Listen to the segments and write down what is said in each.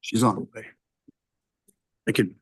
She's on the way. I could.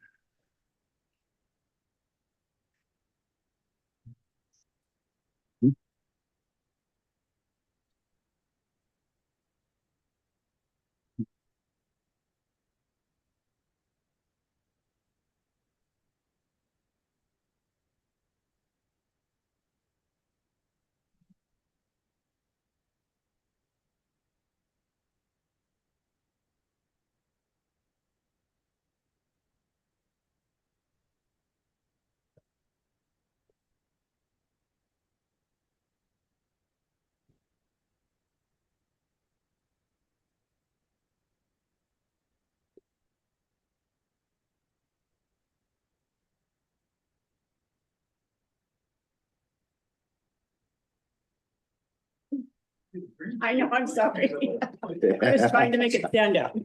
I know, I'm sorry. I was trying to make it stand out.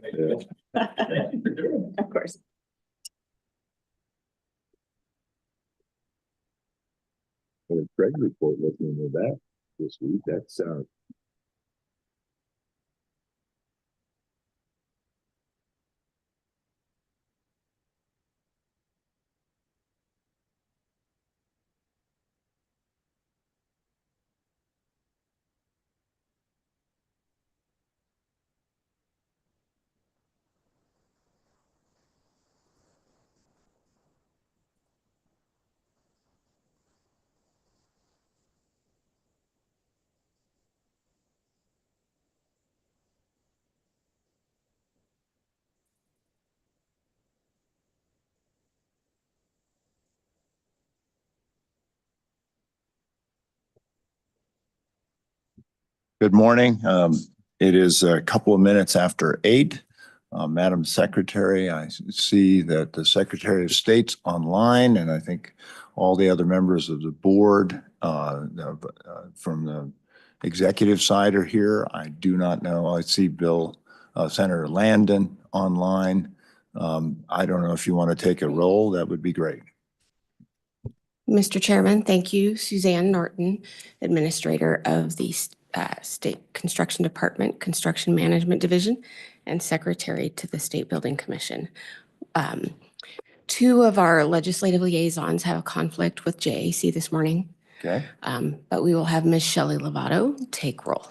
Of course. The Craig report looking at that this week. That's good morning. It is a couple of minutes after 8. Madam Secretary, I see that the Secretary of State's online, and I think all the other members of the board from the executive side are here. I do not know. I see Senator Landon online. I don't know if you want to take a roll. That would be great. Mr. Chairman, thank you. Suzanne Norton, Administrator of the State Construction Department, Construction Management Division, and Secretary to the State Building Commission. 2 of our legislative liaisons have a conflict with JAC this morning. Okay. But we will have Ms. Shelley Lovato take roll.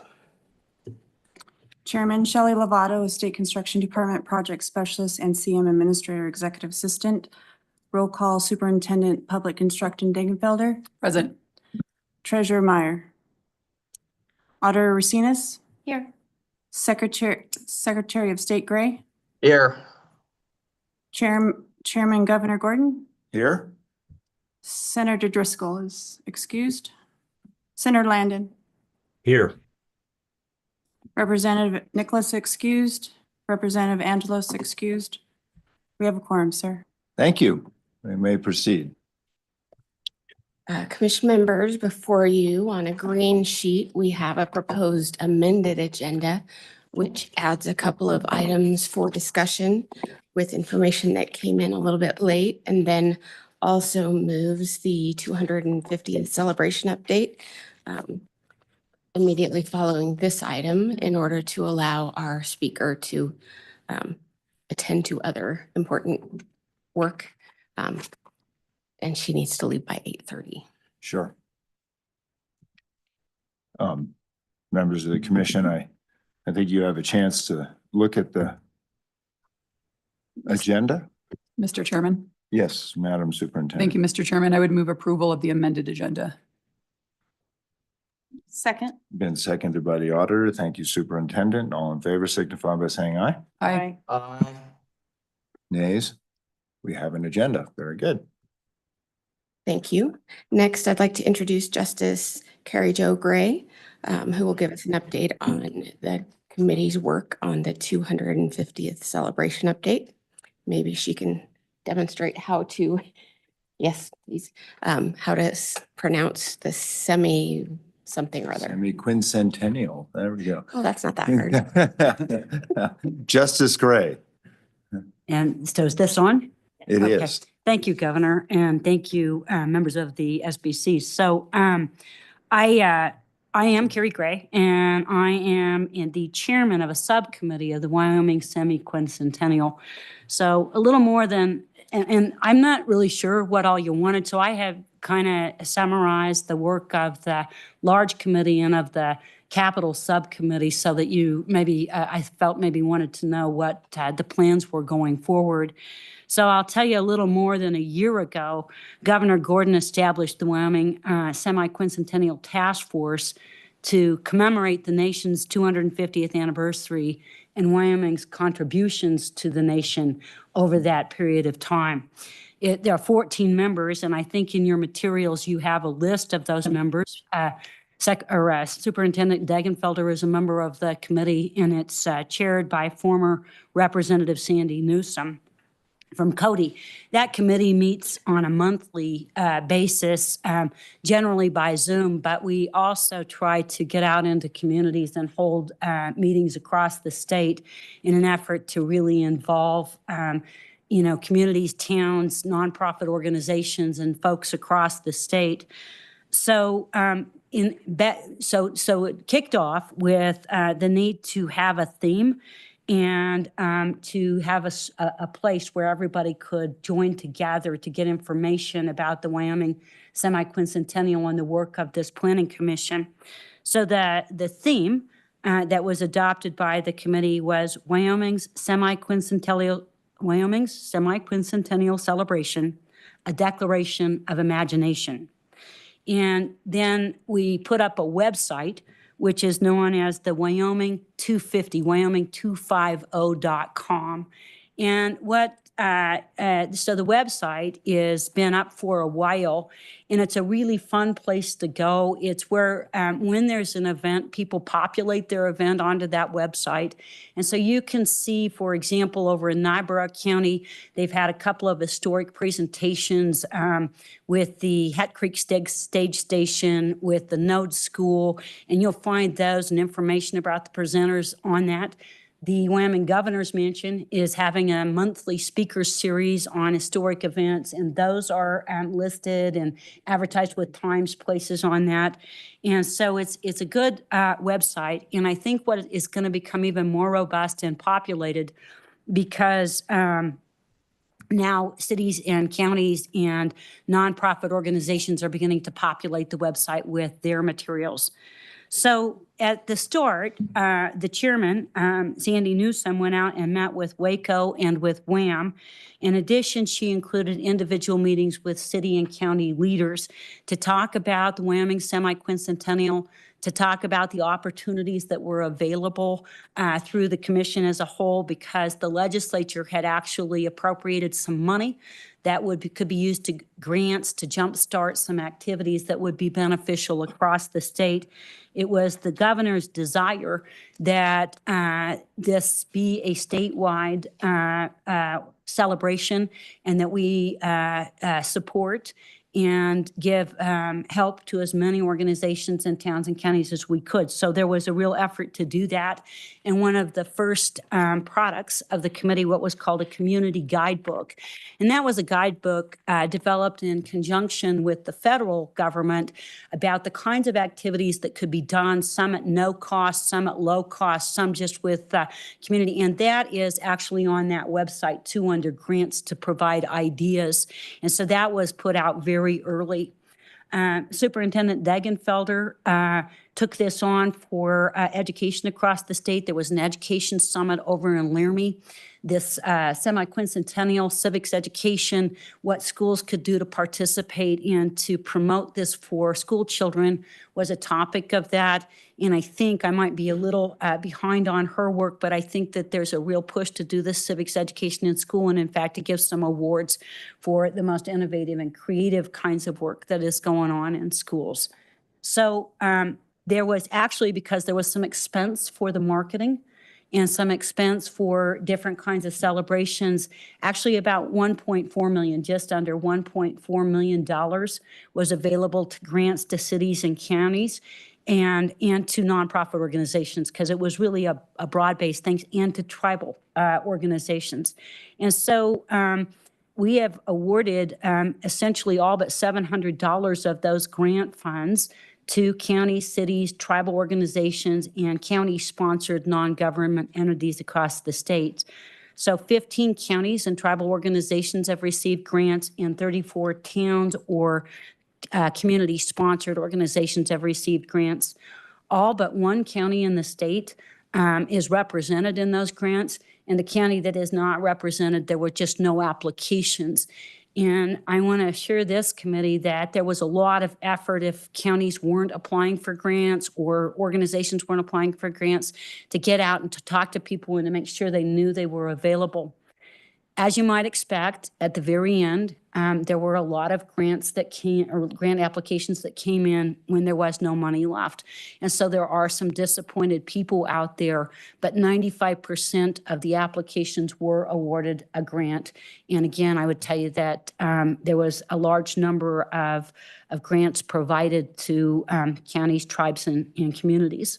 Chairman Shelley Lovato, State Construction Department Project Specialist and CM Administrator Executive Assistant. Roll call Superintendent Public Construction Degenfelder. Present. Treasurer Meyer. Auditor Racines. Here. Secretary of State Gray. Here. Chairman Governor Gordon. Here? Senator Driscoll is excused. Senator Landon. Here. Representative Nicholas excused. Representative Angelos excused. We have a quorum, sir. Thank you. We may proceed. Commission members, before you on a green sheet, we have a proposed amended agenda, which adds a couple of items for discussion with information that came in a little bit late, and then also moves the 250th celebration update immediately following this item in order to allow our speaker to attend to other important work. And she needs to leave by 8:30. Sure. Members of the commission, I think you have a chance to look at the agenda. Mr. Chairman. Yes, Madam Superintendent. Thank you, Mr. Chairman. I would move approval of the amended agenda. Second. Been seconded by the auditor. Thank you, Superintendent. All in favor signify by saying aye. Aye. Nays? We have an agenda. Very good. Thank you. Next, I'd like to introduce Justice Carrie Jo Gray, who will give us an update on the committee's work on the 250th celebration update. Maybe she can demonstrate how to, yes, please, how to pronounce the something or other. Semi-quincentennial. There we go. Oh, that's not that hard. Justice Gray. And so is this on? It Okay. is. Thank you, Governor, and thank you, members of the SBC. So I I am Carrie Gray, and I am the chairman of a subcommittee of the Wyoming Semi-Quincentennial. So a little more than, and I'm not really sure what all you wanted, so I have kind of summarized the work of the large committee and of the capital subcommittee so that you maybe, I felt maybe wanted to know what the plans were going forward. So I'll tell you a little more than a year ago, Governor Gordon established the Wyoming Semi-Quincentennial Task Force to commemorate the nation's 250th anniversary and Wyoming's contributions to the nation over that period of time. There are 14 members, and I think in your materials you have a list of those members. Superintendent Degenfelder is a member of the committee, and it's chaired by former Representative Sandy Newsom from Cody. That committee meets on a monthly basis, generally by Zoom, but we also try to get out into communities and hold meetings across the state in an effort to really involve communities, towns, nonprofit organizations, and folks across the state. So so it kicked off with the need to have a theme and to have a place where everybody could join together to get information about the Wyoming Semi-Quincentennial and the work of this planning commission. So the theme that was adopted by the committee was Wyoming's Semi-Quincentennial Celebration, a Declaration of Imagination. And then we put up a website, which is known as the Wyoming 250, wyoming250.com. And so the website has been up for a while, and it's a really fun place to go. It's where when there's an event, people populate their event onto that website. And so you can see, for example, over in Niobrara County, they've had a couple of historic presentations with the Het Creek Stage Station, with the Node School, and you'll find those and information about the presenters on that. The Wyoming Governor's Mansion is having a monthly speaker series on historic events, and those are listed and advertised with times, places on that. And so it's a good website, and I think what is going to become even more robust and populated because now cities and counties and nonprofit organizations are beginning to populate the website with their materials. So at the start, the chairman, Sandy Newsom, went out and met with Waco and with WAM. In addition, she included individual meetings with city and county leaders to talk about the Wyoming Semi-Quincentennial, to talk about the opportunities that were available through the commission as a whole, because the legislature had actually appropriated some money that could be used to grants to jumpstart some activities that would be beneficial across the state. It was the governor's desire that this be a statewide celebration and that we support and give help to as many organizations and towns and counties as we could. So there was a real effort to do that. And one of the first products of the committee, what was called a community guidebook. And that was a guidebook developed in conjunction with the federal government about the kinds of activities that could be done, some at no cost, some at low cost, some just with community. And that is actually on that website too, under grants to provide ideas. And so that was put out very early. Superintendent Degenfelder took this on for education across the state. There was an education summit over in Laramie. This semi-quincentennial civics education, what schools could do to participate in to promote this for school children was a topic of that. And I think I might be a little behind on her work, but I think that there's a real push to do this civics education in school. And in fact, it gives some awards for the most innovative and creative kinds of work that is going on in schools. So there was actually, because there was some expense for the marketing and some expense for different kinds of celebrations, actually about $1.4 million, just under $1.4 million was available to grants to cities and counties and to nonprofit organizations, because it was really a broad-based thing, and to tribal organizations. And so we have awarded essentially all but $700 of those grant funds to counties, cities, tribal organizations, and county-sponsored non-government entities across the state. So 15 counties and tribal organizations have received grants, and 34 towns or community-sponsored organizations have received grants. All but one county in the state is represented in those grants, and the county that is not represented, there were just no applications. And I want to assure this committee that there was a lot of effort if counties weren't applying for grants or organizations weren't applying for grants to get out and to talk to people and to make sure they knew they were available. As you might expect, at the very end, there were a lot of grants that came, or grant applications that came in when there was no money left. And so there are some disappointed people out there, but 95% of the applications were awarded a grant. And again, I would tell you that there was a large number of grants provided to counties, tribes, and communities.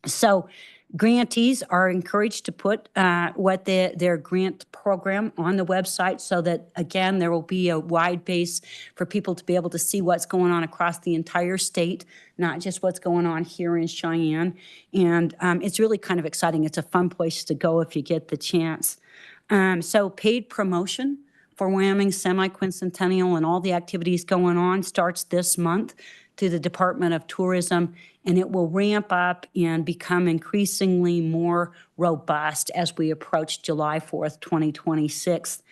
So grantees are encouraged to put what their grant program on the website so that, again, there will be a wide base for people to be able to see what's going on across the entire state, not just what's going on here in Cheyenne. And it's really kind of exciting. It's a fun place to go if you get the chance. So paid promotion for Wyoming Semi-Quincentennial and all the activities going on starts this month through the Department of Tourism, and it will ramp up and become increasingly more robust as we approach July 4th, 2026.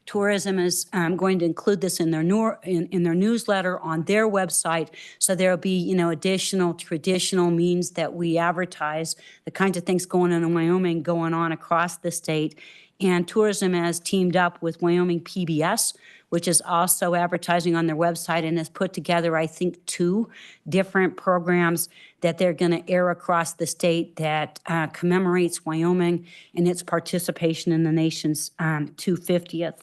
Tourism is going to include this in their newsletter on their website, so there will be, additional traditional means that we advertise the kinds of things going on in Wyoming going on across the state. And tourism has teamed up with Wyoming PBS, which is also advertising on their website, and has put together, I think, 2 different programs that they're going to air across the state that commemorates Wyoming and its participation in the nation's 250th.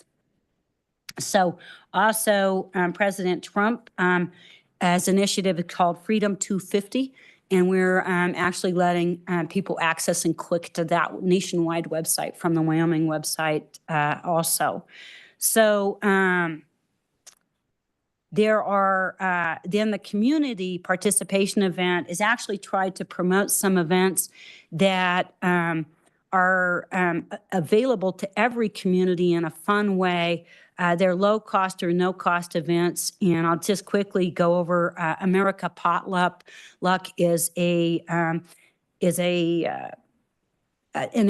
So also President Trump has an initiative called Freedom 250, and we're actually letting people access and click to that nationwide website from the Wyoming website also. So there are, then the community participation event is actually tried to promote some events that are available to every community in a fun way. They're low cost or no cost events. And I'll just quickly go over America Potluck is an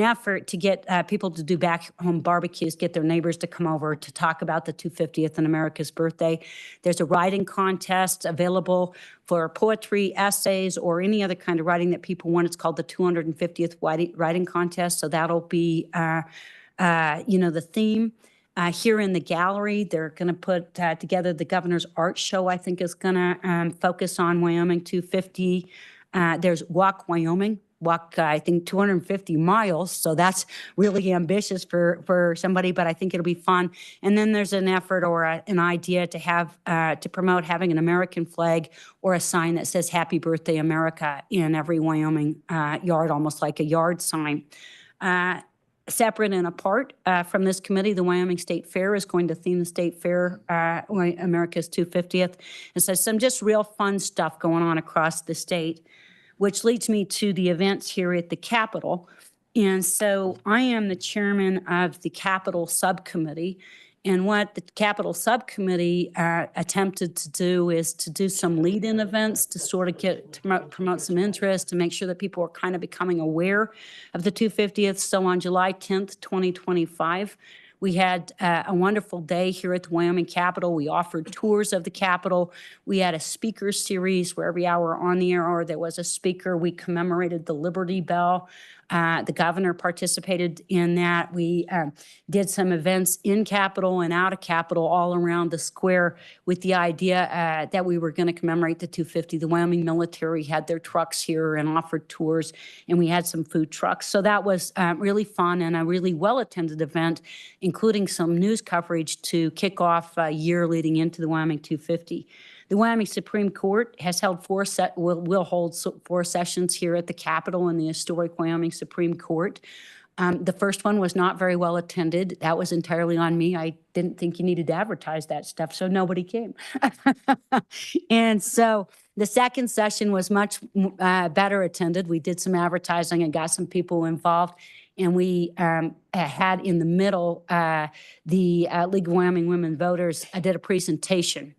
effort to get people to do back home barbecues, get their neighbors to come over to talk about the 250th and America's birthday. There's a writing contest available for poetry, essays, or any other kind of writing that people want. It's called the 250th writing contest. So that'll be, the theme. Here in the gallery, they're going to put together the Governor's Art Show, I think is going to focus on Wyoming 250. There's Walk Wyoming. Walk, I think, 250 miles. So that's really ambitious for somebody, but I think it'll be fun. And then there's an effort or an idea to have to promote having an American flag or a sign that says Happy Birthday America in every Wyoming yard, almost like a yard sign. Separate and apart from this committee, the Wyoming State Fair is going to theme the State Fair, America's 250th. And so some just real fun stuff going on across the state, which leads me to the events here at the Capitol. And so I am the chairman of the Capitol Subcommittee. And what the Capitol Subcommittee attempted to do is to do some lead-in events to sort of promote some interest, to make sure that people are kind of becoming aware of the 250th. So on July 10th, 2025, we had a wonderful day here at the Wyoming Capitol. We offered tours of the Capitol. We had a speaker series where every hour on the air there was a speaker. We commemorated the Liberty Bell. The governor participated in that. We did some events in Capitol and out of Capitol all around the square with the idea that we were going to commemorate the 250. The Wyoming military had their trucks here and offered tours, and we had some food trucks. So that was really fun and a really well-attended event, including some news coverage to kick off a year leading into the Wyoming 250. The Wyoming Supreme Court has held will hold 4 sessions here at the Capitol in the historic Wyoming Supreme Court. The first one was not very well attended. That was entirely on me. I didn't think you needed to advertise that stuff, so nobody came. And so The second session was much better attended. We did some advertising and got some people involved. And we had in the middle, the League of Wyoming Women Voters did a presentation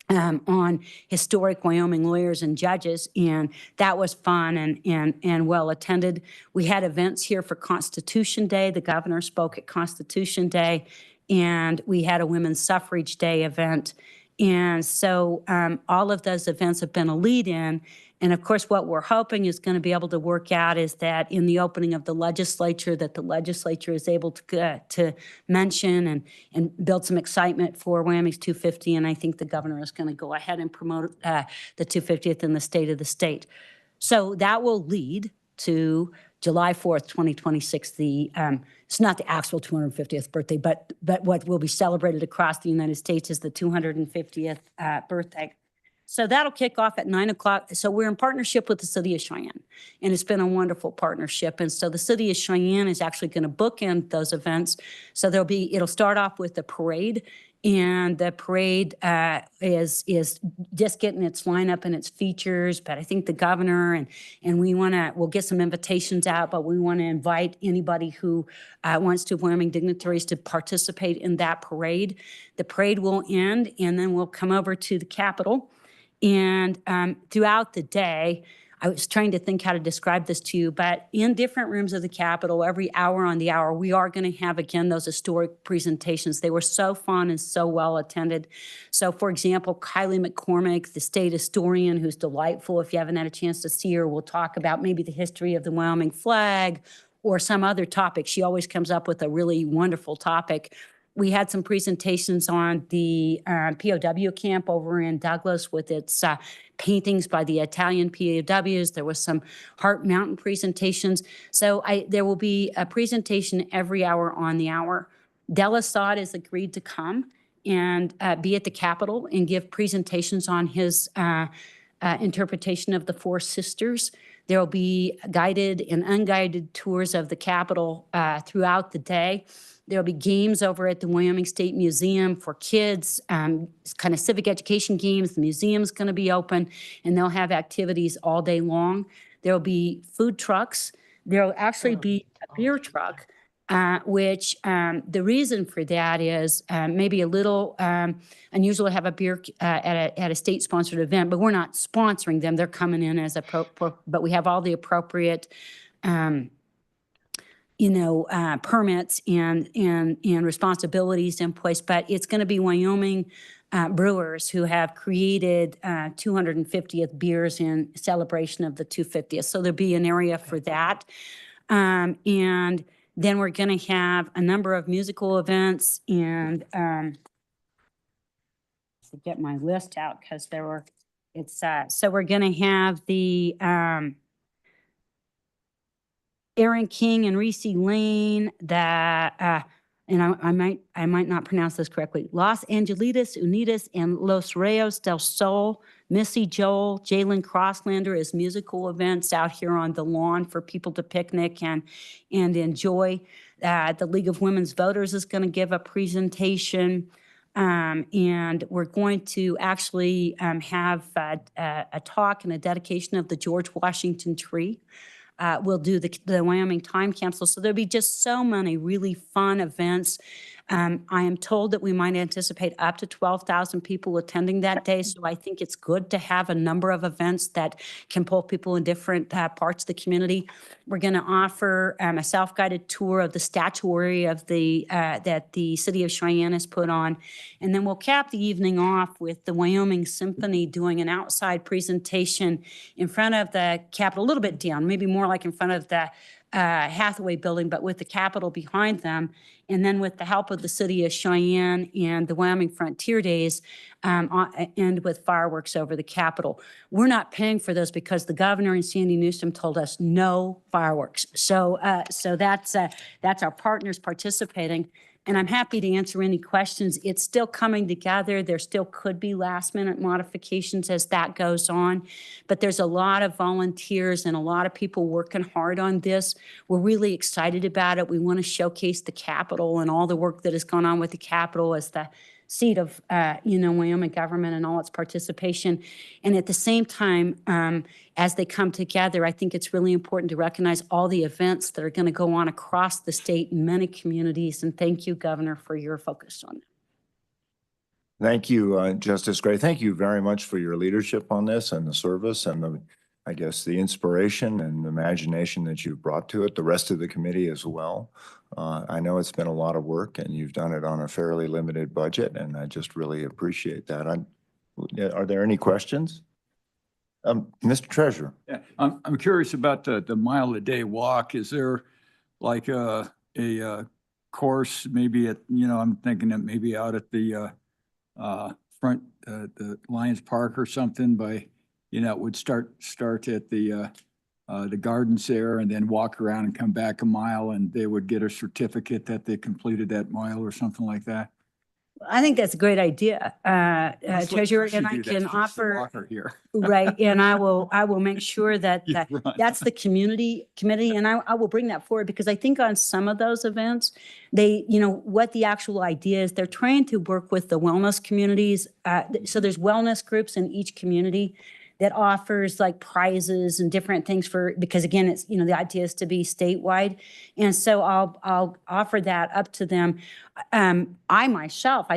on historic Wyoming lawyers and judges, and that was fun and well attended. We had events here for Constitution Day. The governor spoke at Constitution Day, and we had a Women's Suffrage Day event. And so all of those events have been a lead-in. And of course, what we're hoping is going to be able to work out is that in the opening of the legislature, that the legislature is able to mention and build some excitement for Wyoming's 250. And I think the governor is going to go ahead and promote the 250th in the state of the state. So that will lead to July 4th, 2026, it's not the actual 250th birthday, but what will be celebrated across the United States is the 250th birthday. So that'll kick off at 9 o'clock. So we're in partnership with the City of Cheyenne, and it's been a wonderful partnership. And so the City of Cheyenne is actually going to bookend those events. So it'll start off with the parade, and the parade is just getting its lineup and its features. But I think the governor and we'll get some invitations out, but we want to invite anybody who wants to, Wyoming dignitaries, to participate in that parade. The parade will end, and then we'll come over to the Capitol. And throughout the day, I was trying to think how to describe this to you, but in different rooms of the Capitol, every hour on the hour, we are going to have, again, those historic presentations. They were so fun and so well attended. So, for example, Kylie McCormick, the state historian, who's delightful. If you haven't had a chance to see her, we'll talk about maybe the history of the Wyoming flag or some other topic. She always comes up with a really wonderful topic. We had some presentations on the POW camp over in Douglas with its paintings by the Italian POWs. There was some Heart Mountain presentations. So there will be a presentation every hour on the hour. Delasad has agreed to come and be at the Capitol and give presentations on his interpretation of the Four Sisters. There will be guided and unguided tours of the Capitol throughout the day. There'll be games over at the Wyoming State Museum for kids, kind of civic education games. The museum's going to be open, and they'll have activities all day long. There'll be food trucks. There'll actually be a beer truck, which the reason for that is maybe a little unusual to have a beer at a state-sponsored event, but we're not sponsoring them. They're coming in as but we have all the appropriate permits and responsibilities in place, but it's going to be Wyoming brewers who have created 250th beers in celebration of the 250th. So there'll be an area for that. And then we're going to have a number of musical events, and to get my list out because so we're going to have the Aaron King and Reese Lane, and I might not pronounce this correctly, Los Angelitos Unidos and Los Reyes del Sol, Missy Joel, Jalen Crosslander as musical events out here on the lawn for people to picnic and enjoy. The League of Women's Voters is going to give a presentation, and we're going to actually have a talk and a dedication of the George Washington tree. We'll do the Wyoming Time Capsule. So there'll be just so many really fun events. I am told that we might anticipate up to 12,000 people attending that day. So I think it's good to have a number of events that can pull people in different parts of the community. We're going to offer a self-guided tour of the statuary of that the City of Cheyenne has put on. And then we'll cap the evening off with the Wyoming Symphony doing an outside presentation in front of the Capitol, a little bit down, maybe more like in front of the Hathaway building, but with the Capitol behind them. And then with the help of the City of Cheyenne and the Wyoming Frontier Days, and with fireworks over the Capitol. We're not paying for those because the governor and Sandy Newsom told us no fireworks. So that's our partners participating. And I'm happy to answer any questions. It's still coming together. There still could be last minute modifications as that goes on. But there's a lot of volunteers and a lot of people working hard on this. We're really excited about it. We want to showcase the Capitol and all the work that has gone on with the Capitol as the seat of, Wyoming government and all its participation. And at the same time, as they come together, I think it's really important to recognize all the events that are going to go on across the state in many communities. And thank you, Governor, for your focus on it. Thank you, Justice Gray. Thank you very much for your leadership on this and the service and I guess, the inspiration and imagination that you've brought to it, the rest of the committee as well. I know it's been a lot of work and you've done it on a fairly limited budget, and I just really appreciate that. Are there any questions? Mr. Treasurer. Yeah, I'm curious about the mile a day walk. Is there like a course maybe at, I'm thinking that maybe out at the front, the Lions Park or something by, would start at the gardens there and then walk around and come back a mile, and they would get a certificate that they completed that mile or something like that? I think that's a great idea, That's what Treasurer, we should and I do. can That's just the offer, walker here. right, and I will make sure that, You're right. that's the community committee, and I will bring that forward, because I think on some of those events, they, what the actual idea is, they're trying to work with the wellness communities. So there's wellness groups in each community that offers like prizes and different things because again, it's, the idea is to be statewide. And so I'll offer that up to them. I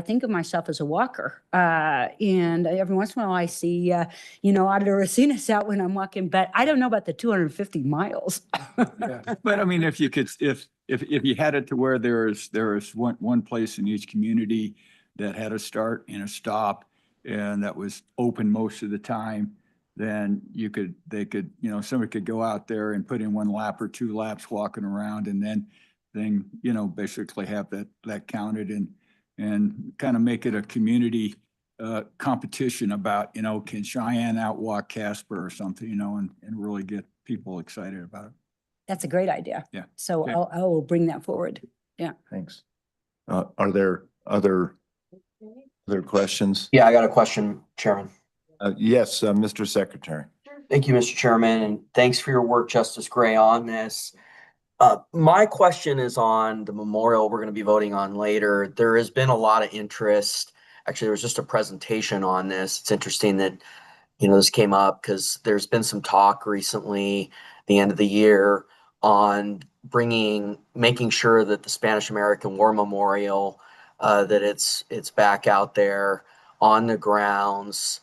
think of myself as a walker. And every once in a while I see, Auditor Racines out when I'm walking, but I don't know about the 250 miles. Yeah. But I mean, if you could, if you had it to where there is one place in each community that had a start and a stop, and that was open most of the time, then they could, somebody could go out there and put in 1 lap or 2 laps walking around, and then basically have that counted and kind of make it a community competition about, can Cheyenne outwalk Casper or something, and really get people excited about it. That's a great idea. Yeah. So Okay. I will bring that forward. Yeah. Thanks. Are there other questions? Yeah, I got a question, Chairman. Yes, Mr. Secretary. Thank you, Mr. Chairman, and thanks for your work, Justice Gray, on this. My question is on the memorial we're going to be voting on later. There has been a lot of interest. Actually, there was just a presentation on this. It's interesting that, this came up because there's been some talk recently, the end of the year, on making sure that the Spanish American War Memorial, that it's back out there on the grounds.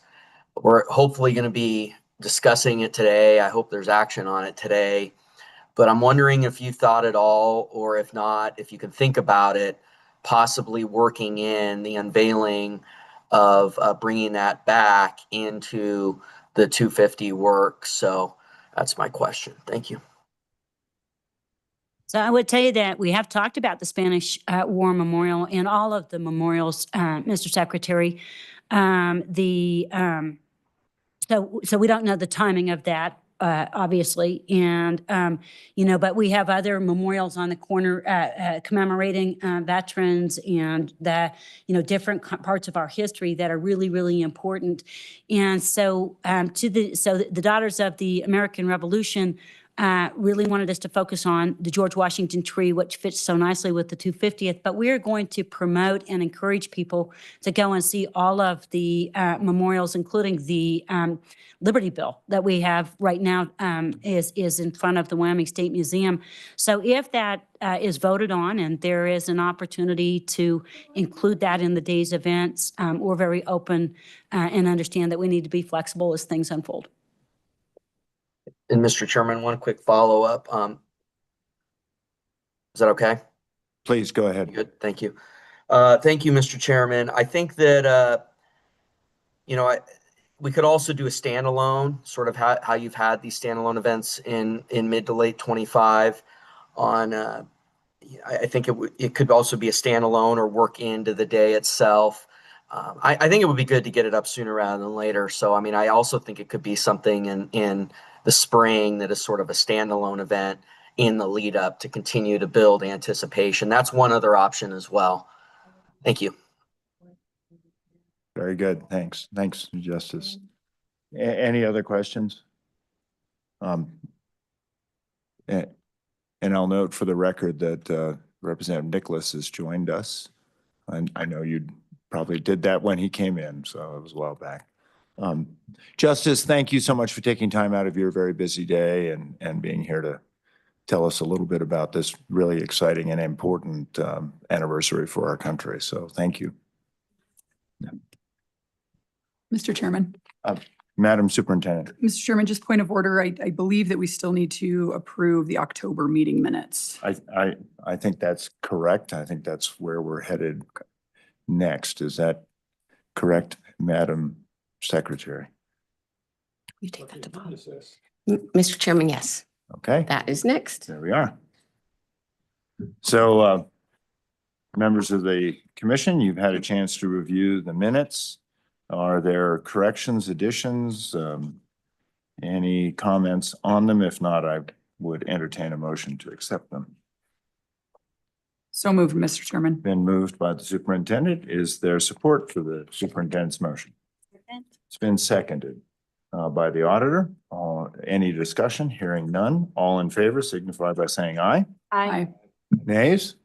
We're hopefully going to be discussing it today. I hope there's action on it today. But I'm wondering if you thought at all, or if not, if you can think about it, possibly working in the unveiling of bringing that back into the 250 work. So that's my question. Thank you. So I would tell you that we have talked about the Spanish War Memorial and all of the memorials, Mr. Secretary. So we don't know the timing of that, obviously. And, but we have other memorials on the corner commemorating veterans and the, different parts of our history that are really, really important. And so the Daughters of the American Revolution really wanted us to focus on the George Washington tree, which fits so nicely with the 250th. But we're going to promote and encourage people to go and see all of the memorials, including the Liberty Bell that we have right now is in front of the Wyoming State Museum. So if that is voted on and there is an opportunity to include that in the day's events, we're very open and understand that we need to be flexible as things unfold. And Mr. Chairman, one quick follow-up. Is that okay? Please go ahead. Good, thank you. Thank you, Mr. Chairman. I think that, we could also do a standalone, sort of how you've had these standalone events in mid to late 25 on, I think it could also be a standalone or work into the day itself. I think it would be good to get it up sooner rather than later. So, I mean, I also think it could be something in the spring that is sort of a standalone event in the lead up to continue to build anticipation. That's one other option as well. Thank you. Very good. Thanks. Thanks, Justice. Any other questions? And I'll note for the record that Representative Nicholas has joined us. And I know you'd probably did that when he came in, so it was a while back. Justice, thank you so much for taking time out of your very busy day and being here to tell us a little bit about this really exciting and important anniversary for our country. So thank you. Mr. Chairman, Madam Superintendent. Mr. Chairman, just point of order, I believe that we still need to approve the October meeting minutes. I think that's correct. I think that's where we're headed next. Is that correct, Madam Secretary? You take that to Bob. Mr. Chairman, yes, Okay, that is next. there we are. So, members of the commission, you've had a chance to review the minutes. Are there corrections, additions, any comments on them? If not, I would entertain a motion to accept them. So moved, Mr. Chairman. Been moved by the superintendent. Is there support for the superintendent's motion? It's been seconded by the auditor. Any discussion? Hearing none. All in favor signify by saying aye. Aye. Nays?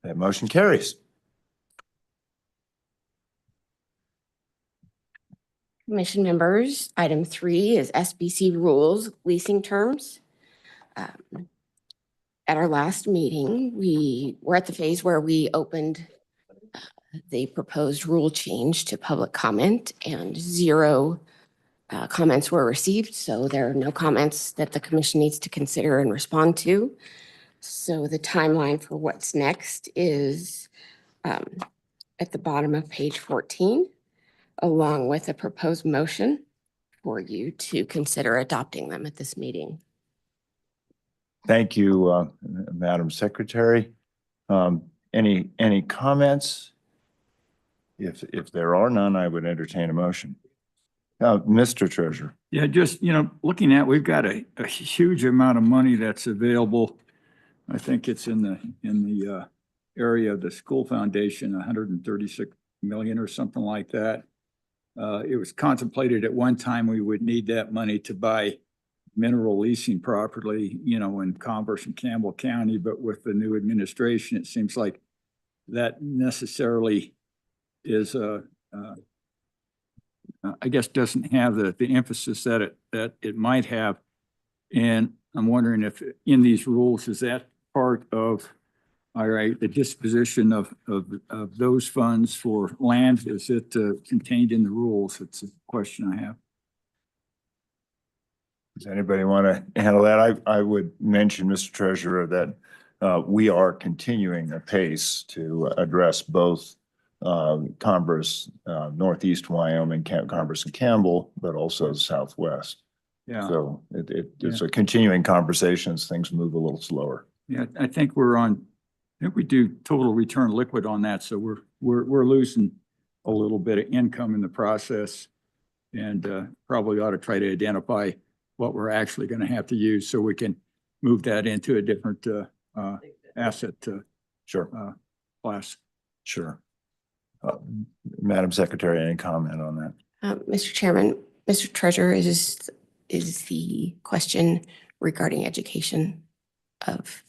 That motion carries. Commission members, item 3 is SBC rules, leasing terms. At our last meeting, we were at the phase where we opened the proposed rule change to public comment, and 0 comments were received. So there are no comments that the commission needs to consider and respond to. So the timeline for what's next is at the bottom of page 14, along with a proposed motion for you to consider adopting them at this meeting. Thank you, Madam Secretary. Any comments? If there are none, I would entertain a motion. Mr. Treasurer. Yeah, just, looking at, we've got a huge amount of money that's available. I think it's in the area of the school foundation, 136 million or something like that. It was contemplated at one time we would need that money to buy mineral leasing property, in Converse and Campbell County, but with the new administration, it seems like that necessarily is I guess doesn't have the emphasis that it might have. And I'm wondering if in these rules, is that part of, all right, the disposition of those funds for land, is it contained in the rules? It's a question I have. Does anybody want to handle that? I would mention, Mr. Treasurer, that we are continuing a pace to address both Converse, Northeast Wyoming, Converse and Campbell, but also the Southwest. Yeah. So it's a continuing conversation as things move a little slower. Yeah, I think we do total return liquid on that. So we're losing a little bit of income in the process, and probably ought to try to identify what we're actually going to have to use so we can move that into a different asset Sure. class. Sure. Madam Secretary, any comment on that? Mr. Chairman, Mr. Treasurer, is the question regarding education of?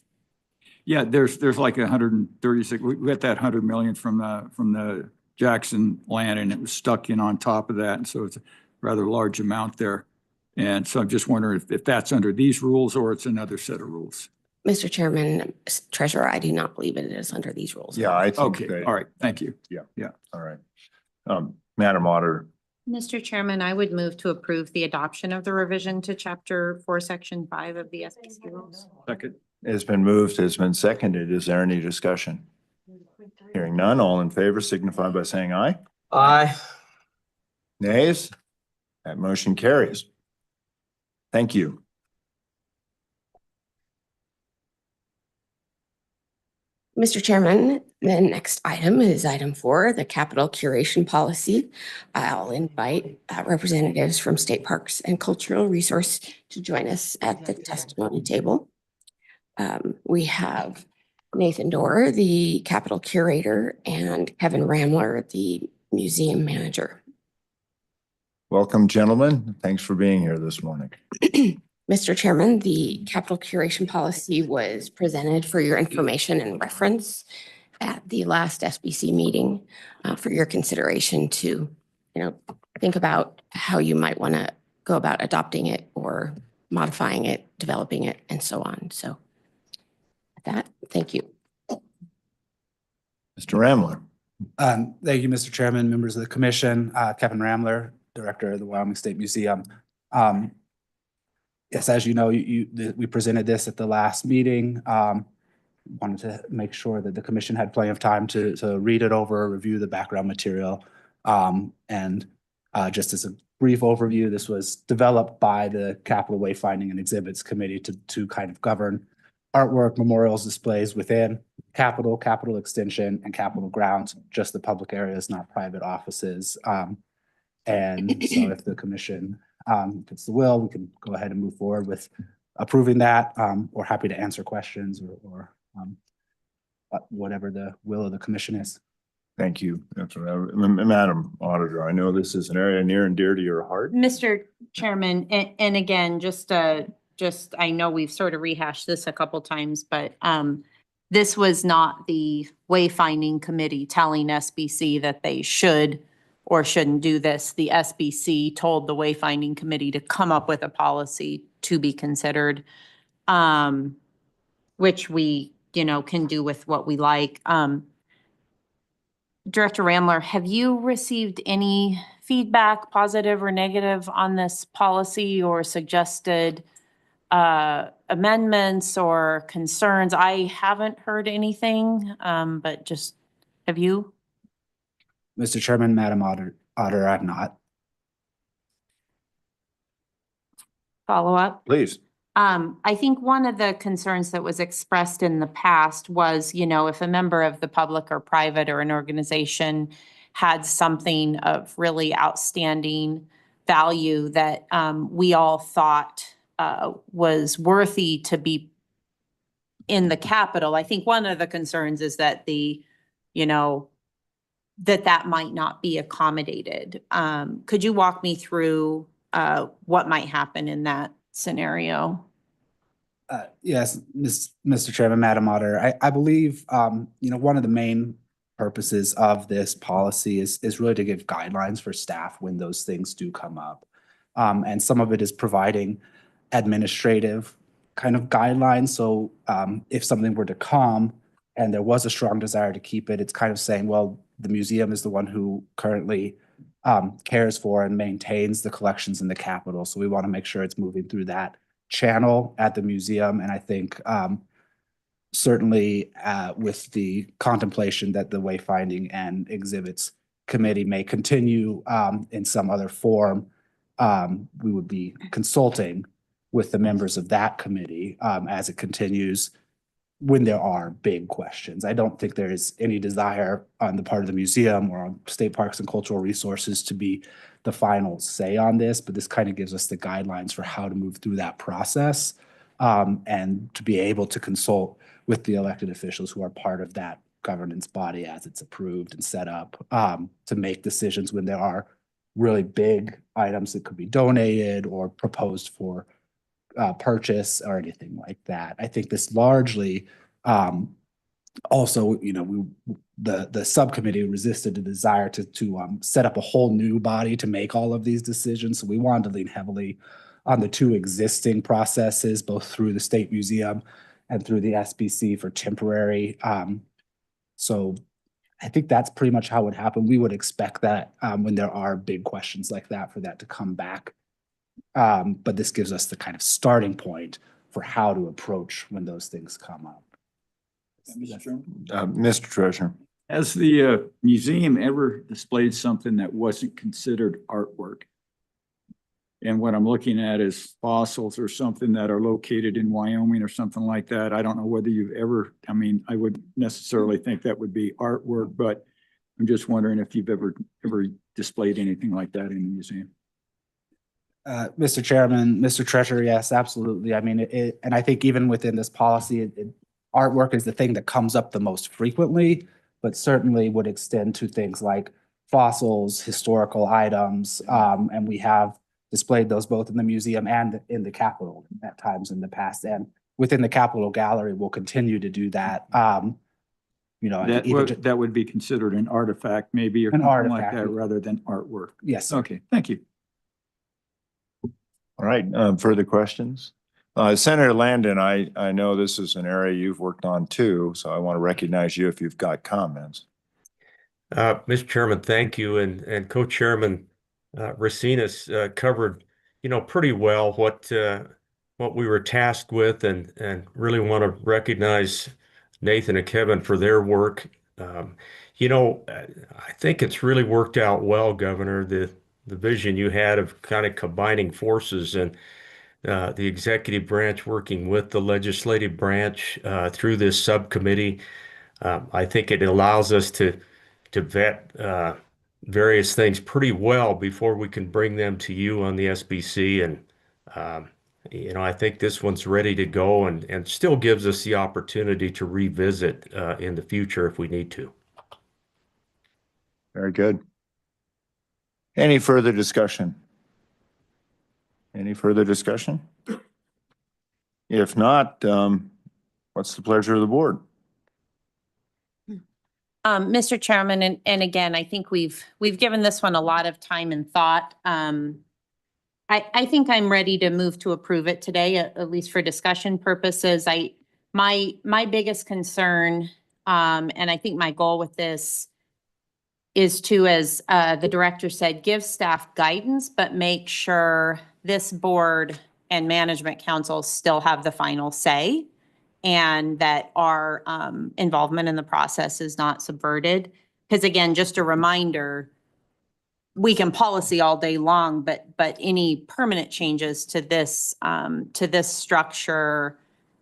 Yeah, there's like 136, we got that 100 million from the Jackson land, and it was stuck in on top of that. And so it's a rather large amount there. And so I'm just wondering if that's under these rules or it's another set of rules. Mr. Chairman, Treasurer, I do not believe it is under these rules. Yeah, I think. Okay, all right, thank you. All right. Madam Auditor. Mr. Chairman, I would move to approve the adoption of the revision to Chapter 4, Section 5 of the SBC rules. Second. It's been moved, it's been seconded. Is there any discussion? Hearing none, all in favor signify by saying aye. Aye. Nays? That motion carries. Thank you. Mr. Chairman, the next item is item 4, the capital curation policy. I'll invite representatives from State Parks and Cultural Resource to join us at the testimony table. We have Nathan Dorr, the capital curator, and Kevin Ramler, the museum manager. Welcome, gentlemen. Thanks for being here this morning. Mr. Chairman, the capital curation policy was presented for your information and reference at the last SBC meeting for your consideration to, think about how you might want to go about adopting it or modifying it, developing it, and so on. So with that, thank you. Mr. Ramler. Thank you, Mr. Chairman, members of the commission, Kevin Ramler, Director of the Wyoming State Museum. Yes, as you know, we presented this at the last meeting. Wanted to make sure that the commission had plenty of time to read it over, review the background material. And just as a brief overview, this was developed by the Capital Wayfinding and Exhibits Committee to kind of govern artwork, memorials, displays within Capitol Extension, and Capitol grounds, just the public areas, not private offices. And so if the commission, if it's the will, we can go ahead and move forward with approving that. We're happy to answer questions or whatever the will of the commission is. Thank you. Madam Auditor, I know this is an area near and dear to your heart. Mr. Chairman, and again, just I know we've sort of rehashed this a couple times, but this was not the wayfinding committee telling SBC that they should or shouldn't do this. The SBC told the wayfinding committee to come up with a policy to be considered, which we, can do with what we like. Director Ramler, have you received any feedback, positive or negative, on this policy or suggested amendments or concerns? I haven't heard anything, but just, have you? Mr. Chairman, Madam Auditor, I've not. Follow up? Please. I think one of the concerns that was expressed in the past was, if a member of the public or private or an organization had something of really outstanding value that we all thought was worthy to be in the Capitol. I think one of the concerns is that that might not be accommodated. Could you walk me through what might happen in that scenario? Yes, Mr. Chairman, Madam Auditor, I believe, one of the main purposes of this policy is really to give guidelines for staff when those things do come up. And some of it is providing administrative kind of guidelines. So if something were to come and there was a strong desire to keep it, it's kind of saying, well, the museum is the one who currently cares for and maintains the collections in the Capitol. So we want to make sure it's moving through that channel at the museum. And I think certainly with the contemplation that the Wayfinding and Exhibits Committee may continue in some other form, we would be consulting with the members of that committee as it continues when there are big questions. I don't think there is any desire on the part of the museum or on State Parks and Cultural Resources to be the final say on this, but this kind of gives us the guidelines for how to move through that process and to be able to consult with the elected officials who are part of that governance body as it's approved and set up to make decisions when there are really big items that could be donated or proposed for purchase or anything like that. I think this largely also, the subcommittee resisted the desire to set up a whole new body to make all of these decisions. So we wanted to lean heavily on the two existing processes, both through the State Museum and through the SBC for temporary. So I think that's pretty much how it would happen. We would expect that when there are big questions like that, for that to come back. But this gives us the kind of starting point for how to approach when those things come up. Mr. Treasurer. Has the museum ever displayed something that wasn't considered artwork? And what I'm looking at is fossils or something that are located in Wyoming or something like that. I don't know whether you've ever, I wouldn't necessarily think that would be artwork, but I'm just wondering if you've ever displayed anything like that in the museum. Mr. Chairman, Mr. Treasurer, yes, absolutely. And I think even within this policy, artwork is the thing that comes up the most frequently, but certainly would extend to things like fossils, historical items, and we have displayed those both in the museum and in the Capitol at times in the past. And within the Capitol Gallery, we'll continue to do that. you know, That either would, that would be considered an artifact maybe or An something like artifact. that rather than artwork. yes, sir. Okay, thank you. All right, further questions? Senator Landon, I know this is an area you've worked on too, so I want to recognize you if you've got comments. Mr. Chairman, thank you. And Co-Chairman Racinas covered, pretty well what we were tasked with, and really want to recognize Nathan and Kevin for their work. I think it's really worked out well, Governor, the vision you had of kind of combining forces and the executive branch working with the legislative branch through this subcommittee. I think it allows us to vet various things pretty well before we can bring them to you on the SBC. And, I think this one's ready to go and still gives us the opportunity to revisit in the future if we need to. Very good. Any further discussion? Any further discussion? If not, what's the pleasure of the board? Mr. Chairman, and again, I think we've given this one a lot of time and thought. I think I'm ready to move to approve it today, at least for discussion purposes. My biggest concern, and I think my goal with this is to, as the director said, give staff guidance, but make sure this board and management council still have the final say, and that our involvement in the process is not subverted. Because again, just a reminder, we can policy all day long, but any permanent changes to this structure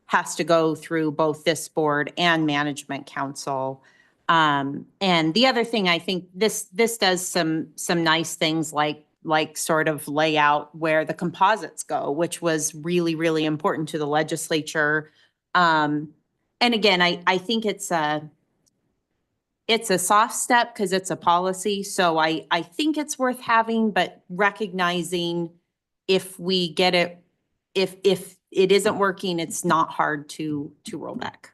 has to go through both this board and management council. And the other thing, I think this does some nice things like sort of lay out where the composites go, which was really, really important to the legislature. And again, I think it's a soft step because it's a policy. So I think it's worth having, but recognizing if we get it, if it isn't working, it's not hard to roll back.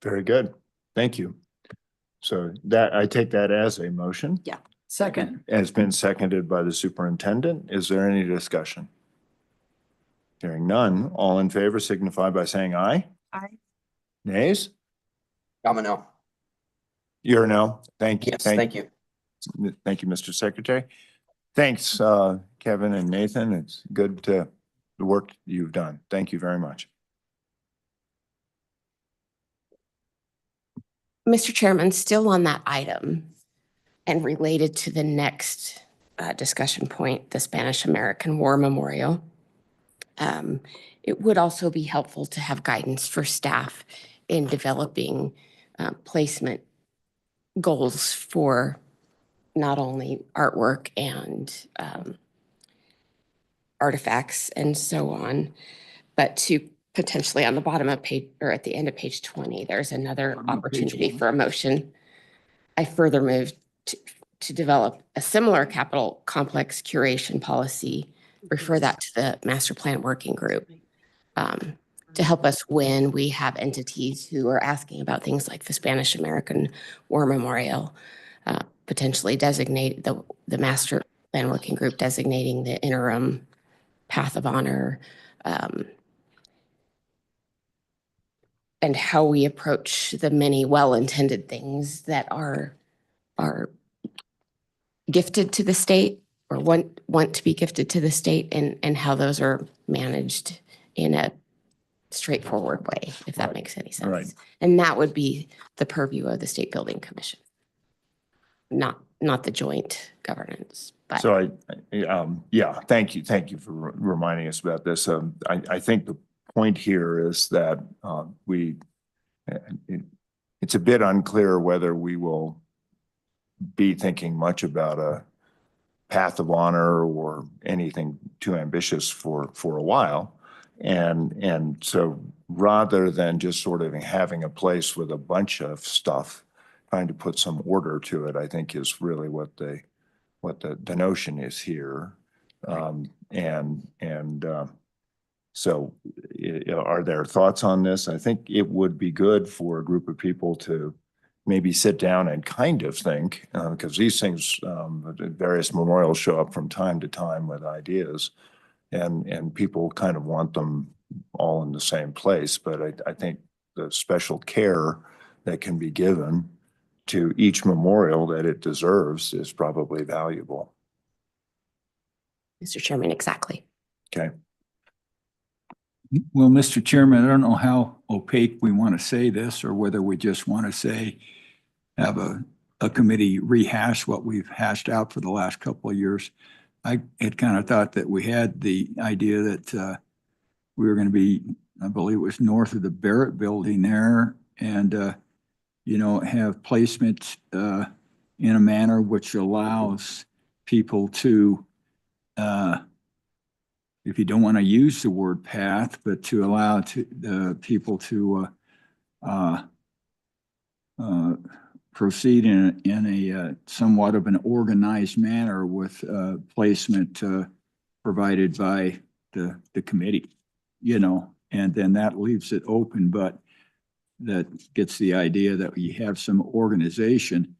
Very good. Thank you. So that, I take that as a motion. Yeah. Second. Has been seconded by the superintendent. Is there any discussion? Hearing none, all in favor signify by saying aye. Aye. Nays? I'm a no. You're a no. Thank you. Yes, thank you. Thank you, Mr. Secretary. Thanks, Kevin and Nathan. It's good to the work you've done. Thank you very much. Mr. Chairman, still on that item and related to the next discussion point, the Spanish American War Memorial, it would also be helpful to have guidance for staff in developing placement goals for not only artwork and artifacts and so on, but to potentially on the bottom of page, or at the end of page 20, there's another opportunity for a motion. I further moved to develop a similar capital complex curation policy, refer that to the master plan working group, to help us when we have entities who are asking about things like the Spanish American War Memorial, potentially designate the master plan working group designating the interim path of honor, and how we approach the many well-intended things that are gifted to the state or want to be gifted to the state, and how those are managed in a straightforward way, if that makes any sense. Right. And that would be the purview of the State Building Commission, not the joint governance. But So yeah, thank you for reminding us about this. I think the point here is that it's a bit unclear whether we will be thinking much about a path of honor or anything too ambitious for a while. And so rather than just sort of having a place with a bunch of stuff, trying to put some order to it, I think is really what the notion is here. So are there thoughts on this? I think it would be good for a group of people to maybe sit down and kind of think, because these things, various memorials show up from time to time with ideas, and people kind of want them all in the same place. But I think the special care that can be given to each memorial that it deserves is probably valuable. Mr. Chairman, exactly. Okay. Well, Mr. Chairman, I don't know how opaque we want to say this, or whether we just want to say, have a committee rehash what we've hashed out for the last couple of years. I had kind of thought that we had the idea that we were going to be, I believe it was north of the Barrett Building there, and you know, have placement in a manner which allows people to, if you don't want to use the word path, but to allow people to proceed in a somewhat of an organized manner with placement provided by the committee, you know, and then that leaves it open, but that gets the idea that you have some organization,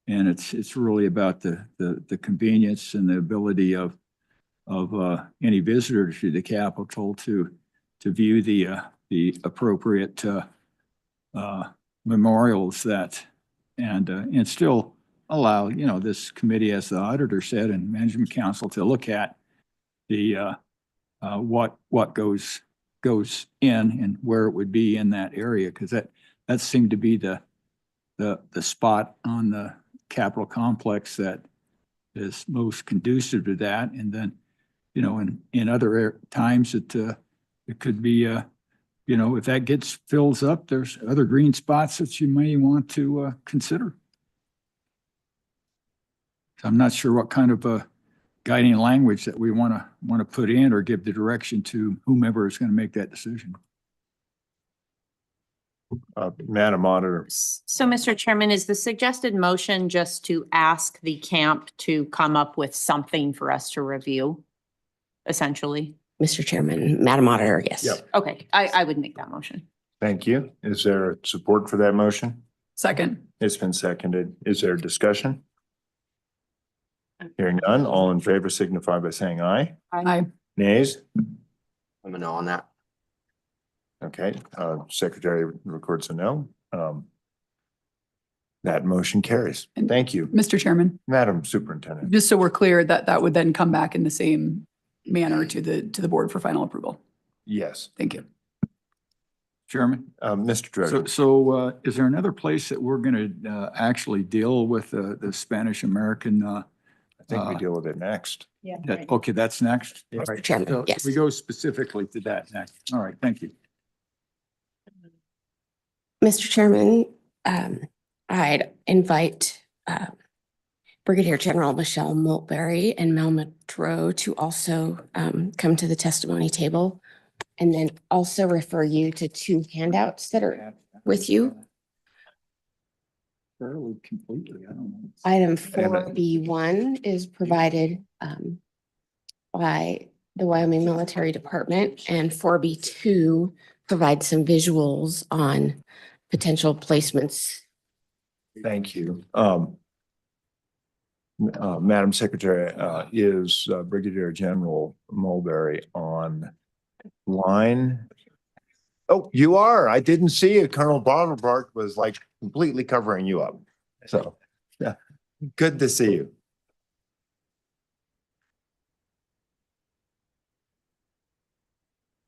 and it's really about the convenience and the ability of any visitor to the Capitol to view the appropriate memorials that and still allow, you know, this committee, as the auditor said, and management council to look at the what goes in and where it would be in that area, because that seemed to be the spot on the Capitol complex that is most conducive to that. And then, you know, in other times it could be, you know, if that fills up, there's other green spots that you may want to consider. So I'm not sure what kind of guiding language that we want to put in or give the direction to whomever is going to make that decision. Madam Auditor. So, Mr. Chairman, is the suggested motion just to ask the camp to come up with something for us to review, essentially? Mr. Chairman, Madam Auditor, yes. Yep. Okay, I would make that motion. Thank you. Is there support for that motion? Second. It's been seconded. Is there discussion? Hearing none, all in favor signify by saying aye. Aye. Nays? I'm a no on that. Okay, Secretary records a no. That motion carries. Thank you. Mr. Chairman, Madam Superintendent. just so we're clear that would then come back in the same manner to the board for final approval. Yes. Thank you. Chairman? Mr. Dredger. So is there another place that we're going to actually deal with the Spanish American? I think we deal with it next. Yeah. Okay, that's next. Yeah. All right, Chairman, so yes. We go specifically to that next. All right, thank you. Mr. Chairman, I'd invite Brigadier General Michelle Mulberry and Mel Monroe to also come to the testimony table, and then also refer you to two handouts that are with you. Fairly completely, I don't know. Item 4B1 is provided by the Wyoming Military Department, and 4B2 provides some visuals on potential placements. Thank you. Madam Secretary, is Brigadier General Mulberry on line? Oh, you are. I didn't see it. Colonel Bartlebart was like completely covering you up. So, yeah, good to see you.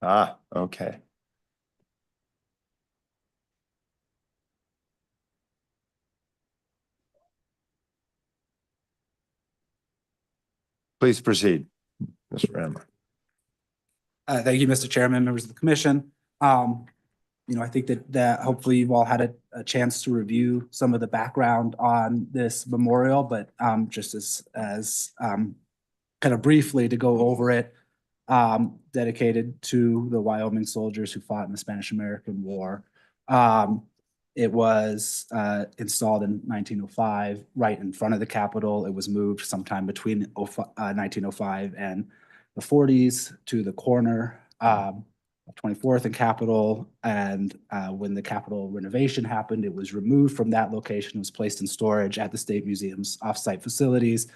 Ah, okay. Please proceed, Mr. Ramler. Thank you, Mr. Chairman, members of the commission. You know, I think that hopefully you've all had a chance to review some of the background on this memorial, but just as kind of briefly to go over it, dedicated to the Wyoming soldiers who fought in the Spanish-American War. It was installed in 1905, right in front of the Capitol. It was moved sometime between 1905 and the 40s to the corner 24th and Capitol. And when the Capitol renovation happened, it was removed from that location, was placed in storage at the State Museum's offsite facilities.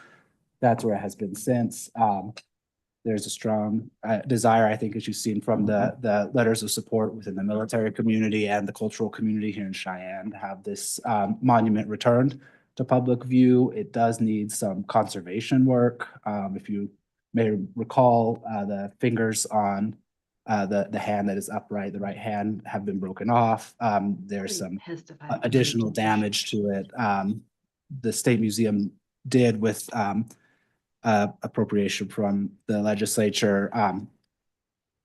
That's where it has been since. There's a strong desire, I think, as you've seen from the letters of support within the military community and the cultural community here in Cheyenne, to have this monument returned to public view. It does need some conservation work. If you may recall, the fingers on the hand that is upright, the right hand, have been broken off. There's some additional damage to it. The State Museum did with appropriation from the legislature,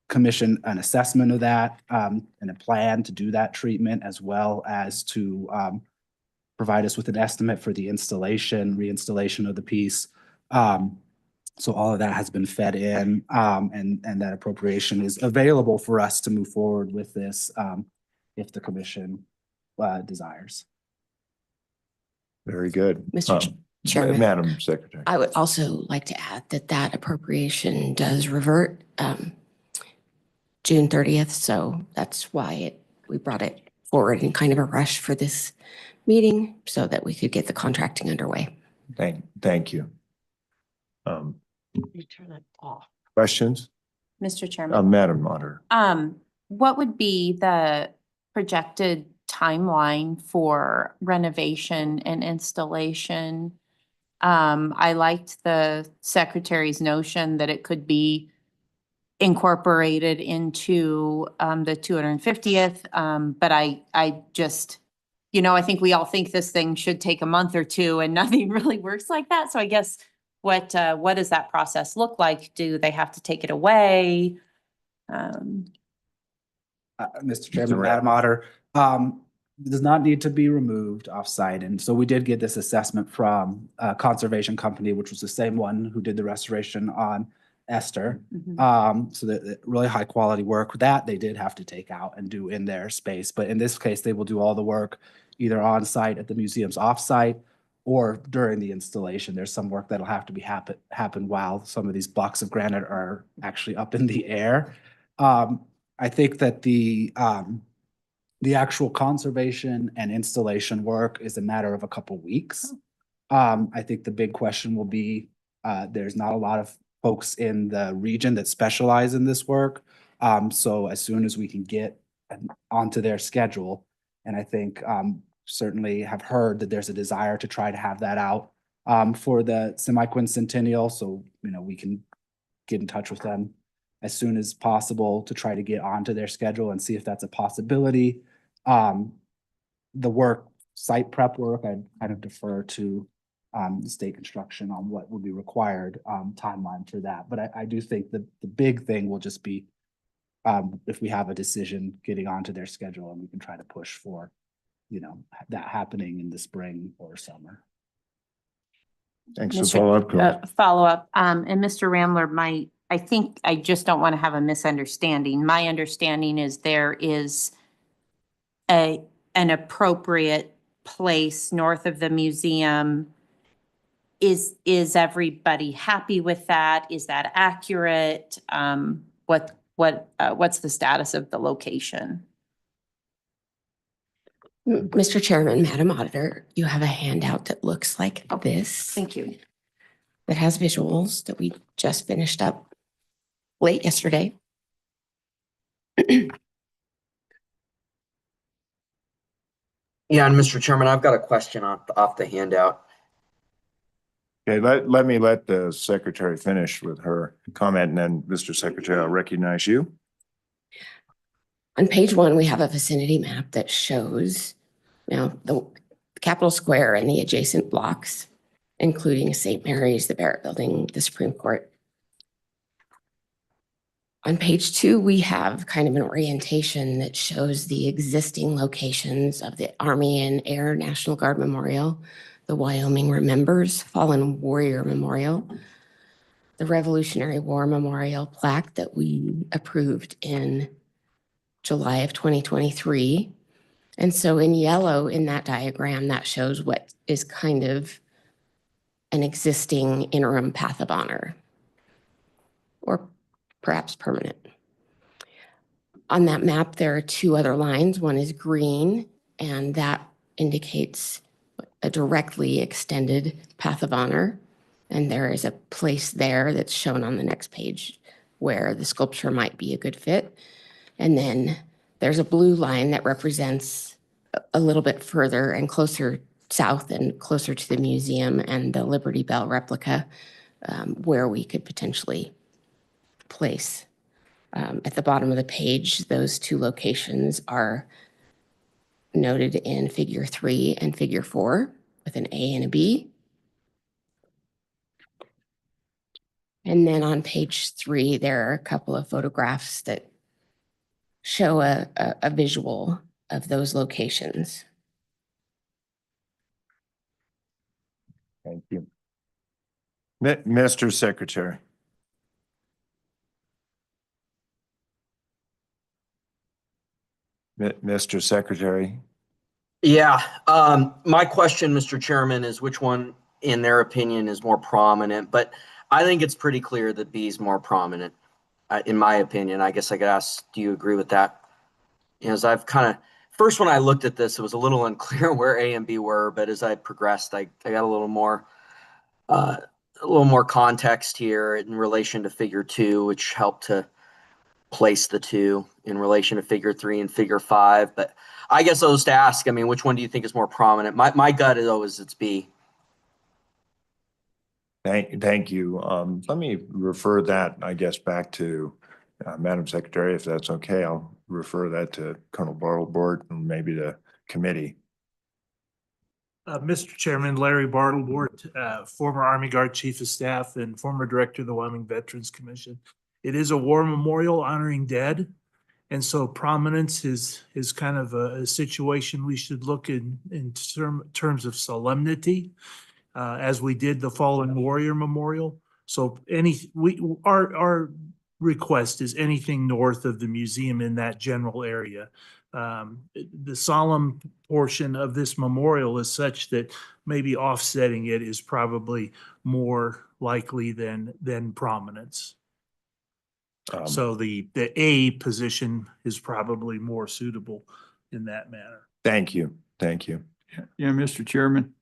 commission an assessment of that and a plan to do that treatment, as well as to provide us with an estimate for the reinstallation of the piece. So all of that has been fed in, and that appropriation is available for us to move forward with this if the commission desires. Very good. Mr. Chairman. Madam Secretary. I would also like to add that that appropriation does revert June 30th. So that's why we brought it forward in kind of a rush for this meeting so that we could get the contracting underway. Thank you. You turn it off. Questions? Mr. Chairman. Madam Auditor. What would be the projected timeline for renovation and installation? I liked the secretary's notion that it could be incorporated into the 250th. But I just, I think we all think this thing should take a month or two, and nothing really works like that. So I guess what does that process look like? Do they have to take it away? Mr. Chairman, Madam Auditor, does not need to be removed offsite. And so we did get this assessment from a conservation company, which was the same one who did the restoration on Esther. So that really high quality work that they did have to take out and do in their space. But in this case, they will do all the work either on site at the museum's offsite or during the installation. There's some work that'll have to be happen while some of these blocks of granite are actually up in the air. I think that the actual conservation and installation work is a matter of a couple weeks. I think the big question will be, there's not a lot of folks in the region that specialize in this work. So as soon as we can get onto their schedule, and I think certainly have heard that there's a desire to try to have that out for the semi-quincentennial. So, we can get in touch with them as soon as possible to try to get onto their schedule and see if that's a possibility. The site prep work, I'd kind of defer to the state construction on what would be required timeline for that. But I do think that the big thing will just be if we have a decision, getting onto their schedule, and we can try to push for, that happening in the spring or summer. Thanks for follow-up. Follow-up. And Mr. Rambler, I think I just don't want to have a misunderstanding. My understanding is there is an appropriate place north of the museum. Is everybody happy with that? Is that accurate? What's the status of the location? Mr. Chairman, Madam Auditor, you have a handout that looks like this. Thank you. That has visuals that we just finished up late yesterday. Yeah, and Mr. Chairman, I've got a question off the handout. Okay, let me let the secretary finish with her comment, and then Mr. Secretary, I'll recognize you. On page 1, we have a vicinity map that shows the Capitol Square and the adjacent blocks, including St. Mary's, the Barrett Building, the Supreme Court. On page 2, we have kind of an orientation that shows the existing locations of the Army and Air National Guard Memorial, the Wyoming Remembers Fallen Warrior Memorial, the Revolutionary War Memorial plaque that we approved in July of 2023. And so in yellow in that diagram, that shows what is kind of an existing interim path of honor, or perhaps permanent. On that map, there are two other lines. One is green, and that indicates a directly extended path of honor. And there is a place there that's shown on the next page where the sculpture might be a good fit. And then there's a blue line that represents a little bit further and closer south and closer to the museum and the Liberty Bell replica, where we could potentially place. At the bottom of the page, those two locations are noted in figure 3 and figure 4 with an A and a B. And then on page 3, there are a couple of photographs that show a visual of those locations. Thank you. Mr. Secretary. Mr. Secretary. Yeah, my question, Mr. Chairman, is which one, in their opinion, is more prominent? But I think it's pretty clear that B is more prominent, in my opinion. I guess I could ask, do you agree with that? As I've first when I looked at this, it was a little unclear where A and B were, but as I progressed, I got a little more context here in relation to figure 2, which helped to place the 2 in relation to figure 3 and figure 5. But I guess I was to ask, I mean, which one do you think is more prominent? My gut is always it's B. Thank you. Let me refer that, I guess, back to Madam Secretary, if that's okay. I'll refer that to Colonel Bartlebort and maybe the committee. Mr. Chairman, Larry Bartlebort, former Army Guard Chief of Staff and former Director of the Wyoming Veterans Commission. It is a war memorial honoring dead. And so prominence is kind of a situation we should look in terms of solemnity, as we did the Fallen Warrior Memorial. So our request is anything north of the museum in that general area. The solemn portion of this memorial is such that maybe offsetting it is probably more likely than prominence. So the A position is probably more suitable in that manner. Thank you. Thank you. Yeah, Mr. Chairman,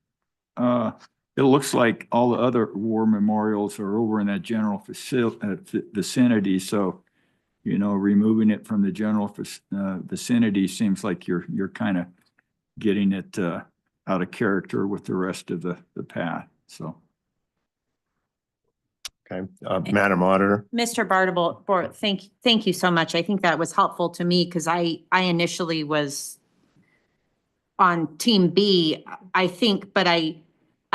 it looks like all the other war memorials are over in that general vicinity. So, you know, removing it from the general vicinity seems like you're kind of getting it out of character with the rest of the path. So. Okay, Madam Auditor. Mr. Bartlebort, thank you so much. I think that was helpful to me because I initially was on team B, I think, but I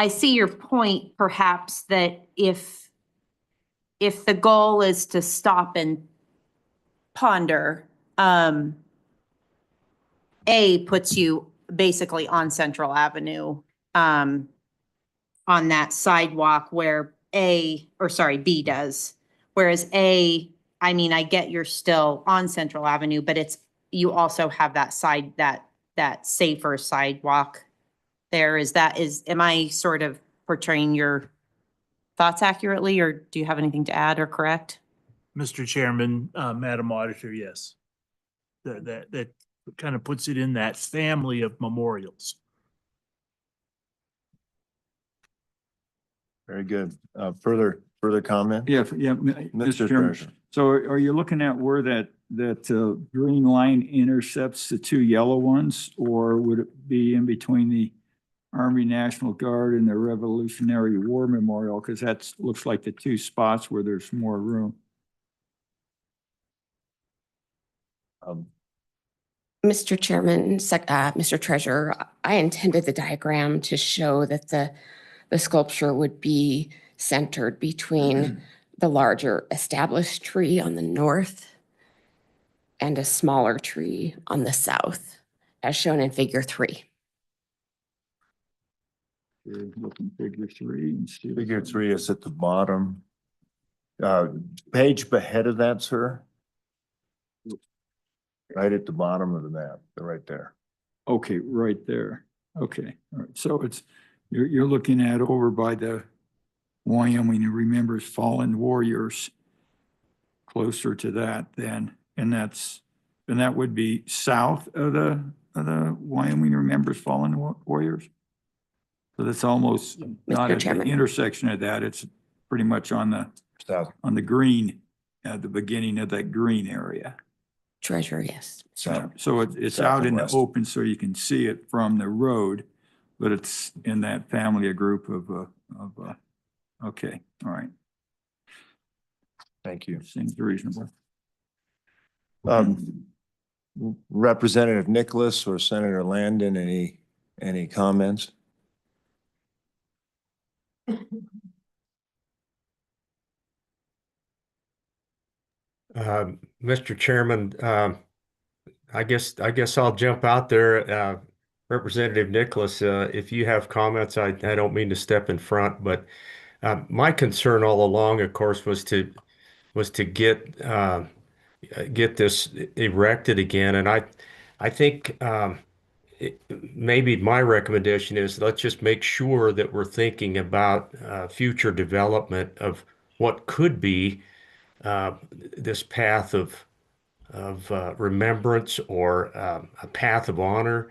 see your point perhaps that if the goal is to stop and ponder, A puts you basically on Central Avenue, on that sidewalk where B does. Whereas A, I mean, I get you're still on Central Avenue, but you also have that that safer sidewalk there. Am I sort of portraying your thoughts accurately, or do you have anything to add or correct? Mr. Chairman, Madam Auditor, yes. That kind of puts it in that family of memorials. Very good. Further comment? Yeah, Mr. Mr. Chairman. Treasurer. So are you looking at where that green line intercepts the two yellow ones, or would it be in between the Army National Guard and the Revolutionary War Memorial? Because that looks like the two spots where there's more room. Mr. Chairman, Mr. Treasurer, I intended the diagram to show that the sculpture would be centered between the larger established tree on the north and a smaller tree on the south, as shown in figure 3. Looking figure 3 and see. Figure 3 is at the bottom. Page ahead of that, sir. Right at the bottom of the map, right there. Okay, right there. Okay, all right. So you're looking at over by the Wyoming Remembers Fallen Warriors, closer to that then, and that's And that would be south of the Wyoming Remembers Fallen Warriors. So that's almost not at the Chairman. intersection of that. It's pretty much on the green, at the beginning of that green area. Treasurer, yes. So it's South out and in the west. open so you can see it from the road, but it's in that family, a group of, okay, all right. Thank you. Seems reasonable. Representative Nicholas or Senator Landon, any comments? Mr. Chairman, I guess I'll jump out there. Representative Nicholas, if you have comments, I don't mean to step in front, but my concern all along, of course, was to get this erected again. And I think maybe my recommendation is let's just make sure that we're thinking about future development of what could be this path of remembrance or a path of honor.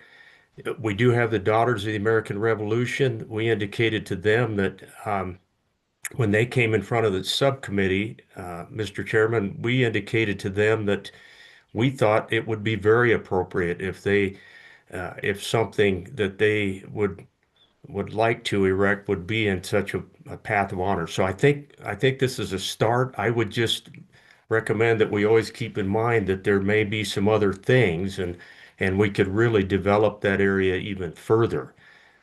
We do have the Daughters of the American Revolution. We indicated to them that when they came in front of the subcommittee, Mr. Chairman, we indicated to them that we thought it would be very appropriate if something that they would like to erect would be in such a path of honor. So I think this is a start. I would just recommend that we always keep in mind that there may be some other things and we could really develop that area even further.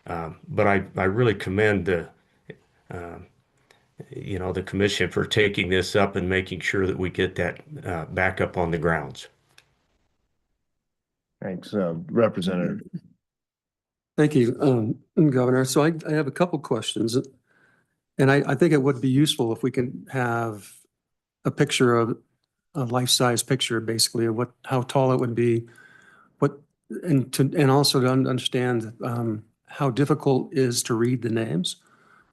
But I really commend the commission for taking this up and making sure that we get that back up on the grounds. Thanks, Representative. Thank you, Governor. So I have a couple questions. And I think it would be useful if we can have a picture of a life-size picture, basically, of how tall it would be, and also to understand how difficult it is to read the names.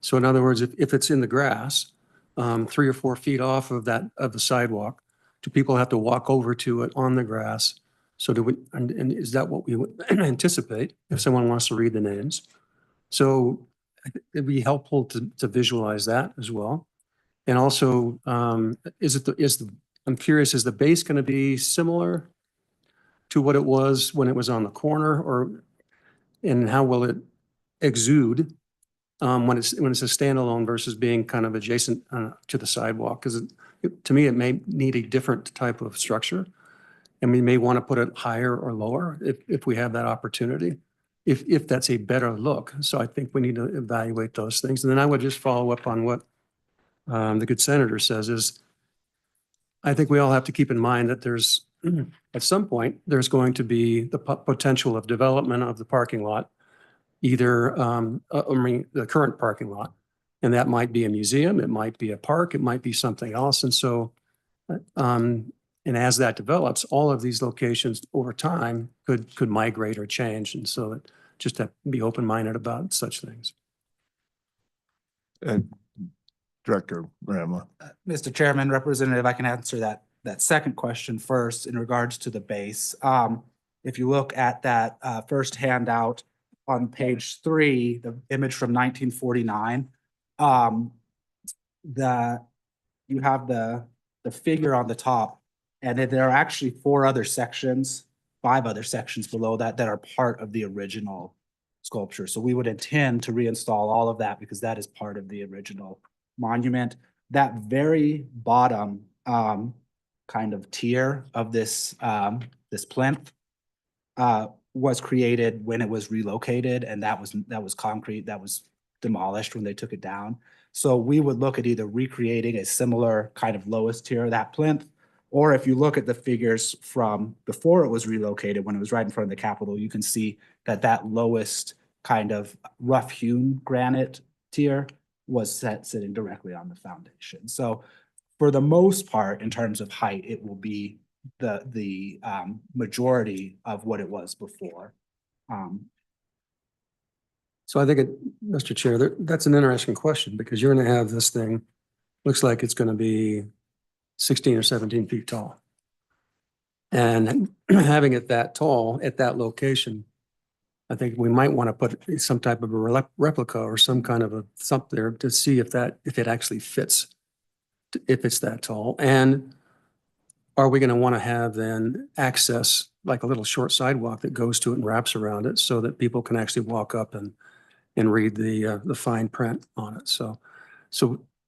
So in other words, if it's in the grass, 3 or 4 feet off of the sidewalk, do people have to walk over to it on the grass? So and is that what we would anticipate if someone wants to read the names? So it'd be helpful to visualize that as well. And also, I'm curious, is the base going to be similar to what it was when it was on the corner, and how will it exude when it's a standalone versus being kind of adjacent to the sidewalk? Because to me, it may need a different type of structure. And we may want to put it higher or lower if we have that opportunity, if that's a better look. So I think we need to evaluate those things. And then I would just follow up on what the good senator says is, I think we all have to keep in mind that there's, at some point, there's going to be the potential of development of the parking lot, either, the current parking lot, and that might be a museum, it might be a park, it might be something else. And so, and as that develops, all of these locations over time could migrate or change. And so just to be open-minded about such things. Director Bramlett. Mr. Chairman, Representative, I can answer that second question first in regards to the base. If you look at that first handout on page 3, the image from 1949, you have the figure on the top, and then there are actually 5 other sections below that are part of the original sculpture. So we would intend to reinstall all of that because that is part of the original monument. That very bottom kind of tier of this plinth was created when it was relocated, and that was concrete that was demolished when they took it down. So we would look at either recreating a similar kind of lowest tier of that plinth, or if you look at the figures from before it was relocated, when it was right in front of the Capitol, you can see that lowest kind of rough hewn granite tier was sitting directly on the foundation. So for the most part, in terms of height, it will be the majority of what it was before. So I think, Mr. Chair, that's an interesting question, because you're going to have this thing, looks like it's going to be 16 or 17 feet tall. And having it that tall at that location, I think we might want to put some type of a replica or some kind of a something there to see if it actually fits, if it's that tall. And are we going to want to have then access, like a little short sidewalk that goes to it and wraps around it so that people can actually walk up and read the fine print on it. So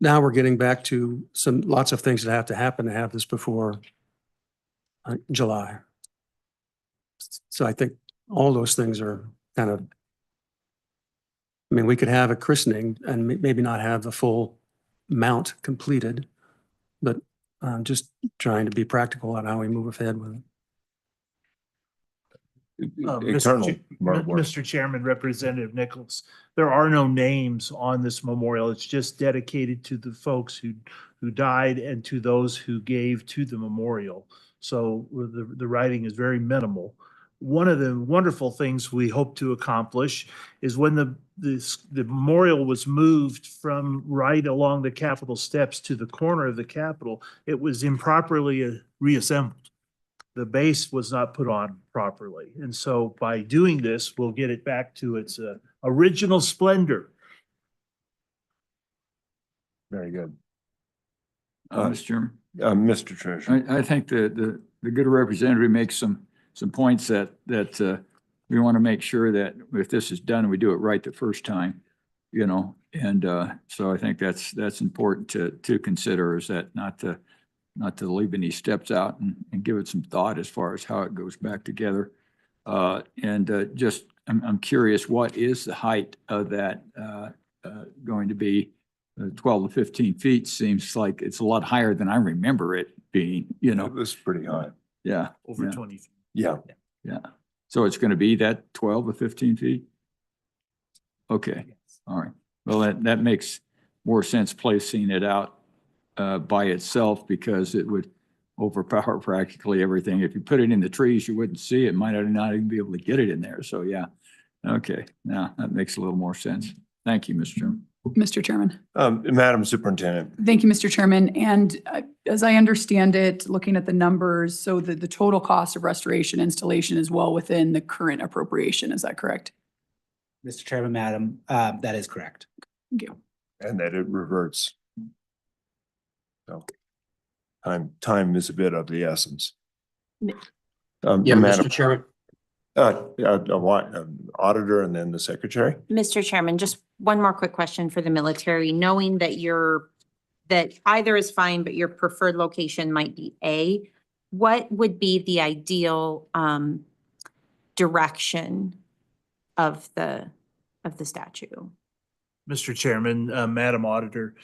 now we're getting back to lots of things that have to happen to have this before July. So I think all those things are kind of, I mean, we could have a christening and maybe not have the full mount completed, but just trying to be practical on how we move ahead with it. Mr. Chairman, Representative Nichols, there are no names on this memorial. It's just dedicated to the folks who died and to those who gave to the memorial. So the writing is very minimal. One of the wonderful things we hope to accomplish is when the memorial was moved from right along the Capitol steps to the corner of the Capitol, it was improperly reassembled. The base was not put on properly. And so by doing this, we'll get it back to its original splendor. Very good. Mr. Chairman, Mr. Treasurer. I think the good representative makes some points that we want to make sure that if this is done, we do it right the first time, you know, and so I think that's important to consider, is that not to leave any steps out and give it some thought as far as how it goes back together. Just, I'm curious, what is the height of that going to be? 12 to 15 feet seems like it's a lot higher than I remember it being, you know. It was pretty high. Yeah. Over yeah. 20 feet. Yeah. Yeah. So it's going to be that 12 to 15 feet? Okay. All right. Well, that makes more sense placing it out by itself, because it would overpower practically everything. If you put it in the trees, you wouldn't see it. Might not even be able to get it in there. So yeah. Okay. Now that makes a little more sense. Thank you, Mr. Chairman. Mr. Chairman. Madam Superintendent. Thank you, Mr. Chairman. And as I understand it, looking at the numbers, so the total cost of restoration installation is well within the current appropriation. Is that correct? Mr. Chairman, Madam, that is correct. Thank you. And that it reverts. So time is a bit of the essence. Yeah, Madam, Mr. Chairman. Auditor and then the secretary. Mr. Chairman, just one more quick question for the military, knowing that that either is fine, but your preferred location might be A. What would be the ideal direction of the statue? Mr. Chairman, Madam Auditor,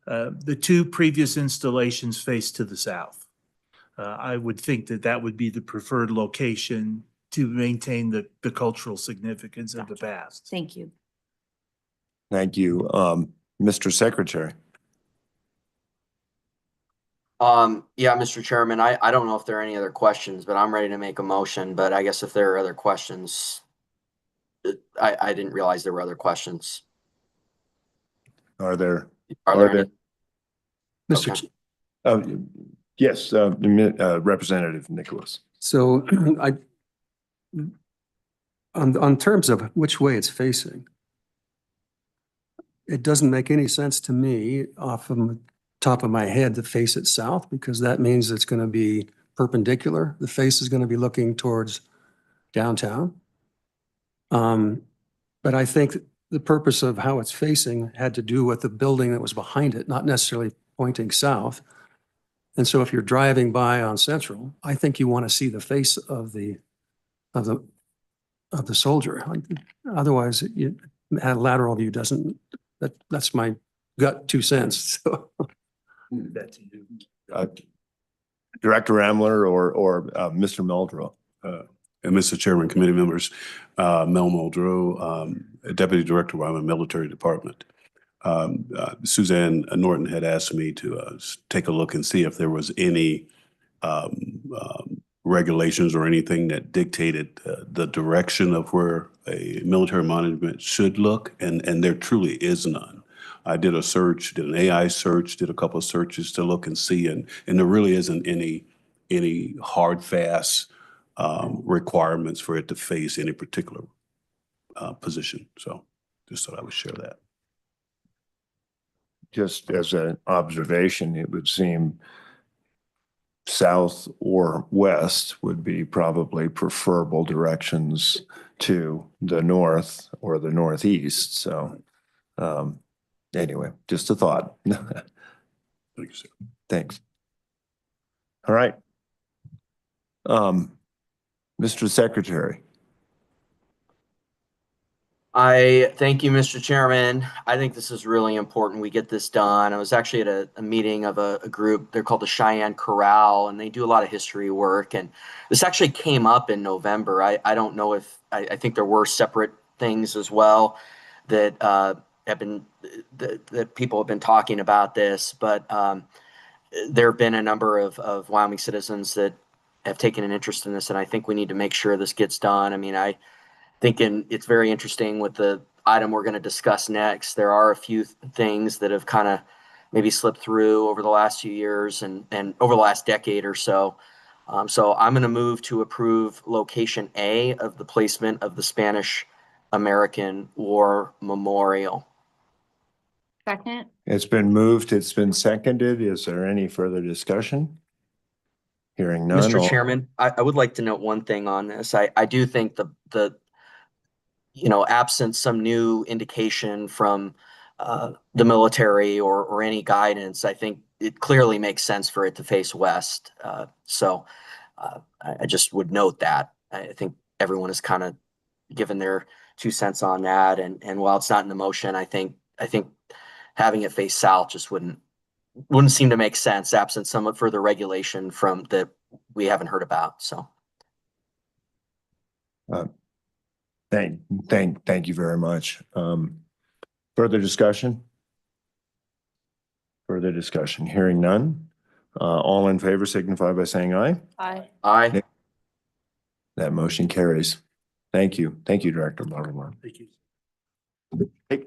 the two previous installations face to the south. I would think that would be the preferred location to maintain the cultural significance of the past. Thank you. Thank you. Mr. Secretary. Yeah, Mr. Chairman, I don't know if there are any other questions, but I'm ready to make a motion. But I guess if there are other questions, I didn't realize there were other questions. Are there? Any? Mr. Okay. Yes, Representative Nicholas. So on terms of which way it's facing, it doesn't make any sense to me off of the top of my head to face it south, because that means it's going to be perpendicular. The face is going to be looking towards downtown. But I think the purpose of how it's facing had to do with the building that was behind it, not necessarily pointing south. And so if you're driving by on Central, I think you want to see the face of the soldier. Otherwise, a lateral view doesn't. That's my gut 2 cents. So. Director Ramler or Mr. Meldrew. And Mr. Chairman, committee members, Mel Muldrow, Deputy Director, Wyoming Military Department. Suzanne Norton had asked me to take a look and see if there was any regulations or anything that dictated the direction of where a military monument should look, and there truly is none. I did a search, did an AI search, did a couple of searches to look and see, and there really isn't any any hard, fast requirements for it to face any particular position. So just thought I would share that. Just as an observation, it would seem south or west would be probably preferable directions to the north or the northeast. So anyway, just a thought. Thank you, sir. Thanks. All right. Mr. Secretary. I thank you, Mr. Chairman. I think this is really important. We get this done. I was actually at a meeting of a group. They're called the Cheyenne Corral, and they do a lot of history work. And this actually came up in November. I don't know if I think there were separate things as well that have been that people have been talking about this, but there have been a number of Wyoming citizens that have taken an interest in this, and I think we need to make sure this gets done. I mean, thinking it's very interesting with the item we're going to discuss next. There are a few things that have kind of maybe slipped through over the last few years and over the last decade or so. So I'm going to move to approve location A of the placement of the Spanish-American War Memorial. Second. It's been moved. It's been seconded. Is there any further discussion? Hearing none. Mr. Chairman, I would like to note one thing on this. I do think the absent some new indication from the military or any guidance, I think it clearly makes sense for it to face west. So I just would note that. I think everyone has kind of given their 2 cents on that. And while it's not in the motion, I think having it face south just wouldn't seem to make sense absent some further regulation from that we haven't heard about. So. Thank you very much. Further discussion? Further discussion. Hearing none. All in favor signify by saying aye. Aye. Aye. That motion carries. Thank you. Thank you, Director Bartlemore. Thank you. Hey,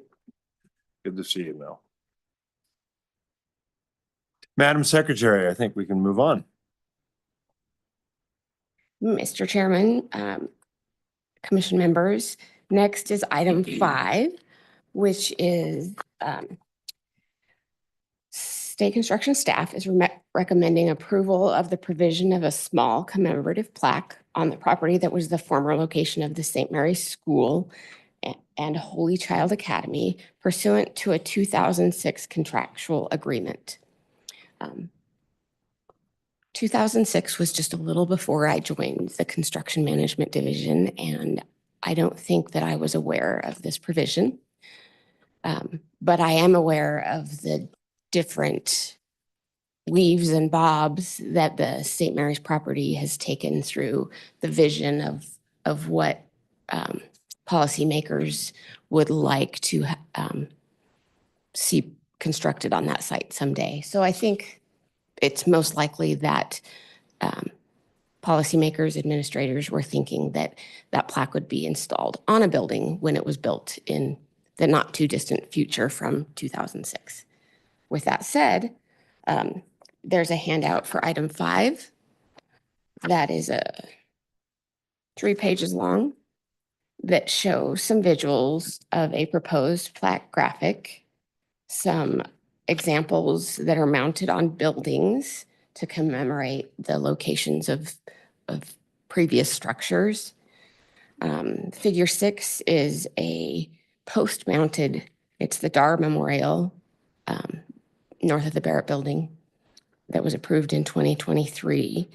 good to see you, Mel. Madam Secretary, I think we can move on. Mr. Chairman, Commission members, next is item 5, which is state construction staff is recommending approval of the provision of a small commemorative plaque on the property that was the former location of the St. Mary's School and Holy Child Academy pursuant to a 2006 contractual agreement. 2006 was just a little before I joined the construction management division, and I don't think that I was aware of this provision. But I am aware of the different weaves and bobs that the St. Mary's property has taken through the vision of what policymakers would like to see constructed on that site someday. So I think it's most likely that policymakers, administrators were thinking that that plaque would be installed on a building when it was built in the not too distant future from 2006. With that said, there's a handout for item 5 that is 3 pages long that shows some visuals of a proposed plaque graphic, some examples that are mounted on buildings to commemorate the locations of previous structures. Figure 6 is a post-mounted, it's the Dar Memorial north of the Barrett Building that was approved in 2023.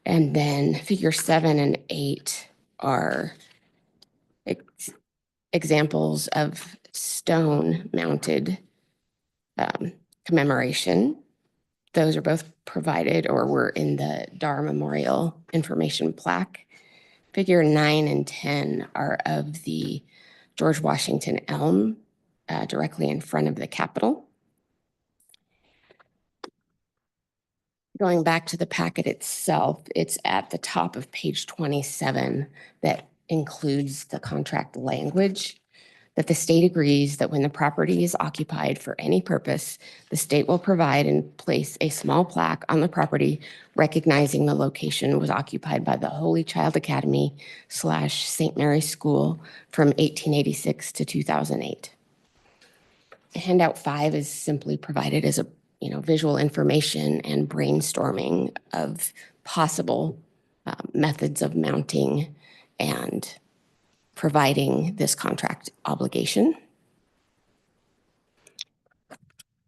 And then figure 7 and 8 are examples of stone-mounted commemoration. Those are both provided or were in the Dar Memorial information plaque. Figure 9 and 10 are of the George Washington elm directly in front of the Capitol. Going back to the packet itself, it's at the top of page 27 that includes the contract language that the state agrees that when the property is occupied for any purpose, the state will provide and place a small plaque on the property recognizing the location was occupied by the Holy Child Academy / St. Mary's School from 1886 to 2008. Handout 5 is simply provided as a visual information and brainstorming of possible methods of mounting and providing this contract obligation.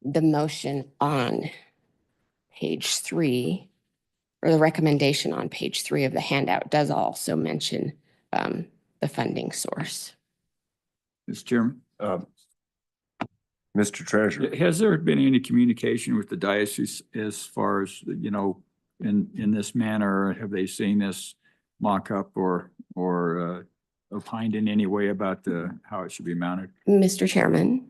The motion on page 3, or the recommendation on page 3 of the handout, does also mention the funding source. Mr. Chairman, Mr. Treasurer. has there been any communication with the diocese as far as, in this manner? Have they seen this mock-up or opined in any way about how it should be mounted? Mr. Chairman,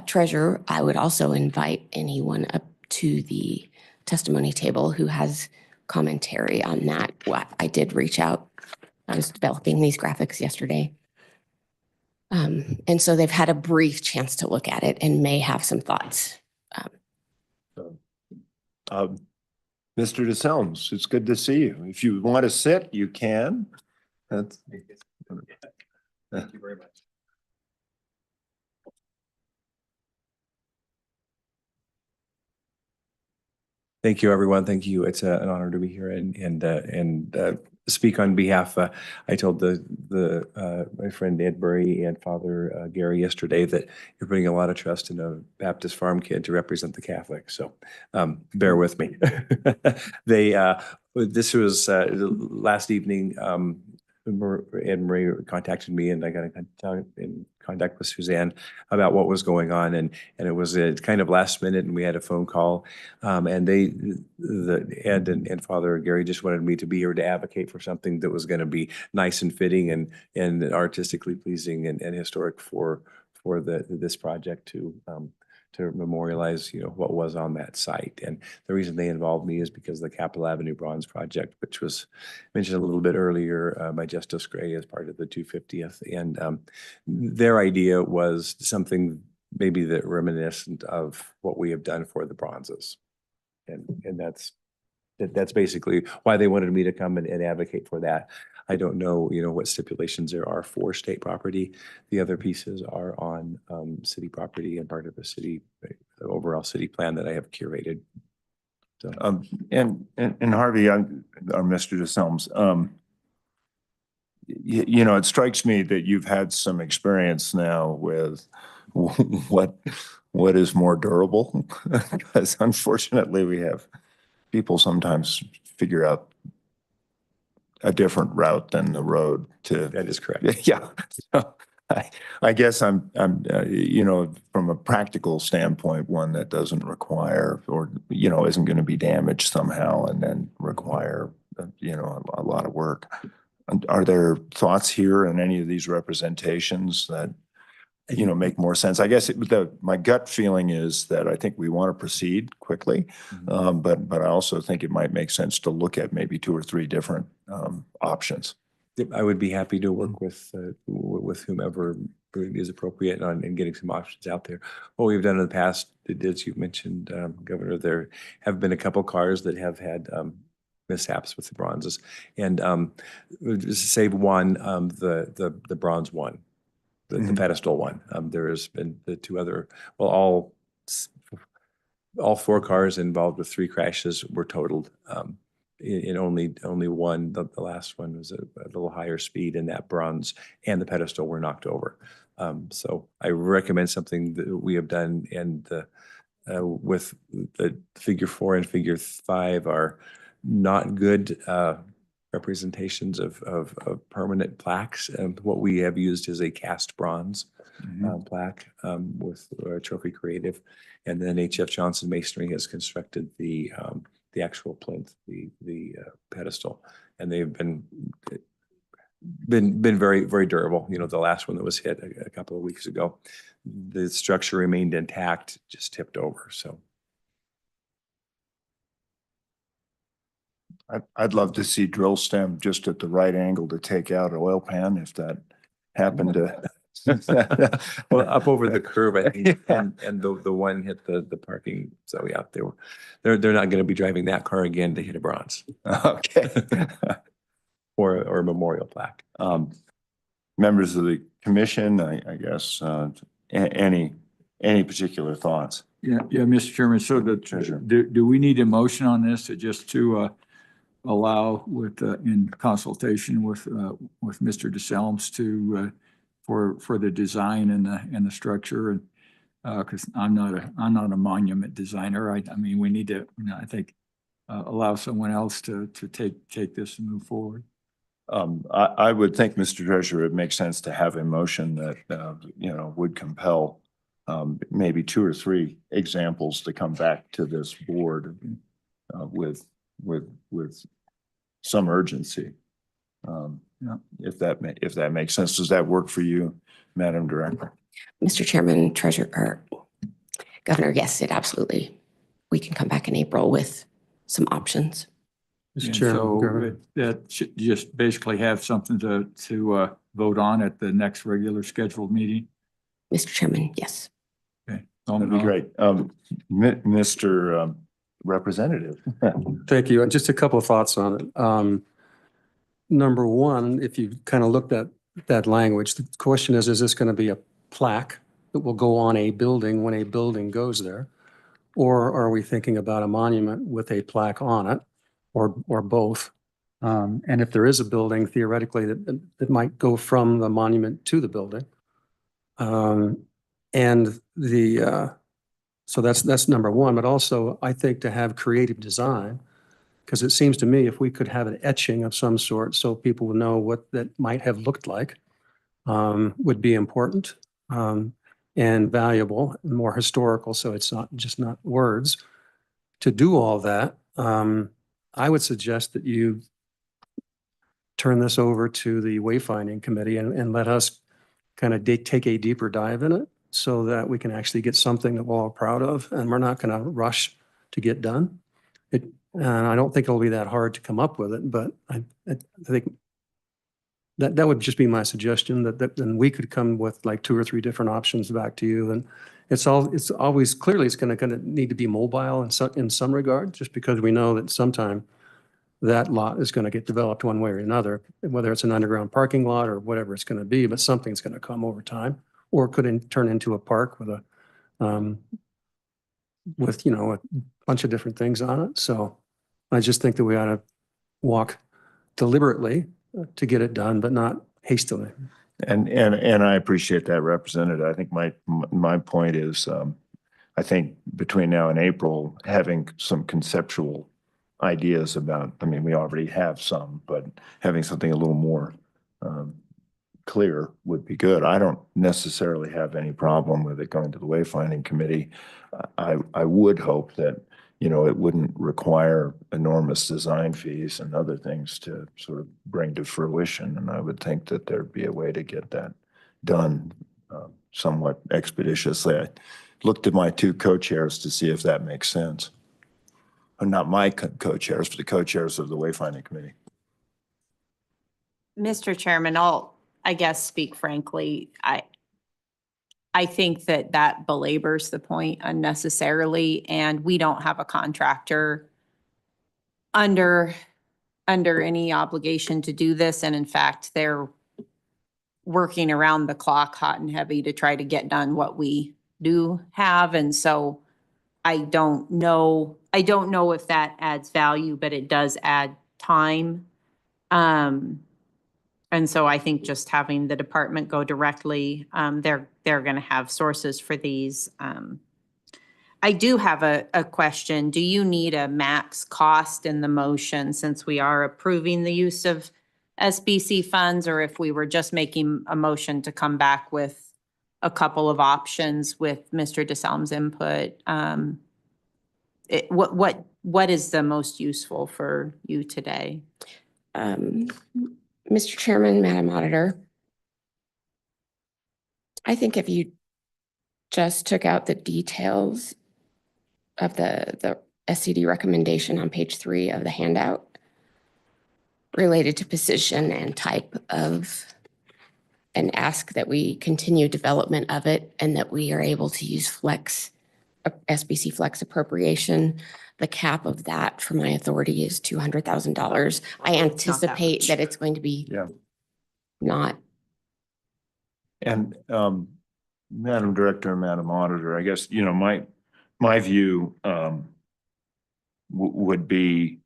Treasurer, I would also invite anyone up to the testimony table who has commentary on that. I did reach out. I was developing these graphics yesterday. And so they've had a brief chance to look at it and may have some thoughts. Mr. DeSelms, it's good to see you. If you want to sit, you can. Thank you very much. Thank you, everyone. Thank you. It's an honor to be here and speak on behalf. I told my friend Ed Bury and Father Gary yesterday that you're putting a lot of trust in a Baptist farm kid to represent the Catholics. So bear with me. This was last evening. Ed Marie contacted me, and I got in contact with Suzanne about what was going on, and it was kind of last minute, and we had a phone call, and Ed and Father Gary just wanted me to be here to advocate for something that was going to be nice and fitting and artistically pleasing and historic for this project to memorialize, what was on that site. And the reason they involved me is because of the Capitol Avenue Bronze Project, which was mentioned a little bit earlier by Justice Gray as part of the 250th. And their idea was something maybe that reminiscent of what we have done for the bronzes. And that's basically why they wanted me to come and advocate for that. I don't know, what stipulations there are for state property. The other pieces are on city property and part of the city, the overall city plan that I have curated. So, and Harvey, or Mr. DeSelms, it strikes me that you've had some experience now with what is more durable, because unfortunately we have people sometimes figure out a different route than the road to. that is correct. Yeah. I guess I'm, from a practical standpoint, one that doesn't require or, isn't going to be damaged somehow and then require, a lot of work. Are there thoughts here in any of these representations that, make more sense? I guess my gut feeling is that I think we want to proceed quickly, but I also think it might make sense to look at maybe 2 or 3 different options. I would be happy to work with whomever is appropriate in getting some options out there. What we've done in the past, as you mentioned, Governor, there have been a couple cars that have had mishaps with the bronzes, and just save one, the bronze one. The pedestal one. There has been the 2 other, all 4 cars involved with 3 crashes were totaled. In only one, the last one was a little higher speed, and that bronze and the pedestal were knocked over. So I recommend something that we have done, and with the figure 4 and figure 5 are not good representations of permanent plaques. And what we have used is a cast bronze plaque with Trophy Creative, and then H.F. Johnson Masonry has constructed the actual plinth, the pedestal, and they've been very, very durable. The last one that was hit a couple of weeks ago, the structure remained intact, just tipped over. So. I'd love to see drill stem just at the right angle to take out oil pan if that happened to Well, up over the curve, I think, and the one hit the parking. So yeah, they're not going to be driving that car again to hit a bronze Okay. or a memorial plaque. Members of the commission, I guess, any particular thoughts? Yeah, Mr. Chairman, so Treasurer. do we need a motion on this to allow in consultation with Mr. DeSalms for the design and the structure? And because I'm not a monument designer, I mean, we need to, I think, allow someone else to take this and move forward. I would think, Mr. Treasurer, it makes sense to have a motion that, would compel maybe 2 or 3 examples to come back to this board with some urgency. If that makes sense. Does that work for you, Madam Director? Mr. Chairman, Treasurer, or Governor, yes, it absolutely. We can come back in April with some options. Mr. And Chairman, so Governor. that should just basically have something to vote on at the next regular scheduled meeting. Mr. Chairman, yes. Okay. That'd be great. Mr. Representative. Thank you. And just a couple of thoughts on it. Number one, if you kind of looked at that language, the question is this going to be a plaque that will go on a building when a building goes there? Or are we thinking about a monument with a plaque on it, or both? And if there is a building theoretically that might go from the monument to the building. So that's number one, but also I think to have creative design, because it seems to me if we could have an etching of some sort so people would know what that might have looked like, would be important and valuable and more historical. So it's not words. To do all that, I would suggest that you turn this over to the wayfinding committee and let us kind of take a deeper dive in it so that we can actually get something that we're all proud of, and we're not going to rush to get done. And I don't think it'll be that hard to come up with it, but I think that would just be my suggestion, that then we could come with like 2 or 3 different options back to you. And it's always clearly it's going to need to be mobile in some regard, just because we know that sometime that lot is going to get developed one way or another, whether it's an underground parking lot or whatever it's going to be, but something's going to come over time, or it could turn into a park with a bunch of different things on it. So I just think that we ought to walk deliberately to get it done, but not hastily. And I appreciate that, Representative. I think my point is, I think between now and April, having some conceptual ideas about, I mean, we already have some, but having something a little more clear would be good. I don't necessarily have any problem with it going to the wayfinding committee. I would hope that, it wouldn't require enormous design fees and other things to sort of bring to fruition. And I would think that there'd be a way to get that done somewhat expeditiously. I looked at my 2 co-chairs to see if that makes sense. Not my co-chairs, but the co-chairs of the wayfinding committee. Mr. Chairman, I guess speak frankly, I think that belabors the point unnecessarily, and we don't have a contractor under any obligation to do this. And in fact, they're working around the clock, hot and heavy, to try to get done what we do have. And so I don't know if that adds value, but it does add time. And so I think just having the department go directly, they're going to have sources for these. I do have a question. Do you need a max cost in the motion since we are approving the use of SBC funds, or if we were just making a motion to come back with a couple of options with Mr. DeSalm's input? What is the most useful for you today? Mr. Chairman, Madam Auditor, I think if you just took out the details of the SCD recommendation on page 3 of the handout related to position and type of and ask that we continue development of it and that we are able to use SBC flex appropriation. The cap of that for my authority is $200,000. I anticipate much. that it's going to be Yeah. not. And Madam Director and Madam Auditor, I guess, my view would be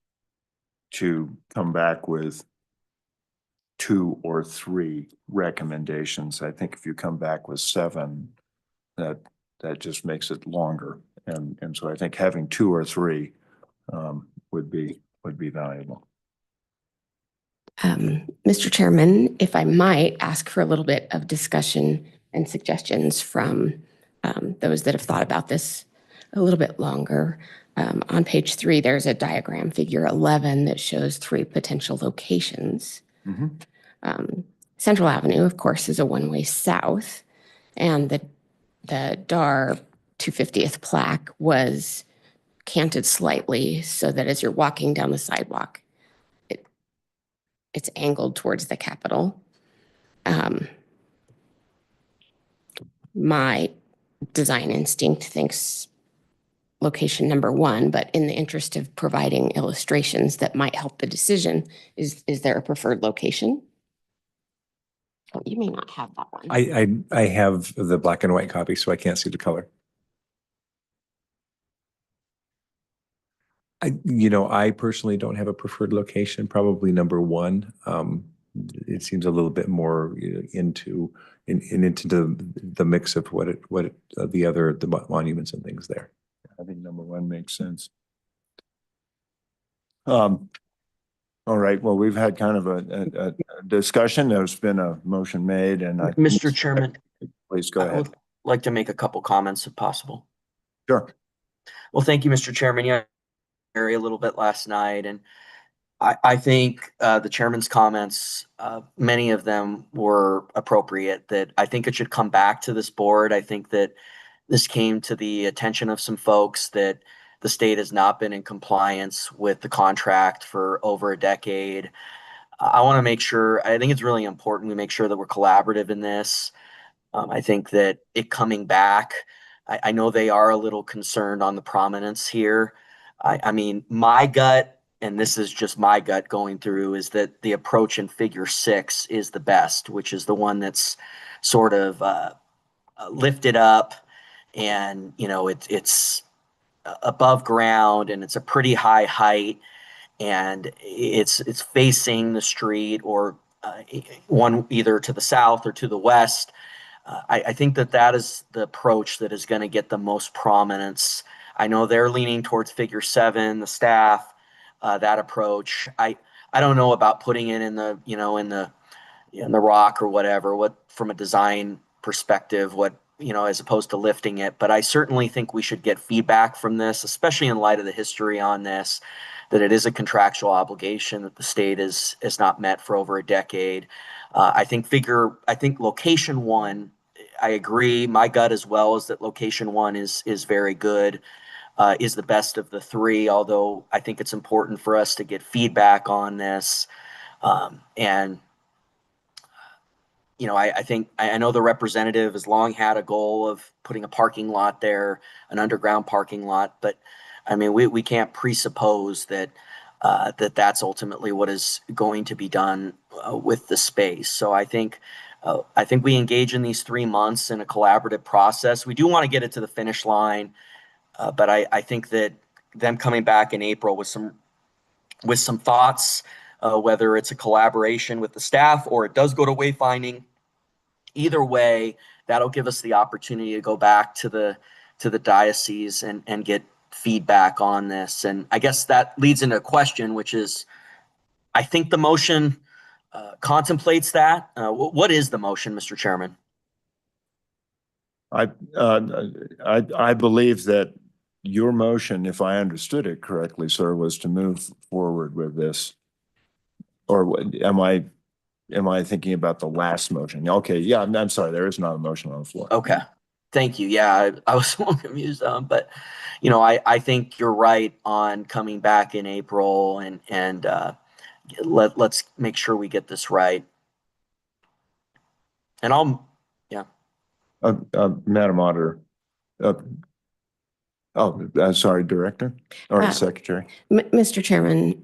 to come back with 2 or 3 recommendations. I think if you come back with 7, that just makes it longer. And so I think having 2 or 3 would be valuable. Mr. Chairman, if I might ask for a little bit of discussion and suggestions from those that have thought about this a little bit longer. On page 3, there's a diagram, figure 11, that shows 3 potential locations. Central Avenue, of course, is a one-way south, and the DAR 250th plaque was canted slightly so that as you're walking down the sidewalk, it's angled towards the Capitol. My design instinct thinks location number 1, but in the interest of providing illustrations that might help the decision, is there a preferred location? Oh, you may not have that one. I have the black and white copy, so I can't see the color. I personally don't have a preferred location, probably number 1. It seems a little bit more into the mix of the monuments and things there. I think number 1 makes sense. All right, well, we've had kind of a discussion. There's been a motion made and Mr. Chairman, please go I ahead. would like to make a couple comments if possible. Sure. Well, thank you, Mr. Chairman. Yeah, a little bit last night, and I think the chairman's comments, many of them were appropriate, that I think it should come back to this board. I think that this came to the attention of some folks that the state has not been in compliance with the contract for over a decade. I want to make sure, I think it's really important we make sure that we're collaborative in this. I think that it coming back, I know they are a little concerned on the prominence here. I mean, my gut, and this is just my gut going through, is that the approach in figure 6 is the best, which is the one that's sort of lifted up, and it's above ground, and it's a pretty high height, and it's facing the street, or one either to the south or to the west. I think that is the approach that is going to get the most prominence. I know they're leaning towards figure 7, the staff, that approach. I don't know about putting it in the rock or whatever, from a design perspective, as opposed to lifting it. But I certainly think we should get feedback from this, especially in light of the history on this, that it is a contractual obligation that the state has not met for over a decade. I think location 1, I agree. My gut as well is that location 1 is very good, is the best of the 3, although I think it's important for us to get feedback on this. I know the representative has long had a goal of putting a parking lot there, an underground parking lot, but I mean, we can't presuppose that that's ultimately what is going to be done with the space. So I think we engage in these 3 months in a collaborative process. We do want to get it to the finish line, but I think that them coming back in April with some thoughts, whether it's a collaboration with the staff or it does go to wayfinding, either way, that'll give us the opportunity to go back to the diocese and get feedback on this. And I guess that leads into a question, which is, I think the motion contemplates that. What is the motion, Mr. Chairman? I believe that your motion, if I understood it correctly, sir, was to move forward with this. Or am I thinking about the last motion? Okay, yeah, I'm sorry, there is not a motion on the floor. Okay, thank you. Yeah, I was a little confused, but I think you're right on coming back in April, and let's make sure we get this right. And I'll, Madam Auditor. Sorry, Director or Secretary. Mr. Chairman,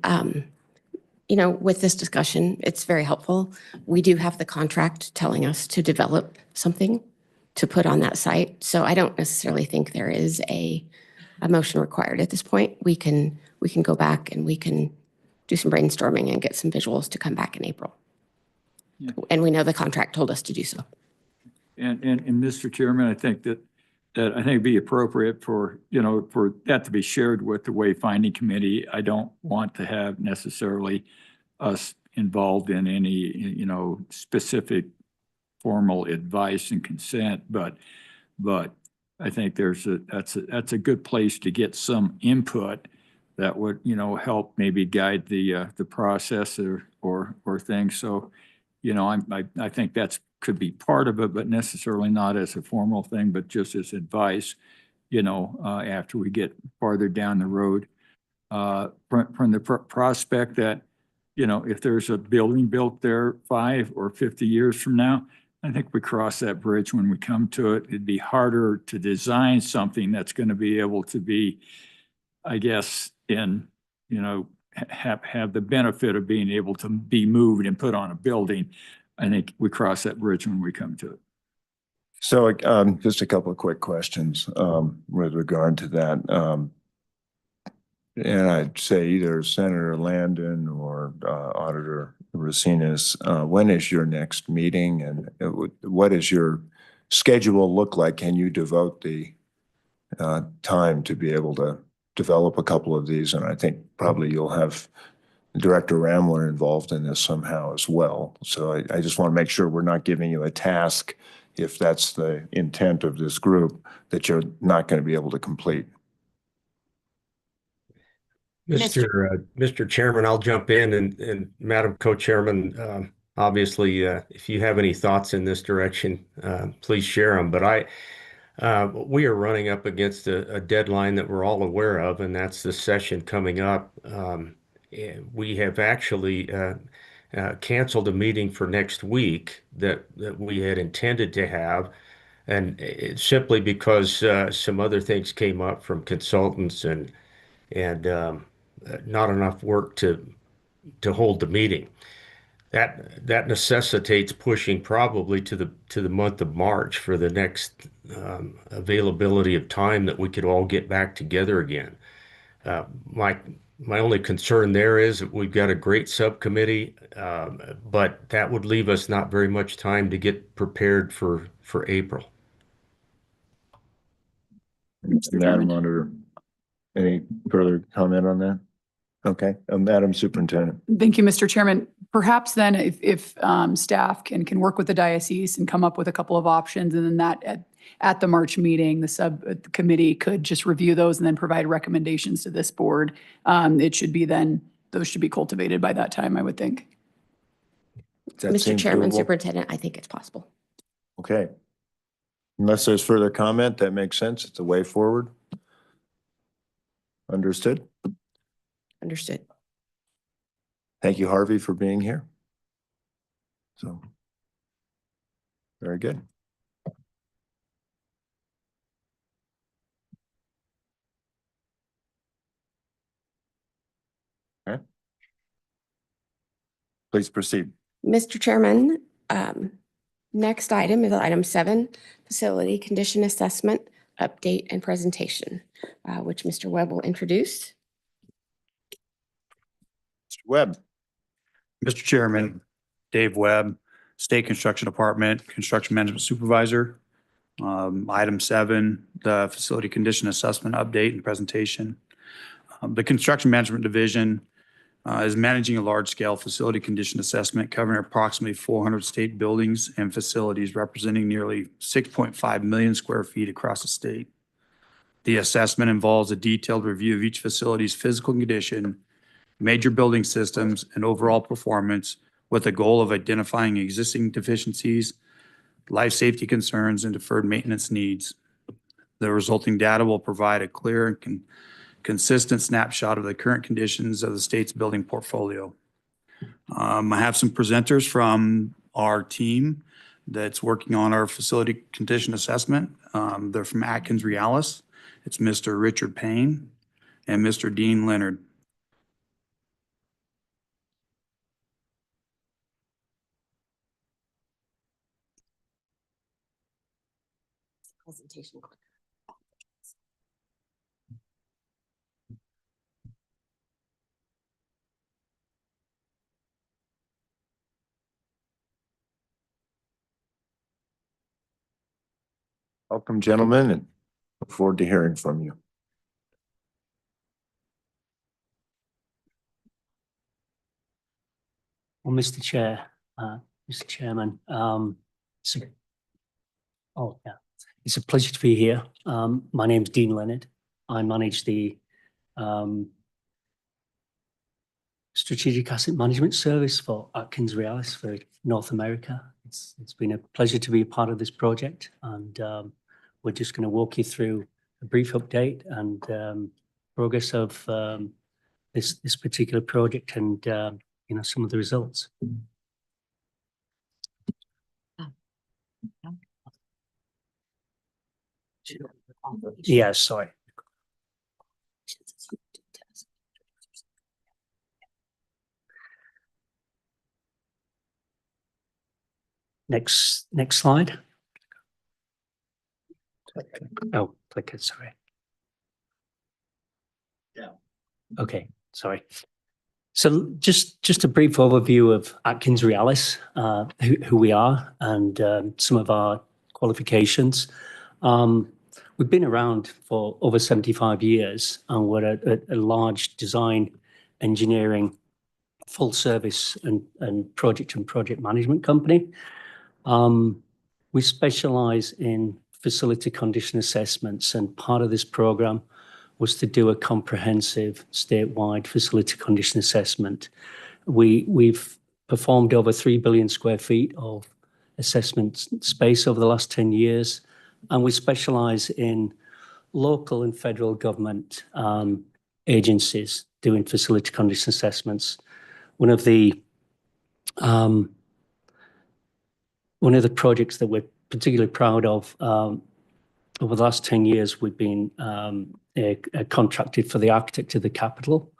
you know, with this discussion, it's very helpful. We do have the contract telling us to develop something to put on that site. So I don't necessarily think there is a motion required at this point. We can go back and we can do some brainstorming and get some visuals to come back in April. Yeah. And we know the contract told us to do so. And Mr. Chairman, I think that I think it'd be appropriate for, you know, for that to be shared with the wayfinding committee. I don't want to have necessarily us involved in any, you know, specific formal advice and consent, but I think that's a good place to get some input that would, you know, help maybe guide the process or things. So, you know, I think that's could be part of it, but necessarily not as a formal thing, but just as advice, you know, after we get farther down the road. From the prospect that, you know, if there's a building built there 5 or 50 years from now, I think we cross that bridge when we come to it. It'd be harder to design something that's going to be able to be, I guess, you know, have the benefit of being able to be moved and put on a building. I think we cross that bridge when we come to it. So just a couple of quick questions with regard to that. And I'd say either Senator Landon or Auditor Racines, when is your next meeting and what does your schedule look like? Can you devote the time to be able to develop a couple of these? And I think probably you'll have Director Ramler involved in this somehow as well. So I just want to make sure we're not giving you a task, if that's the intent of this group, that you're not going to be able to complete. Mr. Chairman, I'll jump in and Madam Co-Chairman, obviously, if you have any thoughts in this direction, please share them. But we are running up against a deadline that we're all aware of, and that's the session coming up. We have actually canceled a meeting for next week that we had intended to have, and it's simply because some other things came up from consultants and not enough work to hold the meeting. That necessitates pushing probably to the month of March for the next availability of time that we could all get back together again. My only concern there is that we've got a great subcommittee, but that would leave us not very much time to get prepared for April. Madam Auditor, any further comment on that? Okay, Madam Superintendent. Thank you, Mr. Chairman. Perhaps then if staff can work with the diocese and come up with a couple of options, and then that at the March meeting, the subcommittee could just review those and then provide recommendations to this board. It should be then, those should be cultivated by that time, I would think. Mr. Chairman, Superintendent, I think it's possible. Okay. Unless there's further comment, that makes sense. It's a way forward. Understood? Understood. Thank you, Harvey, for being here. So, very good. Okay. Please proceed. Mr. Chairman, next item is item 7, facility condition assessment, update and presentation, which Mr. Webb will introduce. Mr. Webb. Mr. Chairman, Dave Webb, State Construction Department, Construction Management Supervisor. Item 7, the facility condition assessment update and presentation. The Construction Management Division is managing a large-scale facility condition assessment covering approximately 400 state buildings and facilities representing nearly 6.5 million square feet across the state. The assessment involves a detailed review of each facility's physical condition, major building systems, and overall performance, with the goal of identifying existing deficiencies, life safety concerns, and deferred maintenance needs. The resulting data will provide a clear and consistent snapshot of the current conditions of the state's building portfolio. I have some presenters from our team. that's working on our facility condition assessment. They're from Atkins Realis. It's Mr. Richard Payne and Mr. Dean Leonard. Presentation. Welcome, gentlemen, and look forward to hearing from you. Well, Mr. Chair, Mr. Chairman, it's a, oh yeah, it's a pleasure to be here. My name's Dean Leonard. I manage the Strategic Asset Management Service for Atkins Realis for North America. It's been a pleasure to be a part of this project, and we're just going to walk you through a brief update and progress of this particular project and you know, some of the results. Yeah, sorry. Next slide. Oh, click it, sorry. Yeah. Okay, sorry. So just a brief overview of Atkins Realis, who we are, and some of our qualifications. We've been around for over 75 years, and we're a large design, engineering, full service and project management company. We specialize in facility condition assessments, and part of this program was to do a comprehensive statewide facility condition assessment. We've performed over 3 billion square feet of assessment space over the last 10 years, and we specialize in local and federal government agencies doing facility condition assessments. One of the projects that we're particularly proud of over the last 10 years, we've been contracted for the architect of the Capitol,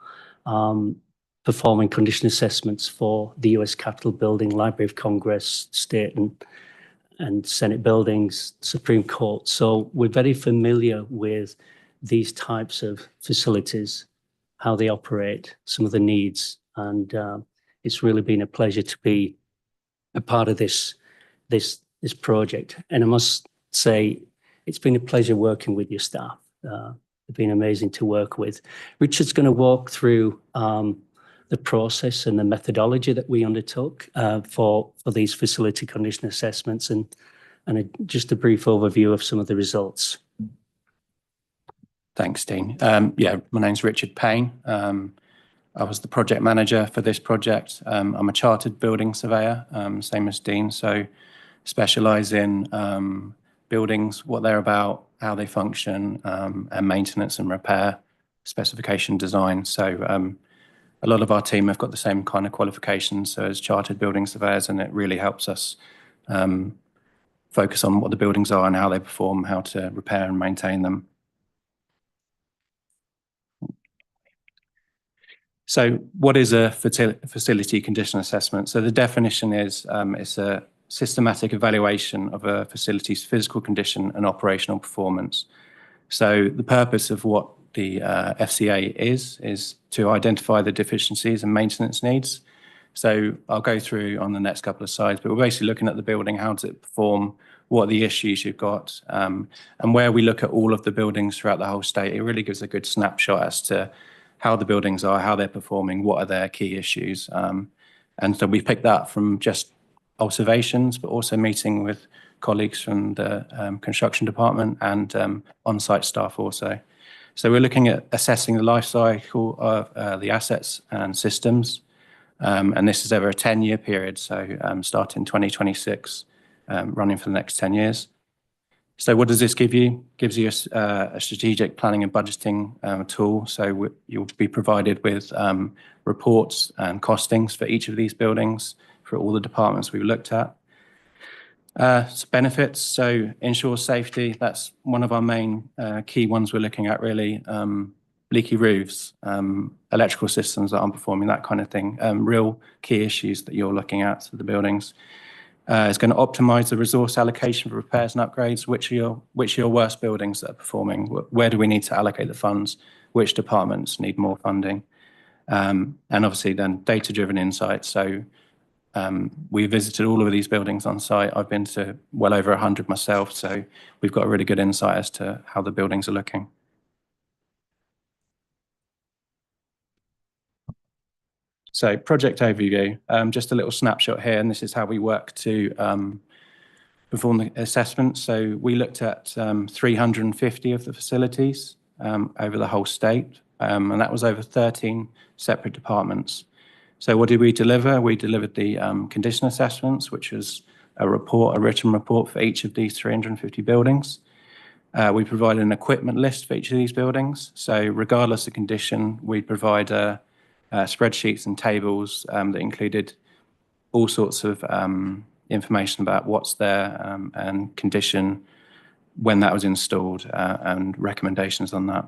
performing condition assessments for the US Capitol building, Library of Congress, state and Senate buildings, Supreme Court. So we're very familiar with these types of facilities, how they operate, some of the needs, and it's really been a pleasure to be a part of this project. And I must say, it's been a pleasure working with your staff. They've been amazing to work with. Richard's going to walk through the process and the methodology that we undertook for these facility condition assessments, and just a brief overview of some of the results. Thanks, Dean. Yeah, my name's Richard Payne. I was the project manager for this project. I'm a chartered building surveyor, same as Dean, so specialize in buildings, what they're about, how they function, and maintenance and repair, specification design. So a lot of our team have got the same kind of qualifications as chartered building surveyors, and it really helps us focus on what the buildings are and how they perform, how to repair and maintain them. So what is a facility condition assessment? So the definition is it's a systematic evaluation of a facility's physical condition and operational performance. So the purpose of what the FCA is to identify the deficiencies and maintenance needs. So I'll go through on the next couple of slides, but we're basically looking at the building, how does it perform, what are the issues you've got, and where we look at all of the buildings throughout the whole state, it really gives a good snapshot as to how the buildings are, how they're performing, what are their key issues. And so we've picked that from just observations, but also meeting with colleagues from the construction department and on-site staff also. So we're looking at assessing the life cycle of the assets and systems. And this is over a 10-year period, so starting 2026, running for the next 10 years. So what does this give you? Gives you a strategic planning and budgeting tool. So you'll be provided with reports and costings for each of these buildings for all the departments we've looked at. Benefits, so ensure safety. That's one of our main key ones we're looking at really. Leaky roofs, electrical systems that aren't performing, that kind of thing. Real key issues that you're looking at for the buildings. It's going to optimize the resource allocation for repairs and upgrades. Which are your worst buildings that are performing? Where do we need to allocate the funds? Which departments need more funding? And obviously then data-driven insights. So we visited all of these buildings on site. I've been to well over 100 myself, so we've got a really good insight as to how the buildings are looking. So project overview, just a little snapshot here, and this is how we work to perform the assessment. So we looked at 350 of the facilities over the whole state, and that was over 13 separate departments. So what did we deliver? We delivered the condition assessments, which was a written report for each of these 350 buildings. We provided an equipment list for each of these buildings. So regardless of condition, we provide spreadsheets and tables that included all sorts of information about what's there and condition, when that was installed, and recommendations on that.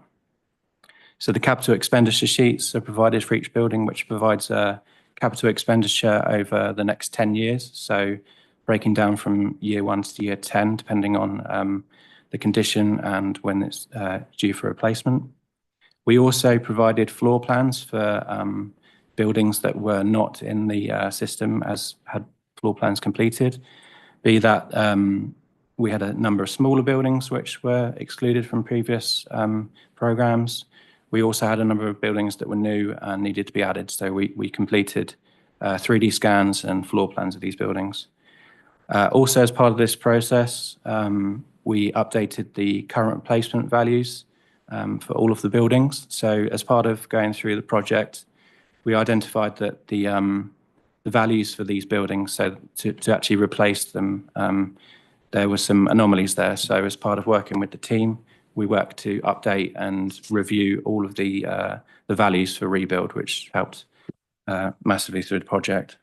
So the capital expenditure sheets are provided for each building, which provides a capital expenditure over the next 10 years. So breaking down from year 1 to year 10, depending on the condition and when it's due for replacement. We also provided floor plans for buildings that were not in the system as had floor plans completed. Be that we had a number of smaller buildings which were excluded from previous programs. We also had a number of buildings that were new and needed to be added. So we completed 3D scans and floor plans of these buildings. Also, as part of this process, we updated the current replacement values for all of the buildings. So as part of going through the project, we identified that the values for these buildings, so to actually replace them, there were some anomalies there. So as part of working with the team, we worked to update and review all of the values for rebuild, which helped massively through the project.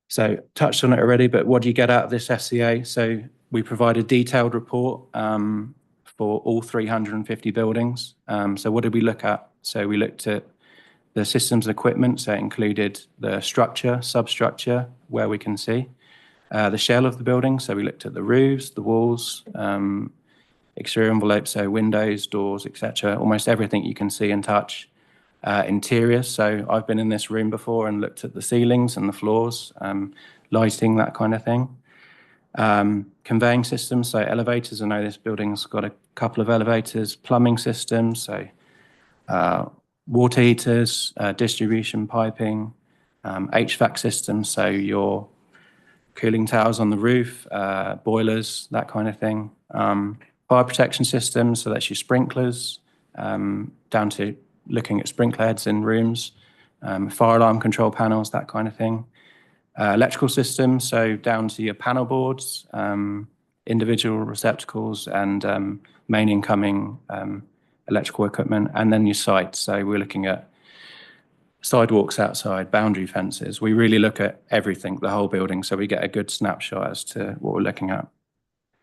So touched on it already, but what do you get out of this FCA? So we provide a detailed report for all 350 buildings. So what did we look at? So we looked at the systems and equipment, so it included the structure, substructure, where we can see, the shell of the building. So we looked at the roofs, the walls, exterior envelopes, so windows, doors, etc. Almost everything you can see and touch. Interior, so I've been in this room before and looked at the ceilings and the floors, lighting, that kind of thing. Conveying systems, so elevators. I know this building's got a couple of elevators. Plumbing systems, so water heaters, distribution piping, HVAC systems, so your cooling towers on the roof, boilers, that kind of thing. Fire protection systems, so that's your sprinklers, down to looking at sprinkler heads in rooms, fire alarm control panels, that kind of thing. Electrical systems, so down to your panel boards, individual receptacles, and main incoming electrical equipment, and then your site. So we're looking at sidewalks outside, boundary fences. We really look at everything, the whole building, so we get a good snapshot as to what we're looking at.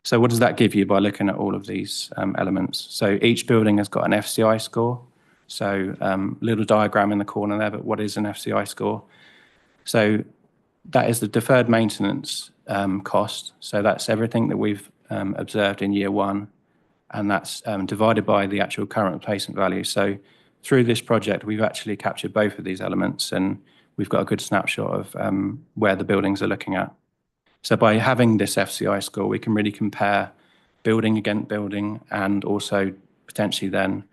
So what does that give you by looking at all of these elements? So each building has got an FCI score. So little diagram in the corner there, but what is an FCI score? So that is the deferred maintenance cost. So that's everything that we've observed in year 1, and that's divided by the actual current replacement value. So through this project, we've actually captured both of these elements, and we've got a good snapshot of where the buildings are looking at. So by having this FCI score, we can really compare building against building, and also potentially then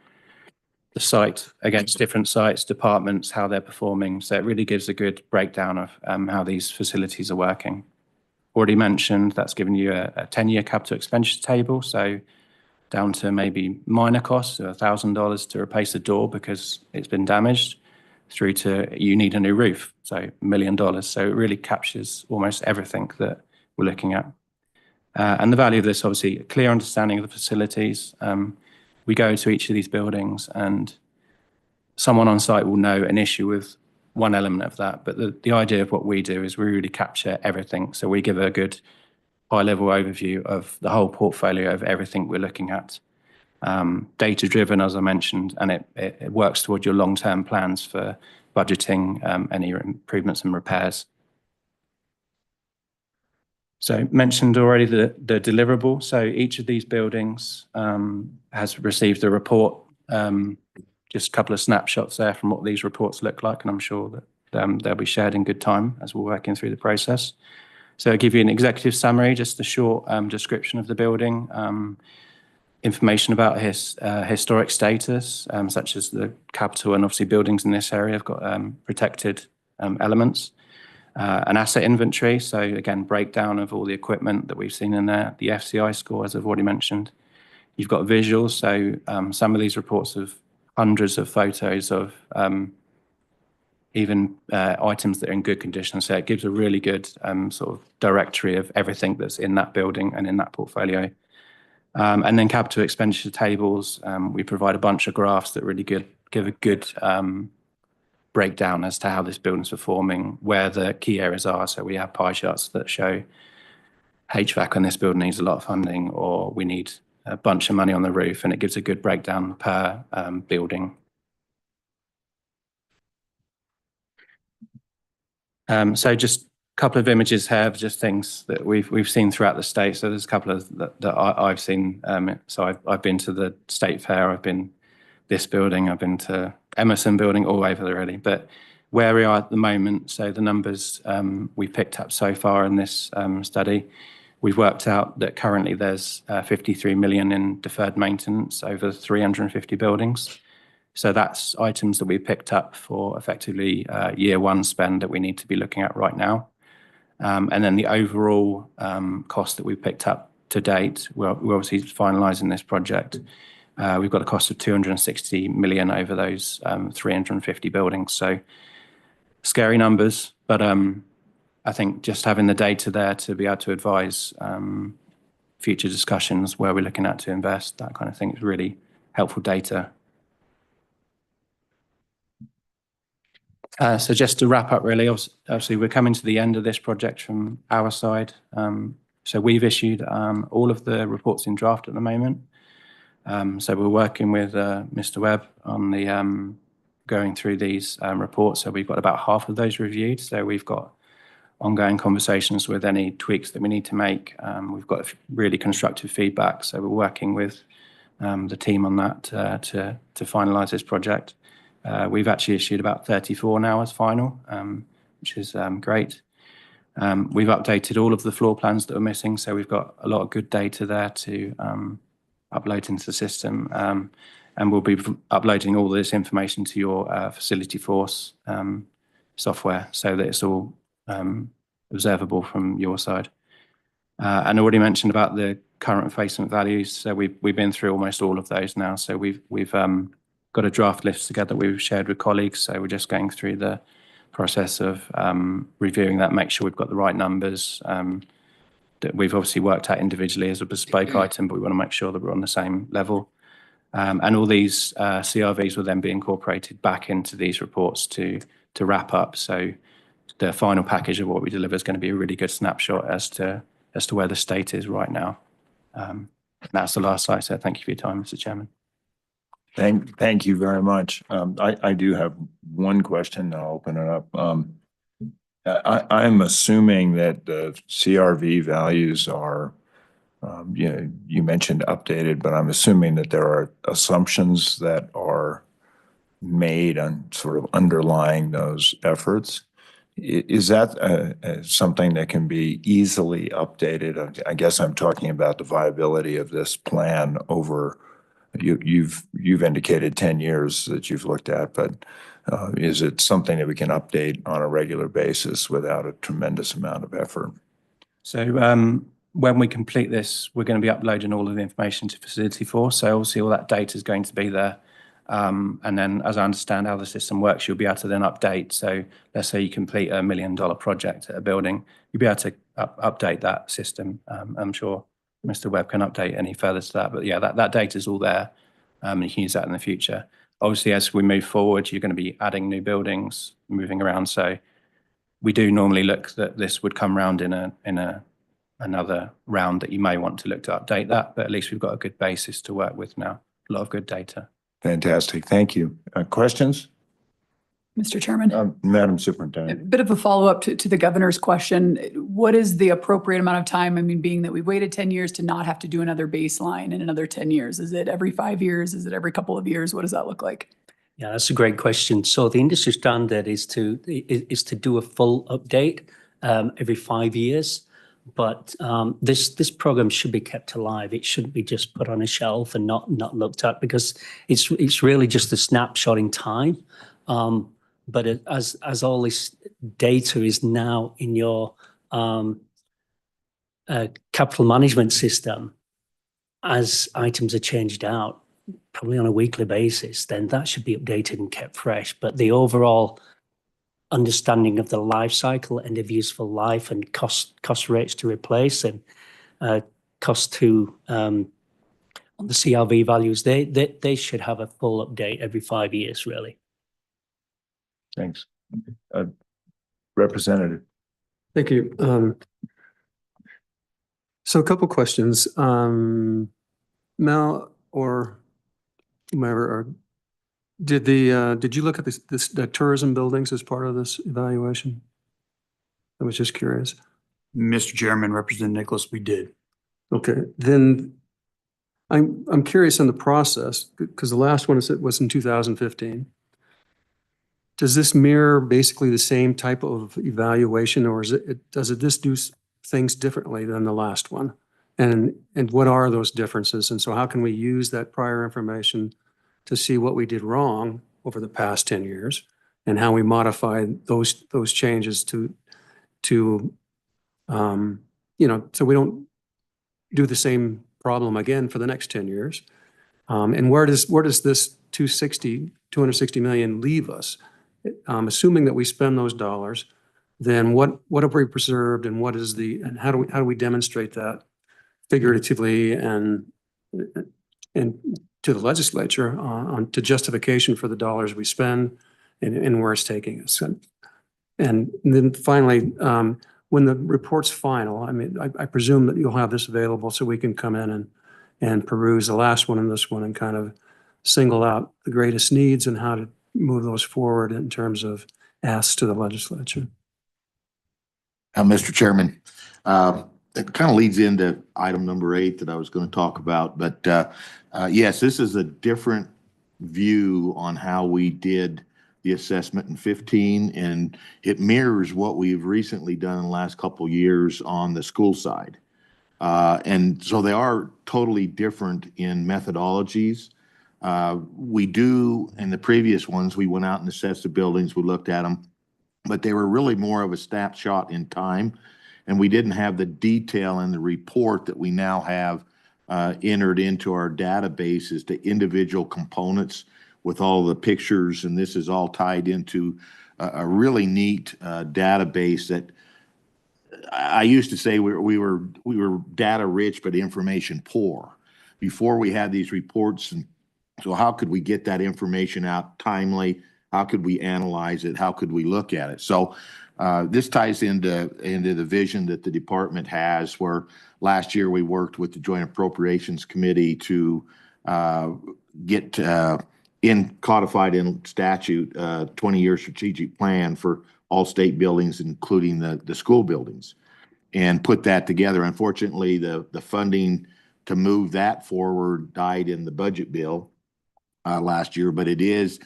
the site against different sites, departments, how they're performing. So it really gives a good breakdown of how these facilities are working. Already mentioned, that's given you a 10-year capital expenditure table. So down to maybe minor costs of $1,000 to replace a door because it's been damaged, through to you need a new roof, so $1 million. So it really captures almost everything that we're looking at. And the value of this, obviously, a clear understanding of the facilities. We go to each of these buildings and someone on site will know an issue with one element of that. But the idea of what we do is we really capture everything. So we give a good high-level overview of the whole portfolio of everything we're looking at. Data-driven, as I mentioned, and it works toward your long-term plans for budgeting any improvements and repairs. So mentioned already the deliverable. So each of these buildings has received a report. Just a couple of snapshots there from what these reports look like, and I'm sure that they'll be shared in good time as we're working through the process. So I'll give you an executive summary, just a short description of the building, information about his historic status, such as the capital and obviously buildings in this area have got protected elements. An asset inventory, so again, breakdown of all the equipment that we've seen in there, the FCI score, as I've already mentioned. You've got visuals, so some of these reports have hundreds of photos of even items that are in good condition. So it gives a really good sort of directory of everything that's in that building and in that portfolio. And then capital expenditure tables, we provide a bunch of graphs that really give a good breakdown as to how this building's performing, where the key areas are. So we have pie charts that show HVAC on this building needs a lot of funding, or we need a bunch of money on the roof, and it gives a good breakdown per building. So just a couple of images here, just things that we've seen throughout the state. So there's a couple of that I've seen. So I've been to the State Fair, I've been this building, I've been to Emerson building, all over there really. But where we are at the moment, so the numbers we've picked up so far in this study, we've worked out that currently there's 53 million in deferred maintenance over 350 buildings. So that's items that we picked up for effectively year one spend that we need to be looking at right now. And then the overall cost that we've picked up to date, we're obviously finalising this project. We've got a cost of 260 million over those 350 buildings. So scary numbers, but I think just having the data there to be able to advise future discussions where we're looking at to invest, that kind of thing is really helpful data. So just to wrap up really, obviously we're coming to the end of this project from our side. So we've issued all of the reports in draft at the moment. So we're working with Mr. Webb on the going through these reports. So we've got about half of those reviewed. So we've got ongoing conversations with any tweaks that we need to make. We've got really constructive feedback. So we're working with the team on that to finalise this project. We've actually issued about 34 now as final, which is great. We've updated all of the floor plans that are missing. So we've got a lot of good data there to upload into the system. And we'll be uploading all this information to your Facility Force software so that it's all observable from your side. And I already mentioned about the current replacement values. So we've been through almost all of those now. So we've got a draft list together we've shared with colleagues. So we're just going through the process of reviewing that, make sure we've got the right numbers that we've obviously worked out individually as a bespoke item, but we want to make sure that we're on the same level. And all these CRVs will then be incorporated back into these reports to wrap up. So the final package of what we deliver is going to be a really good snapshot as to where the state is right now. That's the last slide. So thank you for your time, Mr. Chairman. Thank you very much. I do have one question. I'll open it up. I'm assuming that the CRV values are, you mentioned updated, but I'm assuming that there are assumptions that are made on sort of underlying those efforts. Is that something that can be easily updated? I guess I'm talking about the viability of this plan over. You've indicated 10 years that you've looked at, but is it something that we can update on a regular basis without a tremendous amount of effort? So when we complete this, we're going to be uploading all of the information to Facility Force. So obviously all that data is going to be there. And then as I understand how the system works, you'll be able to then update. So let's say you complete $1 million project at a building, you'll be able to update that system. I'm sure Mr. Webb can update any further to that. But yeah, that data is all there. And you can use that in the future. Obviously, as we move forward, you're going to be adding new buildings, moving around. So we do normally look that this would come round in another round that you may want to look to update that, but at least we've got a good basis to work with now. A lot of good data. Fantastic. Thank you. Questions? Mr. Chairman? Madam A Superintendent. bit of a follow-up to the governor's question. What is the appropriate amount of time? I mean, being that we waited 10 years to not have to do another baseline in another 10 years. Is it every 5 years? Is it every couple of years? What does that look like? Yeah, that's a great question. So the industry standard is to do a full update every 5 years. But this program should be kept alive. It shouldn't be just put on a shelf and not looked at, because it's really just a snapshot in time. But as all this data is now in your capital management system, as items are changed out, probably on a weekly basis, then that should be updated and kept fresh. But the overall understanding of the life cycle, end of useful life, and cost rates to replace, and cost to on the CRV values, they should have a full update every 5 years, really. Thanks. Representative. Thank you. So a couple questions. Mel or whomever, did you look at the tourism buildings as part of this evaluation? I was just curious. Mr. Chairman, Representative Nicholas, we did. Okay, then I'm curious on the process, because the last one was in 2015. Does this mirror basically the same type of evaluation, or does this do things differently than the last one? And what are those differences? And so how can we use that prior information to see what we did wrong over the past 10 years and how we modify those changes to so we don't do the same problem again for the next 10 years? And where does this 260 million leave us? Assuming that we spend those dollars, then what have we preserved, and how do we demonstrate that figuratively and to the legislature on to justification for the dollars we spend and where it's taking us? And then finally, when the report's final, I mean, I presume that you'll have this available so we can come in and peruse the last one and this one and kind of single out the greatest needs and how to move those forward in terms of asks to the legislature. Mr. Chairman, it kind of leads into item number 8 that I was going to talk about. But yes, this is a different view on how we did the assessment in 15, and it mirrors what we've recently done in the last couple of years on the school side. And so they are totally different in methodologies. We do, in the previous ones, we went out and assessed the buildings, we looked at them, but they were really more of a snapshot in time. And we didn't have the detail in the report that we now have entered into our databases, the individual components with all the pictures. And this is all tied into a really neat database that I used to say we were data rich, but information poor before we had these reports. And so how could we get that information out timely? How could we analyze it? How could we look at it? So this ties into the vision that the department has, where last year we worked with the Joint Appropriations Committee to get codified in statute 20-year strategic plan for all state buildings, including the school buildings, and put that together. Unfortunately, the funding to move that forward died in the budget bill last year, but it is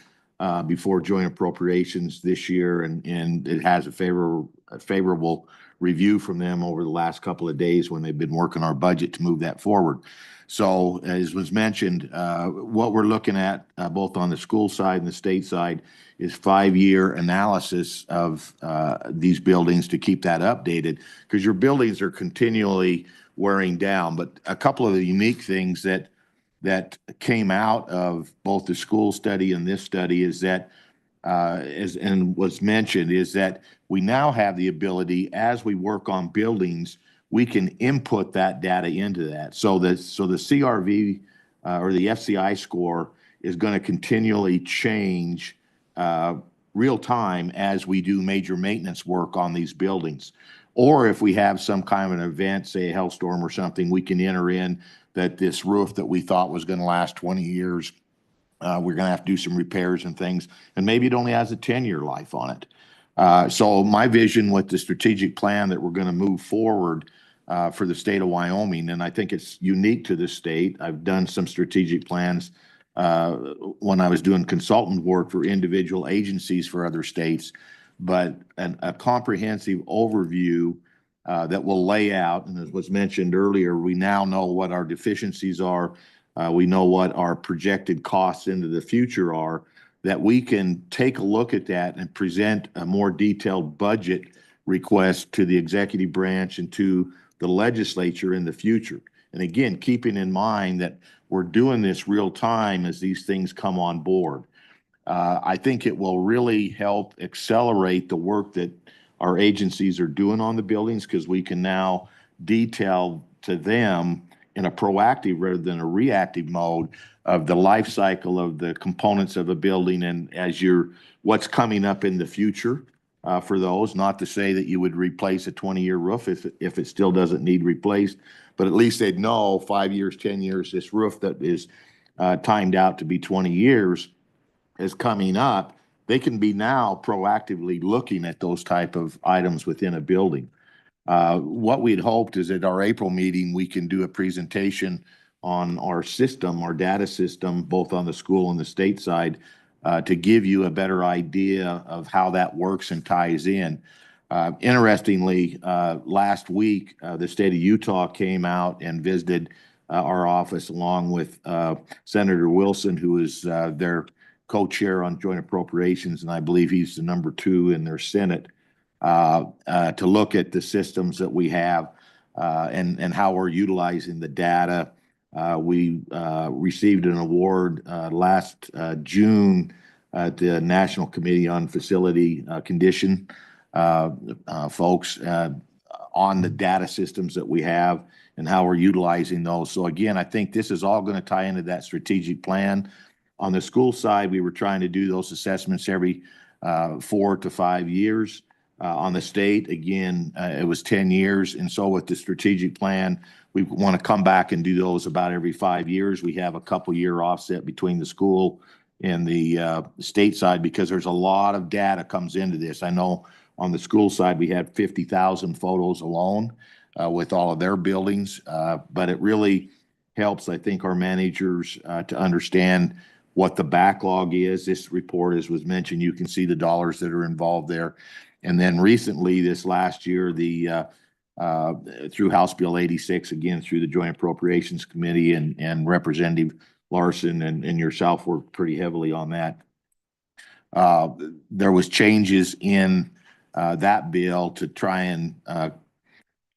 before joint appropriations this year, and it has a favorable review from them over the last couple of days when they've been working our budget to move that forward. So as was mentioned, what we're looking at both on the school side and the state side is 5-year analysis of these buildings to keep that updated, because your buildings are continually wearing down. But a couple of the unique things that came out of both the school study and this study is that, and was mentioned, is that we now have the ability, as we work on buildings, we can input that data into that. So the CRV or the FCI score is going to continually change real time as we do major maintenance work on these buildings. Or if we have some kind of an event, say a hailstorm or something, we can enter in that this roof that we thought was going to last 20 years, we're going to have to do some repairs and things, and maybe it only has a 10-year life on it. So my vision with the strategic plan that we're going to move forward for the state of Wyoming, and I think it's unique to the state. I've done some strategic plans when I was doing consultant work for individual agencies for other states, but a comprehensive overview that will lay out, and as was mentioned earlier, we now know what our deficiencies are. We know what our projected costs into the future are, that we can take a look at that and present a more detailed budget request to the executive branch and to the legislature in the future. And again, keeping in mind that we're doing this real time as these things come on board. I think it will really help accelerate the work that our agencies are doing on the buildings, because we can now detail to them in a proactive rather than a reactive mode of the life cycle of the components of a building, and as what's coming up in the future for those. Not to say that you would replace a 20-year roof if it still doesn't need replaced, but at least they'd know 5 years, 10 years, this roof that is timed out to be 20 years is coming up. They can be now proactively looking at those type of items within a building. What we'd hoped is at our April meeting, we can do a presentation on our system, our data system, both on the school and the state side, to give you a better idea of how that works and ties in. Interestingly, last week, the state of Utah came out and visited our office along with Senator Wilson, who is their co-chair on joint appropriations, and I believe he's the number 2 in their Senate, to look at the systems that we have and how we're utilizing the data. We received an award last June at the National Committee on Facility Condition folks on the data systems that we have and how we're utilizing those. So again, I think this is all going to tie into that strategic plan. On the school side, we were trying to do those assessments every 4 to 5 years. On the state, again, it was 10 years. And so with the strategic plan, we want to come back and do those about every 5 years. We have a couple-year offset between the school and the state side, because there's a lot of data comes into this. I know on the school side, we had 50,000 photos alone with all of their buildings. But it really helps, I think, our managers to understand what the backlog is. This report, as was mentioned, you can see the dollars that are involved there. And then recently, this last year, through House Bill 86, again, through the Joint Appropriations Committee and Representative Larson and yourself worked pretty heavily on that. There was changes in that bill to try and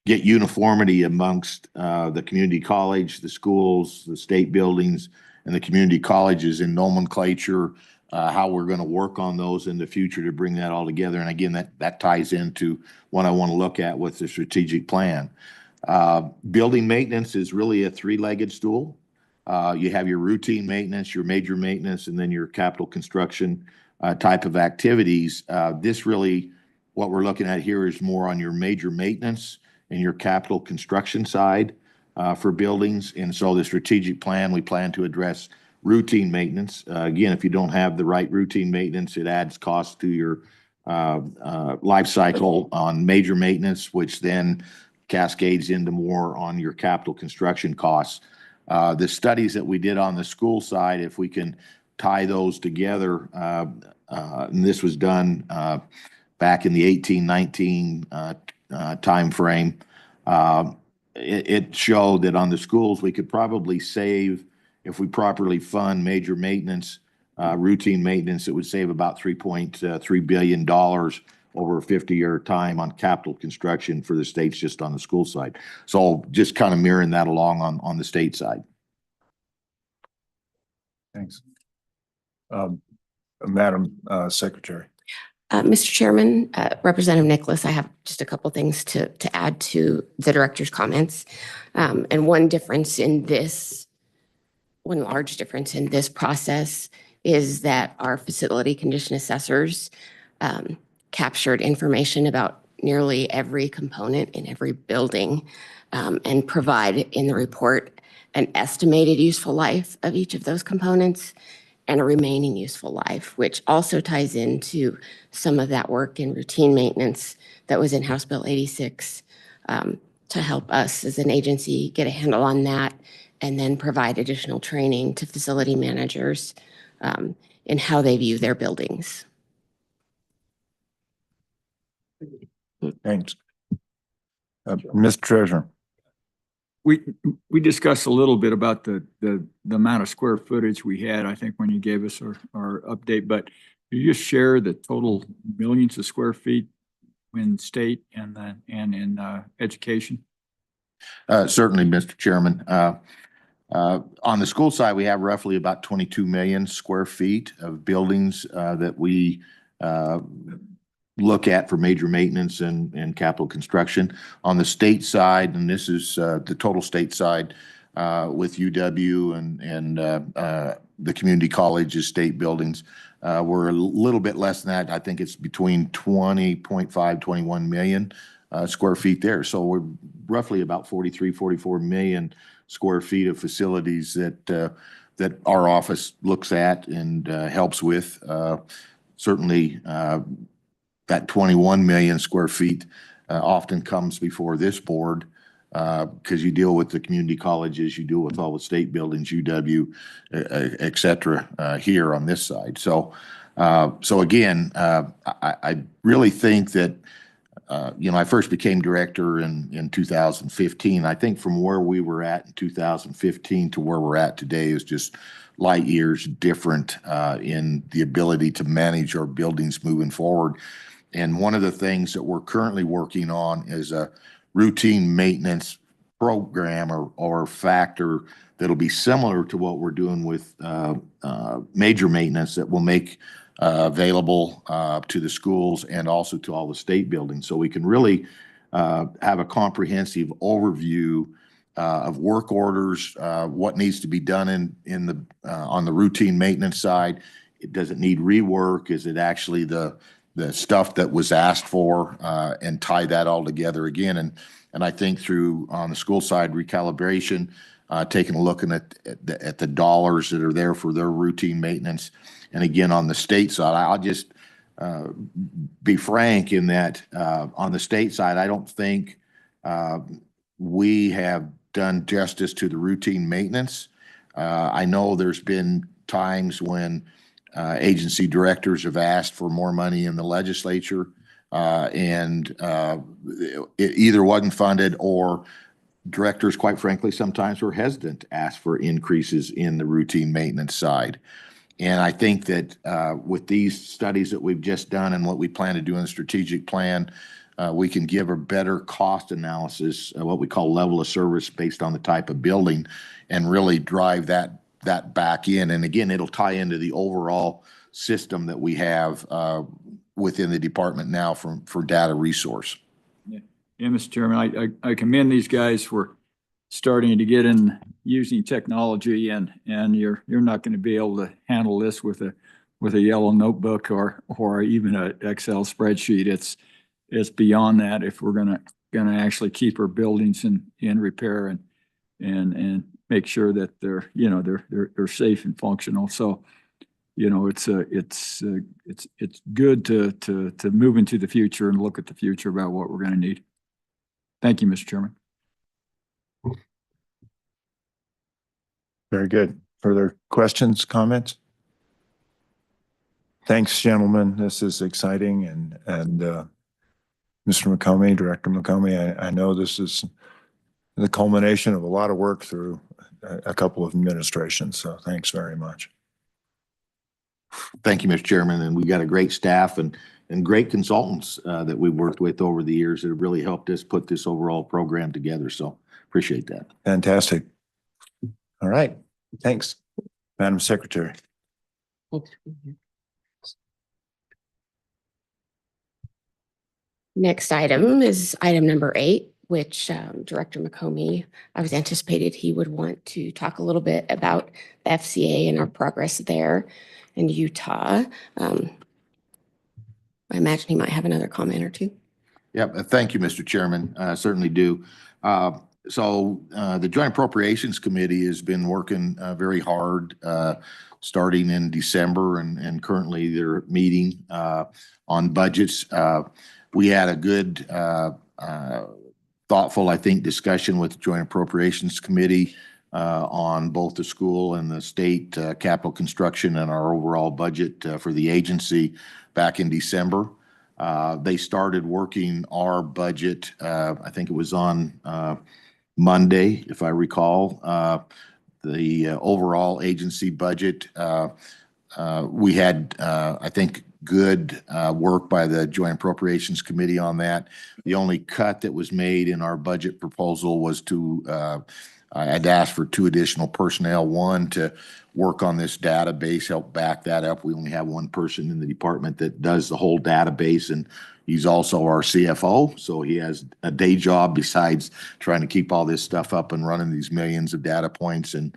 get uniformity amongst the community college, the schools, the state buildings, and the community colleges in nomenclature, how we're going to work on those in the future to bring that all together. And again, that ties into what I want to look at with the strategic plan. Building maintenance is really a 3-legged stool. You have your routine maintenance, your major maintenance, and then your capital construction type of activities. This really, what we're looking at here is more on your major maintenance and your capital construction side for buildings. And so the strategic plan, we plan to address routine maintenance. Again, if you don't have the right routine maintenance, it adds cost to your life cycle on major maintenance, which then cascades into more on your capital construction costs. The studies that we did on the school side, if we can tie those together, and this was done back in the 18-19 time frame, it showed that on the schools we could probably save, if we properly fund major maintenance, routine maintenance, it would save about $3.3 billion over a 50-year time on capital construction for the states just on the school side. So just kind of mirroring that along on the state side. Thanks. Madam Secretary. Mr. Chairman, Representative Nicholas, I have just a couple things to add to the director's comments. And one difference in this one large difference in this process is that our facility condition assessors captured information about nearly every component in every building and provide in the report an estimated useful life of each of those components and a remaining useful life, which also ties into some of that work in routine maintenance that was in House Bill 86 to help us as an agency get a handle on that and then provide additional training to facility managers in how they view their buildings. Thanks. Mr. Treasurer. We discussed a little bit about the amount of square footage we had, I think, when you gave us our update, but could you just share the total millions of square feet in state and in education? Certainly, Mr. Chairman. On the school side, we have roughly about 22 million square feet of buildings that we look at for major maintenance and capital construction. On the state side, and this is the total state side with UW and the community colleges, state buildings, we're a little bit less than that. I think it's between 20.5, 21 million square feet there. So we're roughly about 43, 44 million square feet of facilities that our office looks at and helps with. Certainly, that 21 million square feet often comes before this board because you deal with the community colleges, you deal with all the state buildings, UW, et cetera, here on this side. So again, I really think that, I first became director in 2015. I think from where we were at in 2015 to where we're at today is just light years different in the ability to manage our buildings moving forward. And one of the things that we're currently working on is a routine maintenance program or factor that'll be similar to what we're doing with major maintenance that will make available to the schools and also to all the state buildings. So we can really have a comprehensive overview of work orders, what needs to be done on the routine maintenance side. Does it need rework? Is it actually the stuff that was asked for, and tie that all together again? And I think through, on the school side, recalibration, taking a look at the dollars that are there for their routine maintenance. And again, on the state side, I'll just be frank in that on the state side, I don't think we have done justice to the routine maintenance. I know there's been times when agency directors have asked for more money in the legislature, and it either wasn't funded or directors, quite frankly, sometimes were hesitant to ask for increases in the routine maintenance side. And I think that with these studies that we've just done and what we plan to do in the strategic plan, we can give a better cost analysis, what we call level of service based on the type of building, and really drive that back in. And again, it'll tie into the overall system that we have within the department now for data resource. Yeah, Mr. Chairman, I commend these guys for starting to get in using technology, and you're not going to be able to handle this with a yellow notebook or even an Excel spreadsheet. It's beyond that if we're gonna actually keep our buildings in repair and make sure that they're safe and functional. So, it's good to move into the future and look at the future about what we're going to need. Thank you, Mr. Chairman. Very good. Further questions, comments? Thanks, gentlemen. This is exciting. And Mr. McComey, Director McComey, I know this is the culmination of a lot of work through a couple of administrations. So thanks very much. Thank you, Mr. Chairman. And we got a great staff and great consultants that we've worked with over the years that have really helped us put this overall program together. So appreciate that. Fantastic. All right. Thanks, Madam Secretary. Next item is item number 8, which Director McComey, I was anticipated he would want to talk a little bit about the FCA and our progress there in Utah. I imagine he might have another comment or two. Yep. Thank you, Mr. Chairman. Certainly do. The Joint Appropriations Committee has been working very hard starting in December and currently they're meeting on budgets. We had a good, thoughtful, I think, discussion with the Joint Appropriations Committee on both the school and the state capital construction and our overall budget for the agency back in December. They started working our budget, I think it was on Monday, if I recall. The overall agency budget, we had, I think, good work by the Joint Appropriations Committee on that. The only cut that was made in our budget proposal was to, I'd asked for 2 additional personnel, one to work on this database, help back that up. We only have one person in the department that does the whole database, and he's also our CFO. So he has a day job besides trying to keep all this stuff up and running, these millions of data points and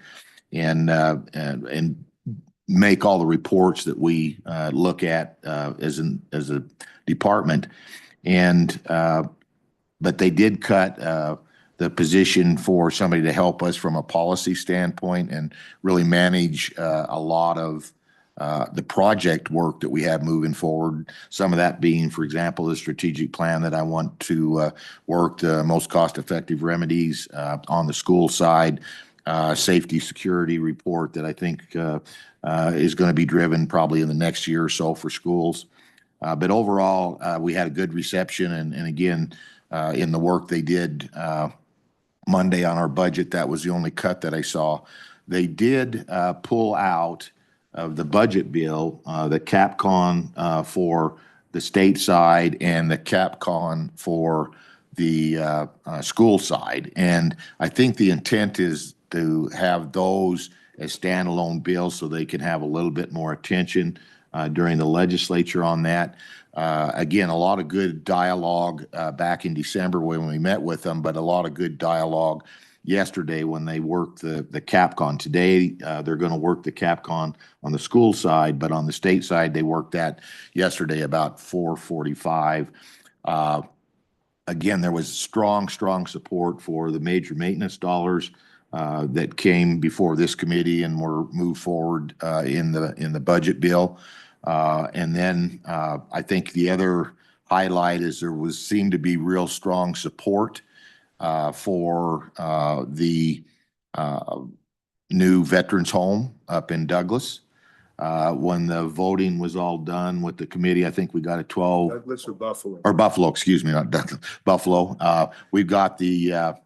make all the reports that we look at as a department. But they did cut the position for somebody to help us from a policy standpoint and really manage a lot of the project work that we have moving forward. Some of that being, for example, the strategic plan that I want to work the most cost-effective remedies on the school side, safety security report that I think is going to be driven probably in the next year or so for schools. But overall, we had a good reception. And again, in the work they did Monday on our budget, that was the only cut that I saw. They did pull out of the budget bill the CapCon for the state side and the CapCon for the school side. And I think the intent is to have those as standalone bills so they can have a little bit more attention during the legislature on that. Again, a lot of good dialogue back in December when we met with them, but a lot of good dialogue yesterday when they worked the CapCon. Today, they're going to work the CapCon on the school side, but on the state side, they worked that yesterday about 4:45. Again, there was strong support for the major maintenance dollars that came before this committee and were moved forward in the budget bill. And then I think the other highlight is there seemed to be real strong support for the new veterans home up in Douglas. When the voting was all done with the committee, I think we got a 12. Douglas or Buffalo? Or Buffalo, excuse me, not Douglas, Buffalo. We got a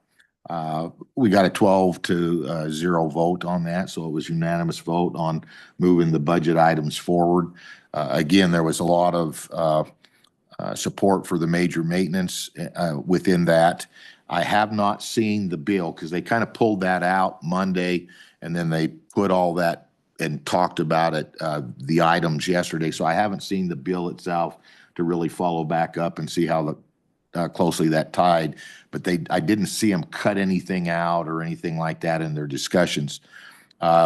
12-0 vote on that, so it was unanimous vote on moving the budget items forward. Again, there was a lot of support for the major maintenance within that. I have not seen the bill because they kind of pulled that out Monday and then they put all that and talked about it, the items yesterday. So I haven't seen the bill itself to really follow back up and see how closely that tied. But I didn't see them cut anything out or anything like that in their discussions.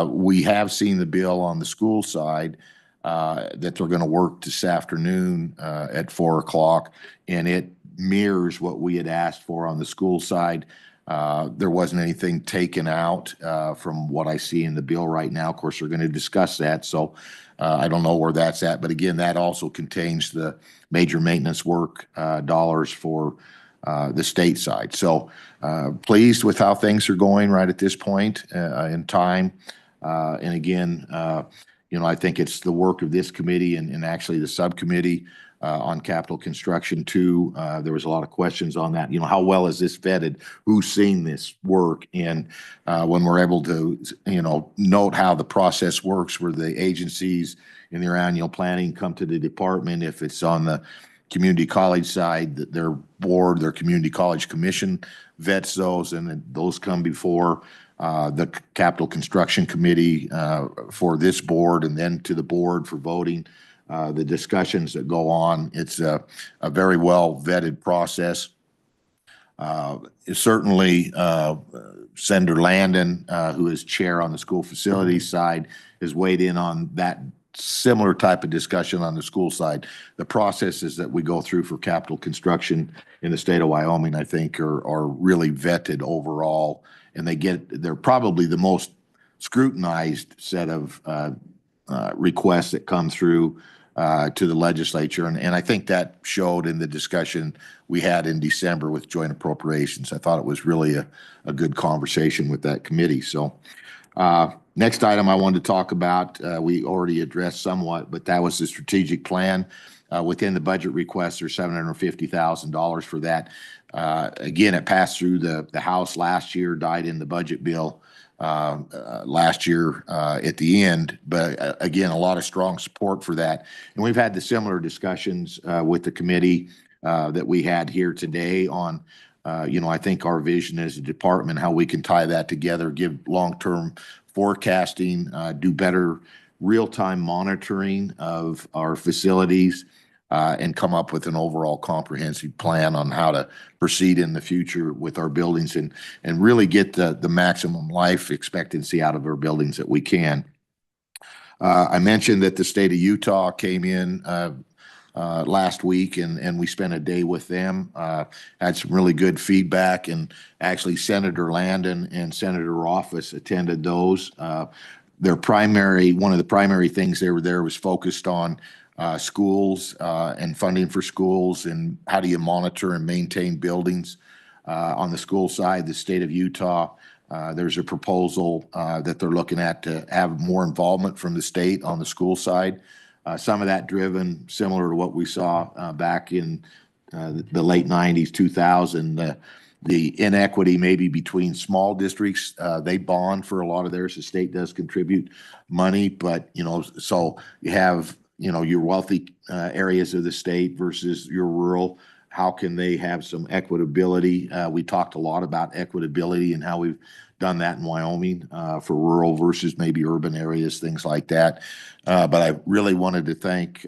We have seen the bill on the school side that they're going to work this afternoon at 4 o'clock, and it mirrors what we had asked for on the school side. There wasn't anything taken out from what I see in the bill right now. Of course, they're going to discuss that, so I don't know where that's at. But again, that also contains the major maintenance work dollars for the state side. So pleased with how things are going right at this point in time. And again, I think it's the work of this committee and actually the subcommittee on capital construction too. There was a lot of questions on that. How well is this vetted? Who's seen this work? And when we're able to, note how the process works where the agencies in their annual planning come to the department, if it's on the community college side, their board, their community college commission vets those, and then those come before the capital construction committee for this board and then to the board for voting. The discussions that go on, it's a very well vetted process. Certainly, Senator Landon, who is chair on the school facilities side, has weighed in on that similar type of discussion on the school side. The processes that we go through for capital construction in the state of Wyoming, I think, are really vetted overall, and they're probably the most scrutinized set of requests that come through to the legislature. And I think that showed in the discussion we had in December with joint appropriations. I thought it was really a good conversation with that committee. So next item I wanted to talk about, we already addressed somewhat, but that was the strategic plan. Within the budget request, there's $750,000 for that. Again, it passed through the House last year, died in the budget bill last year at the end. But again, a lot of strong support for that. And we've had the similar discussions with the committee that we had here today on, I think our vision as a department, how we can tie that together, give long-term forecasting, do better real-time monitoring of our facilities, and come up with an overall comprehensive plan on how to proceed in the future with our buildings and really get the maximum life expectancy out of our buildings that we can. I mentioned that the state of Utah came in last week and we spent a day with them, had some really good feedback, and actually Senator Landon and Senator Rothfuss attended those. One of the primary things they were there was focused on schools and funding for schools and how do you monitor and maintain buildings. On the school side, the state of Utah, there's a proposal that they're looking at to have more involvement from the state on the school side. Some of that driven similar to what we saw back in the late 90s, 2000, the inequity maybe between small districts. They bond for a lot of theirs. The state does contribute money, but, so you have, your wealthy areas of the state versus your rural. How can they have some equitability? We talked a lot about equitability and how we've done that in Wyoming for rural versus maybe urban areas, things like that. But I really wanted to thank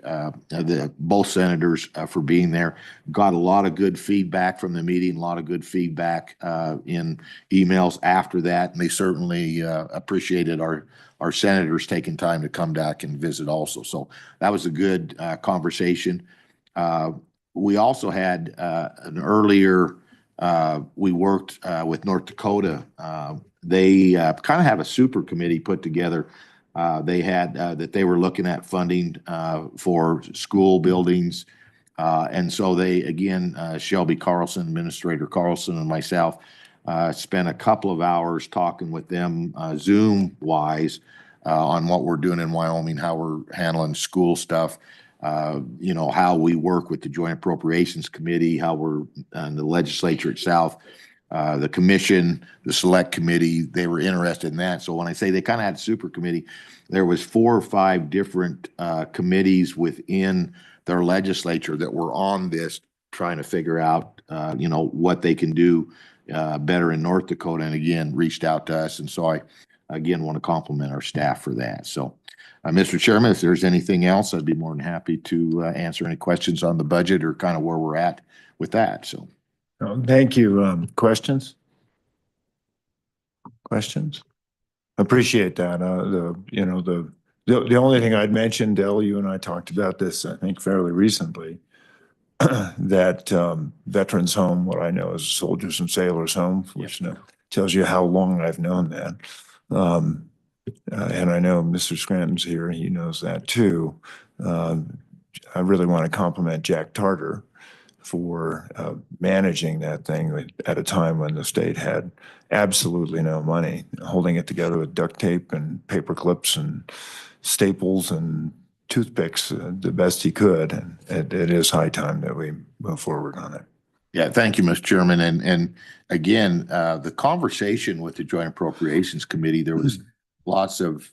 both senators for being there. Got a lot of good feedback from the meeting, a lot of good feedback in emails after that. And they certainly appreciated our senators taking time to come back and visit also. So that was a good conversation. We also had an earlier, we worked with North Dakota. They kind of have a super committee put together. They had that they were looking at funding for school buildings. And so they, again, Shelby Carlson, Administrator Carlson, and myself spent a couple of hours talking with them Zoom-wise on what we're doing in Wyoming, how we're handling school stuff. How we work with the Joint Appropriations Committee, how we're in the legislature itself, the commission, the select committee, they were interested in that. So when I say they kind of had a super committee, there was 4 or 5 different committees within their legislature that were on this, trying to figure out, what they can do better in North Dakota. And again, reached out to us. And so I, again, want to compliment our staff for that. So Mr. Chairman, if there's anything else, I'd be more than happy to answer any questions on the budget or kind of where we're at with that. So, thank you. Questions? Appreciate that. The only thing I'd mentioned, Dell, you and I talked about this, I think, fairly recently, that Veterans Home, what I know is Soldiers and Sailors Home, which tells you how long I've known that. And I know Mr. Scranton's here, he knows that too. I really want to compliment Jack Tarter for managing that thing at a time when the state had absolutely no money, holding it together with duct tape and paper clips and staples and toothpicks the best he could. And it is high time that we move forward on it. Yeah, thank you, Mr. Chairman. And again, the conversation with the Joint Appropriations Committee, there was lots of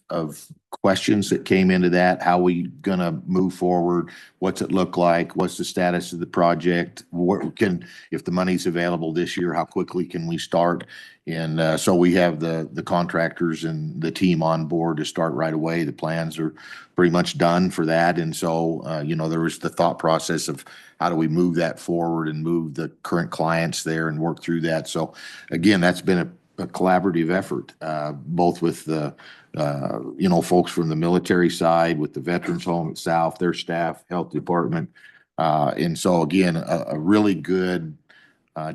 questions that came into that. How we gonna move forward? What's it look like? What's the status of the project? What can, if the money's available this year, how quickly can we start? And so we have the contractors and the team on board to start right away. The plans are pretty much done for that. And so, there was the thought process of how do we move that forward and move the current clients there and work through that. So again, that's been a collaborative effort, both with the, folks from the military side, with the Veterans Home at South, their staff, health department. And so again, a really good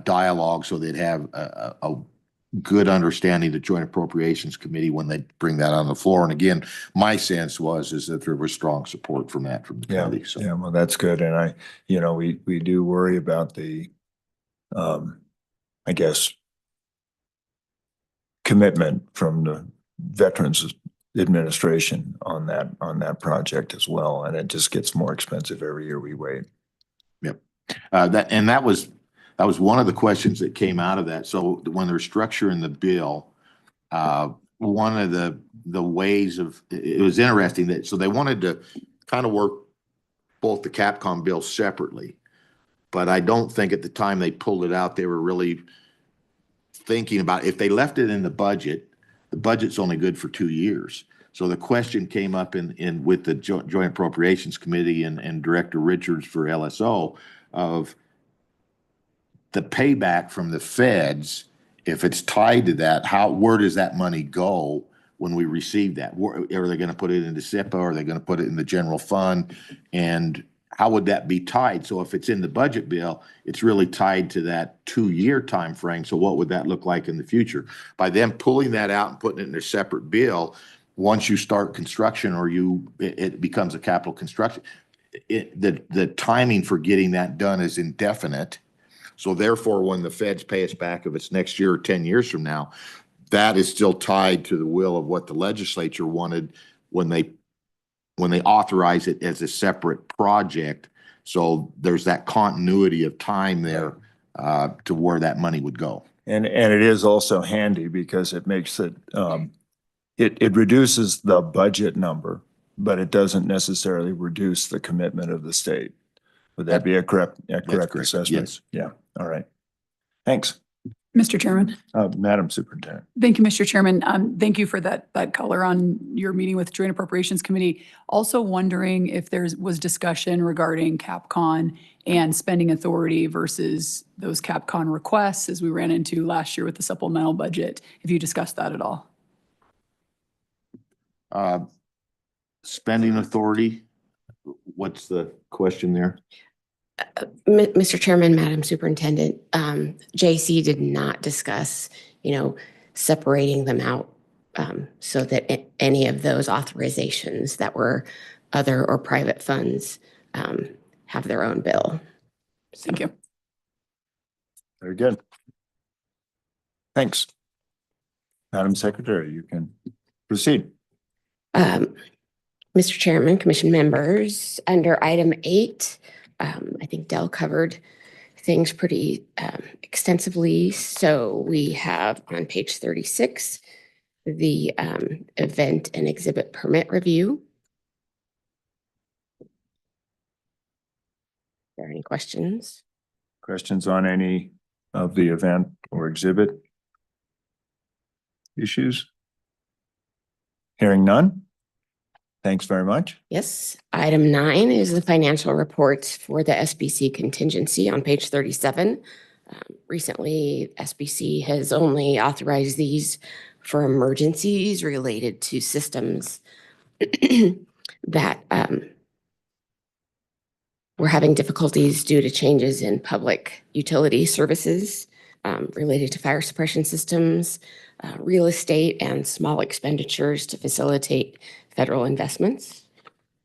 dialogue so they'd have a good understanding of the Joint Appropriations Committee when they bring that on the floor. And again, my sense is that there was strong support from that from the committee. So. Yeah, well, that's good. And we do worry about the, I guess, commitment from the Veterans Administration on that project as well. And it just gets more expensive every year we wait. Yep. That was one of the questions that came out of that. So when they're structuring the bill, one of the ways it was interesting that, so they wanted to kind of work both the Capcom bill separately, but I don't think at the time they pulled it out, they were really thinking about if they left it in the budget's only good for 2 years. So the question came up in with the Joint Appropriations Committee and Director Richards for LSO of the payback from the feds. If it's tied to that, where does that money go when we receive that? Are they going to put it into SIPA? Are they going to put it in the general fund? And how would that be tied? So if it's in the budget bill, it's really tied to that 2-year time frame. So what would that look like in the future? By them pulling that out and putting it in a separate bill, once you start construction or it becomes a capital construction, the timing for getting that done is indefinite. So therefore, when the feds pay us back, if it's next year or 10 years from now, that is still tied to the will of what the legislature wanted when they authorize it as a separate project. So there's that continuity of time there to where that money would go. And it is also handy because it makes it, it reduces the budget number, but it doesn't necessarily reduce the commitment of the state. Would that be a correct assessment? Yes. Yeah. All right. Thanks. Mr. Chairman. Madam Superintendent. Thank you, Mr. Chairman. Thank you for that color on your meeting with Joint Appropriations Committee. Also wondering if there was discussion regarding CapCon and spending authority versus those CapCon requests as we ran into last year with the supplemental budget. If you discussed that at all. Spending authority, what's the question there? Mr. Chairman, Madam Superintendent, JC did not discuss, separating them out so that any of those authorizations that were other or private funds have their own bill. Thank you. Very good. Thanks. Madam Secretary, you can proceed. Mr. Chairman, Commission members, under item 8, I think Dell covered things pretty extensively. So we have on page 36, the event and exhibit permit review. Are there any questions? Questions on any of the event or exhibit issues? Hearing none. Thanks very much. Yes. Item 9 is the financial reports for the SBC contingency on page 37. Recently, SBC has only authorized these for emergencies related to systems that we're having difficulties due to changes in public utility services related to fire suppression systems, real estate, and small expenditures to facilitate federal investments.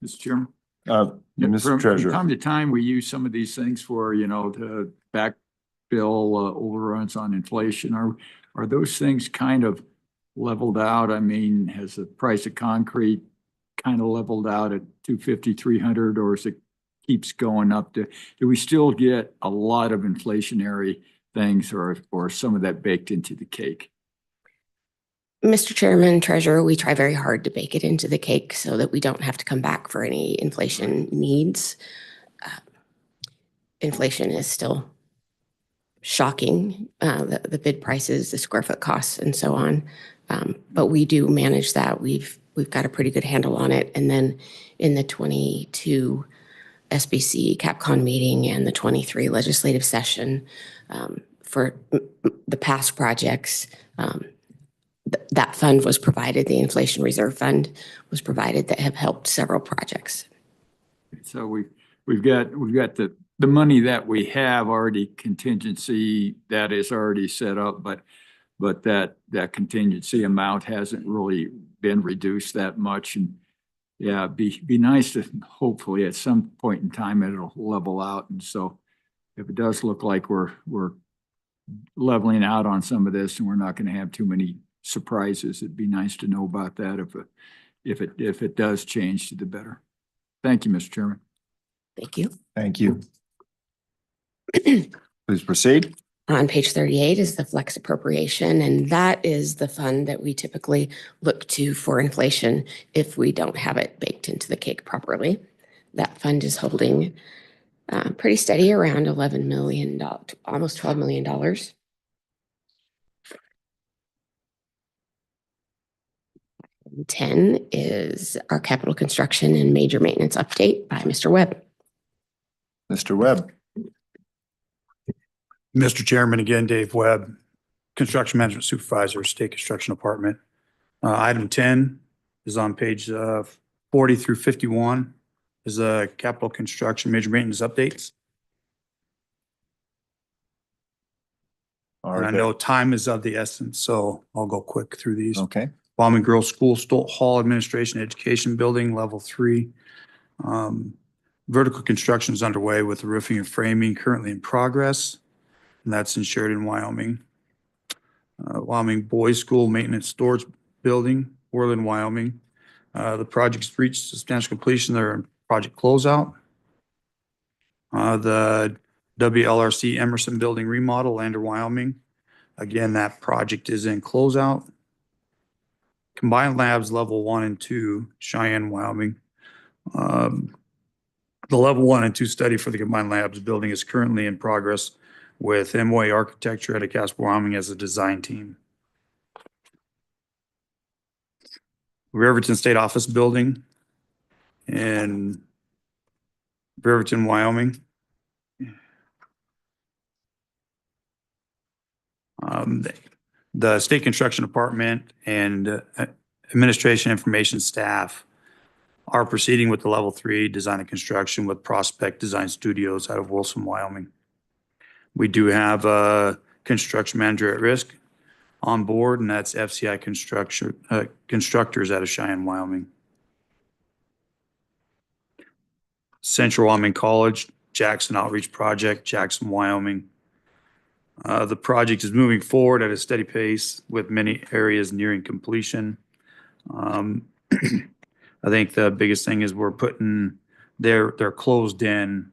Mr. Chairman? Mr. Treasurer. From time to time, we use some of these things for, to backfill overruns on inflation. Are those things kind of leveled out? I mean, has the price of concrete kind of leveled out at $250, $300, or is it keeps going up do we still get a lot of inflationary things or some of that baked into the cake? Mr. Chairman, Treasurer, we try very hard to bake it into the cake so that we don't have to come back for any inflation needs. Inflation is still shocking, the bid prices, the square foot costs, and so on. But we do manage that. We've got a pretty good handle on it. And then in the 22 SBC CapCon meeting and the 23 legislative session, for the past projects, that fund was provided, the Inflation Reserve Fund was provided, that have helped several projects. So we've got the money that we have already contingency that is already set up, but that contingency amount hasn't really been reduced that much. And yeah, be nice to hopefully at some point in time it'll level out. And so if it does look like we're leveling out on some of this and we're not going to have too many surprises, it'd be nice to know about that if it does change to the better. Thank you, Mr. Chairman. Thank you. Thank you. Please proceed. On page 38 is the flex appropriation, and that is the fund that we typically look to for inflation if we don't have it baked into the cake properly. That fund is holding pretty steady around $11 million, almost $12 million. 10 is our capital construction and major maintenance update by Mr. Webb. Mr. Webb. Mr. Chairman, again, Dave Webb, Construction Management Supervisor, State Construction Department. Item 10 is on page 40 through 51 is capital construction major maintenance updates. And I know time is of the essence, so I'll go quick through these. Okay. Wyoming Girls School Stolt Hall Administration Education Building, Level 3. Vertical construction is underway with the roofing and framing currently in progress, and that's insured in Wyoming. Wyoming Boys School Maintenance Storage Building, Worland, Wyoming. The project's reached substantial completion. They're in project closeout. The WLRC Emerson Building remodel, Lander, Wyoming. Again, that project is in closeout. Combined Labs Level 1 and 2, Cheyenne, Wyoming. The Level 1 and 2 study for the Combined Labs building is currently in progress with MWay Architecture out of Casper, Wyoming as a design team. Riverton State Office Building in Riverton, Wyoming. The State Construction Department and Administration Information staff are proceeding with the Level 3 design and construction with Prospect Design Studios out of Wilson, Wyoming. We do have a construction manager at risk on board, and that's FCI Constructors out of Cheyenne, Wyoming. Central Wyoming College, Jackson Outreach Project, Jackson, Wyoming. The project is moving forward at a steady pace with many areas nearing completion. I think the biggest thing is we're putting, they're closed in.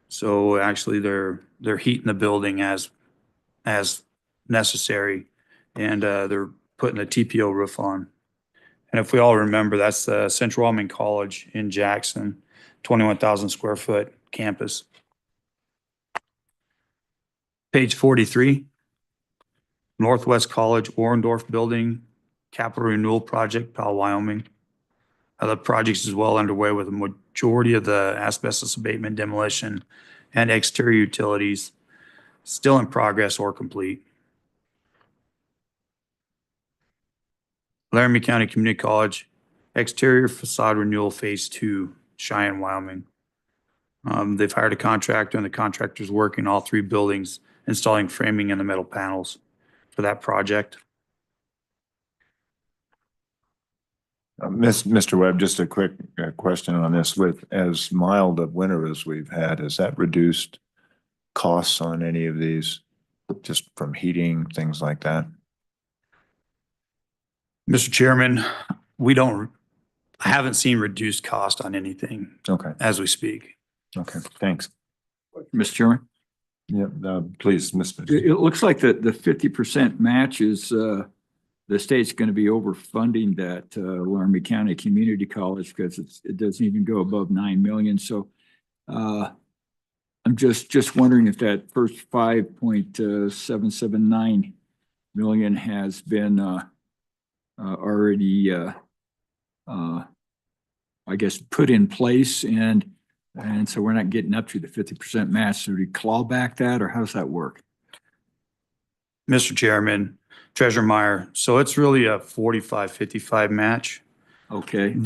So actually they're heating the building as necessary, and they're putting a TPO roof on. And if we all remember, that's the Central Wyoming College in Jackson, 21,000 square foot campus. Page 43, Northwest College, Orendorf Building, Capital Renewal Project, Powell, Wyoming. The project is well underway with a majority of the asbestos abatement, demolition, and exterior utilities still in progress or complete. Laramie County Community College, exterior facade renewal phase 2, Cheyenne, Wyoming. They've hired a contractor, and the contractor's working all 3 buildings, installing framing and the metal panels for that project. Mr. Webb, just a quick question on this. With as mild a winter as we've had, has that reduced costs on any of these, just from heating, things like that? Mr. Chairman, I haven't seen reduced cost on anything. Okay. As we speak. Okay, thanks. Mr. Chairman? Yeah, please, Mr. It looks like the 50% match is the state's going to be overfunding that Laramie County Community College because it doesn't even go above 9 million. So I'm just wondering if that first 5.779 million has been already, I guess, put in place, and so we're not getting up to the 50% match. So do you claw back that, or how does that work? Mr. Chairman, Treasurer Meyer, so it's really a 45-55 match. Okay.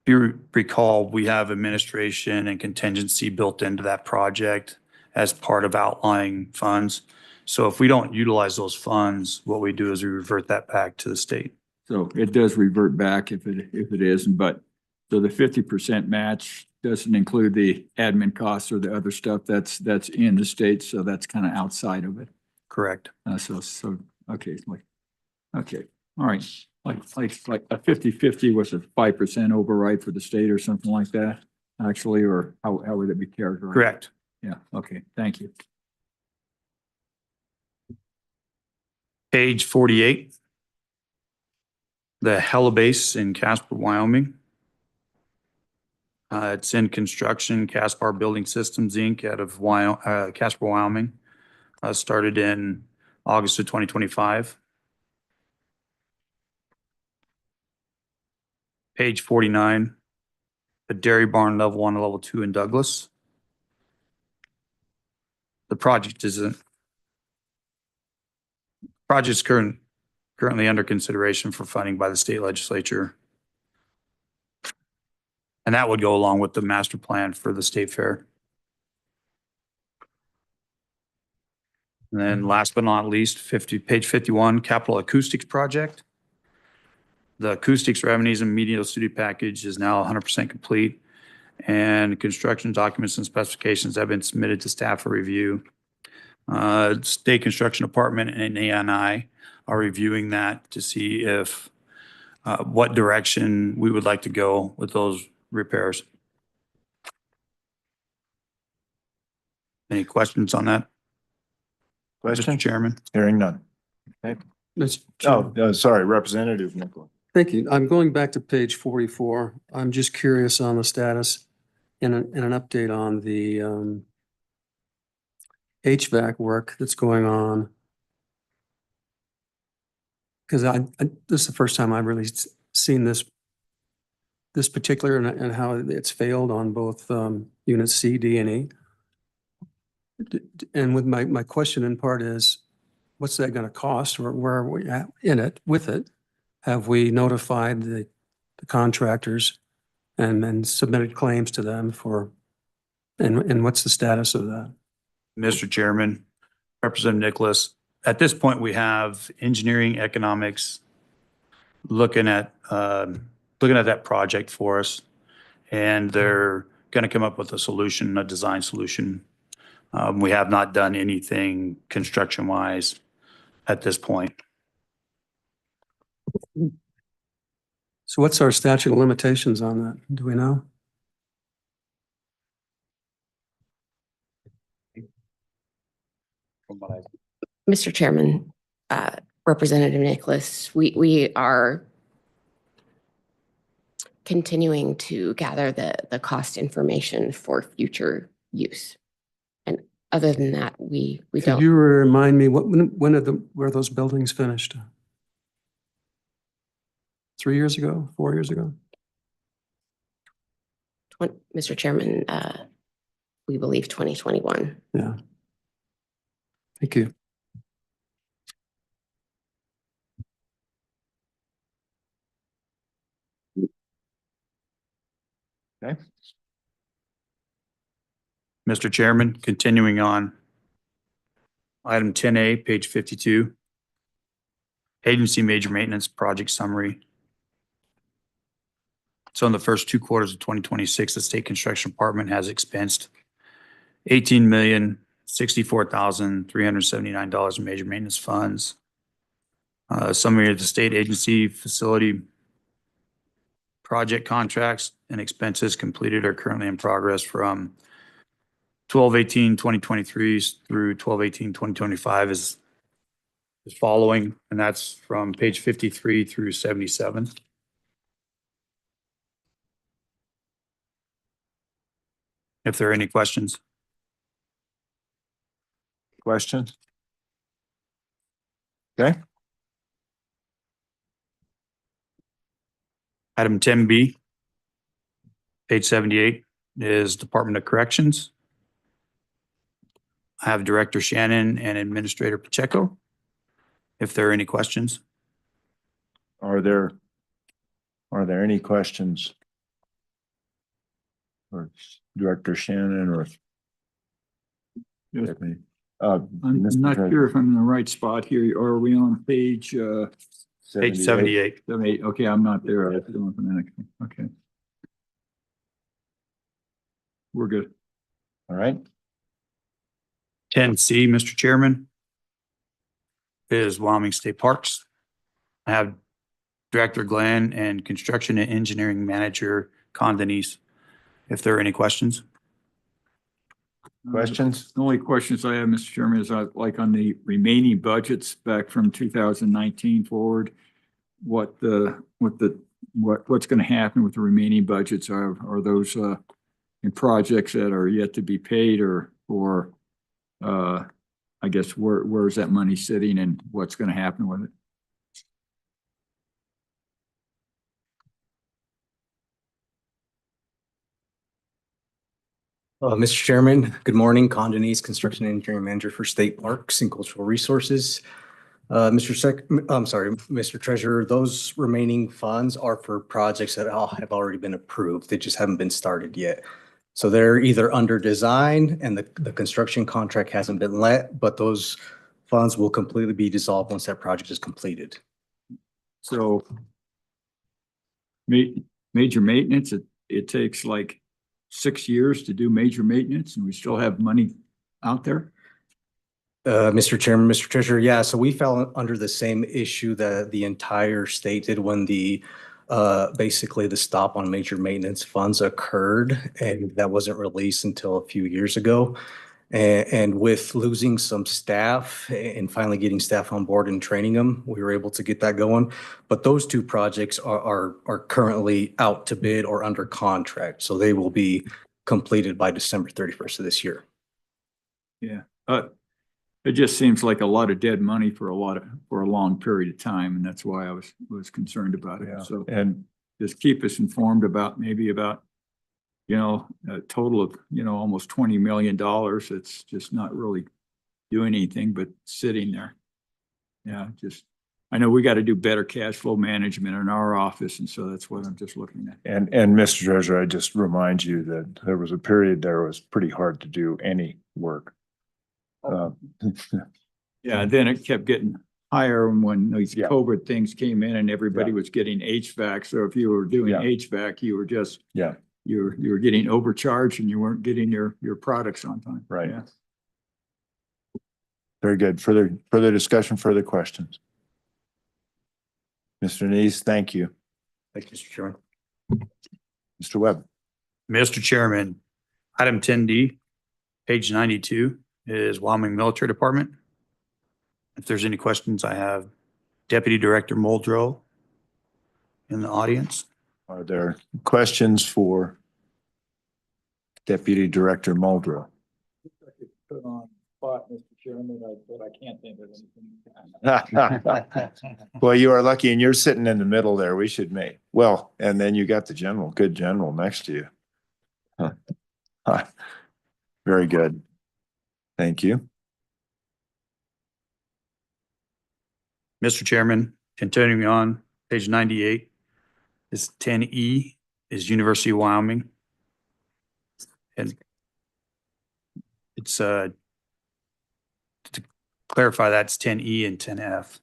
You recall, we have administration and contingency built into that project as part of outlying funds. So if we don't utilize those funds, what we do is we revert that back to the state. So it does revert back if it isn't, but so the 50% match doesn't include the admin costs or the other stuff that's in the state. So that's kind of outside of it. Correct. So okay, okay, all right. Like a 50-50 was a 5% override for the state or something like that, actually, or how would it be characterized? Correct. Yeah. Okay. Thank you. Page 48. The Hella Base in Casper, Wyoming. It's in construction, Caspar Building Systems, Inc. out of Casper, Wyoming. Started in August of 2025. Page 49, the dairy barn level 1 and level 2 in Douglas. The project is currently under consideration for funding by the state legislature. And that would go along with the master plan for the state fair. And then last but not least, page 51, capital acoustics project. The acoustics revenues and media studio package is now 100% complete, and construction documents and specifications have been submitted to staff for review. State Construction Department and ANI are reviewing that to see if what direction we would like to go with those repairs. Any questions on that? Question? Mr. Chairman. Hearing none. Okay. Oh, sorry, Representative Nicola. Thank you. I'm going back to page 44. I'm just curious on the status and an update on the HVAC work that's going on. Because this is the first time I've really seen this particular and how it's failed on both units C, D, and E. And with my question in part is, what's that going to cost, or where are we at in it with it? Have we notified the contractors and submitted claims to them for, and what's the status of that? Mr. Chairman, Representative Nicholas, at this point, we have engineering economics looking at that project for us, and they're going to come up with a solution, a design solution. We have not done anything construction-wise at this point. So what's our statute of limitations on that? Do we know? Mr. Chairman, Representative Nicholas, we are continuing to gather the cost information for future use. And other than that, we Could don't. you remind me, were those buildings finished? 3 years ago, 4 years ago? Mr. Chairman, we believe 2021. Yeah. Thank you. Okay. Mr. Chairman, continuing on. Item 10A, page 52. Agency major maintenance project summary. So in the first 2 quarters of 2026, the State Construction Department has expensed $18,064,379 in major maintenance funds. Summary of the state agency facility project contracts and expenses completed are currently in progress from 12/18/2023 through 12/18/2025 is is following, and that's from page 53 through 77. If there are any questions. Questions? Okay. Item 10B, page 78, is Department of Corrections. I have Director Shannon and Administrator Pacheco. If there are any questions. Are there any questions? Or Director Shannon or? Yes. Deputy? I'm Mr. not Treasurer. sure if I'm in the right spot here. Are we on page, Page 78. Okay, I'm not there. I have to go on for the next one. Okay. We're good. All right. 10C, Mr. Chairman, is Wyoming State Parks. I have Director Glenn and Construction and Engineering Manager Condenise. If there are any questions. Questions? The only questions I have, Mr. Chairman, is like on the remaining budgets back from 2019 forward, what's going to happen with the remaining budgets? Are those in projects that are yet to be paid, or I guess where's that money sitting and what's going to happen with it? Mr. Chairman, good morning. Condenise, Construction and Engineering Manager for State Parks and Cultural Resources. Mr. Treasurer, those remaining funds are for projects that have already been approved. They just haven't been started yet. So they're either under design and the construction contract hasn't been let, but those funds will completely be dissolved once that project is completed. So major maintenance, it takes like 6 years to do major maintenance and we still have money out there? Mr. Chairman, Mr. Treasurer, yeah, so we fell under the same issue that the entire state did when basically the stop on major maintenance funds occurred, and that wasn't released until a few years ago. And with losing some staff and finally getting staff on board and training them, we were able to get that going. But those two projects are currently out to bid or under contract, so they will be completed by December 31st of this year. Yeah, it just seems like a lot of dead money for a long period of time, and that's why I was concerned about it. Yeah. So And just keep us informed about a total of, almost $20 million. It's just not really doing anything but sitting there. Yeah, I know we got to do better cash flow management in our office, and so that's what I'm just looking at. And Mr. Treasurer, I just remind you that there was a period there was pretty hard to do any work. Yeah, and then it kept getting higher when these Yeah. COVID things came in and everybody was getting HVAC. So if you were doing Yeah. HVAC, you were just, Yeah, you were getting overcharged and you weren't getting your products on time. Right. Yeah. very good. Further discussion, further questions? Mr. Neese, thank you. Thank you, Mr. Chairman. Mr. Webb. Mr. Chairman, item 10D, page 92 is Wyoming Military Department. If there's any questions, I have Deputy Director Muldrow in the audience. Are there questions for Deputy Director Muldrow? Put on spot, Mr. Chairman, but I can't think of anything. Well, you are lucky and you're sitting in the middle there. We should make, well, and then you got the good general next to you. Huh. Very good. Thank you. Mr. Chairman, continuing on, page 98 is 10E is University of Wyoming. And it's, to clarify, that's 10E and 10F.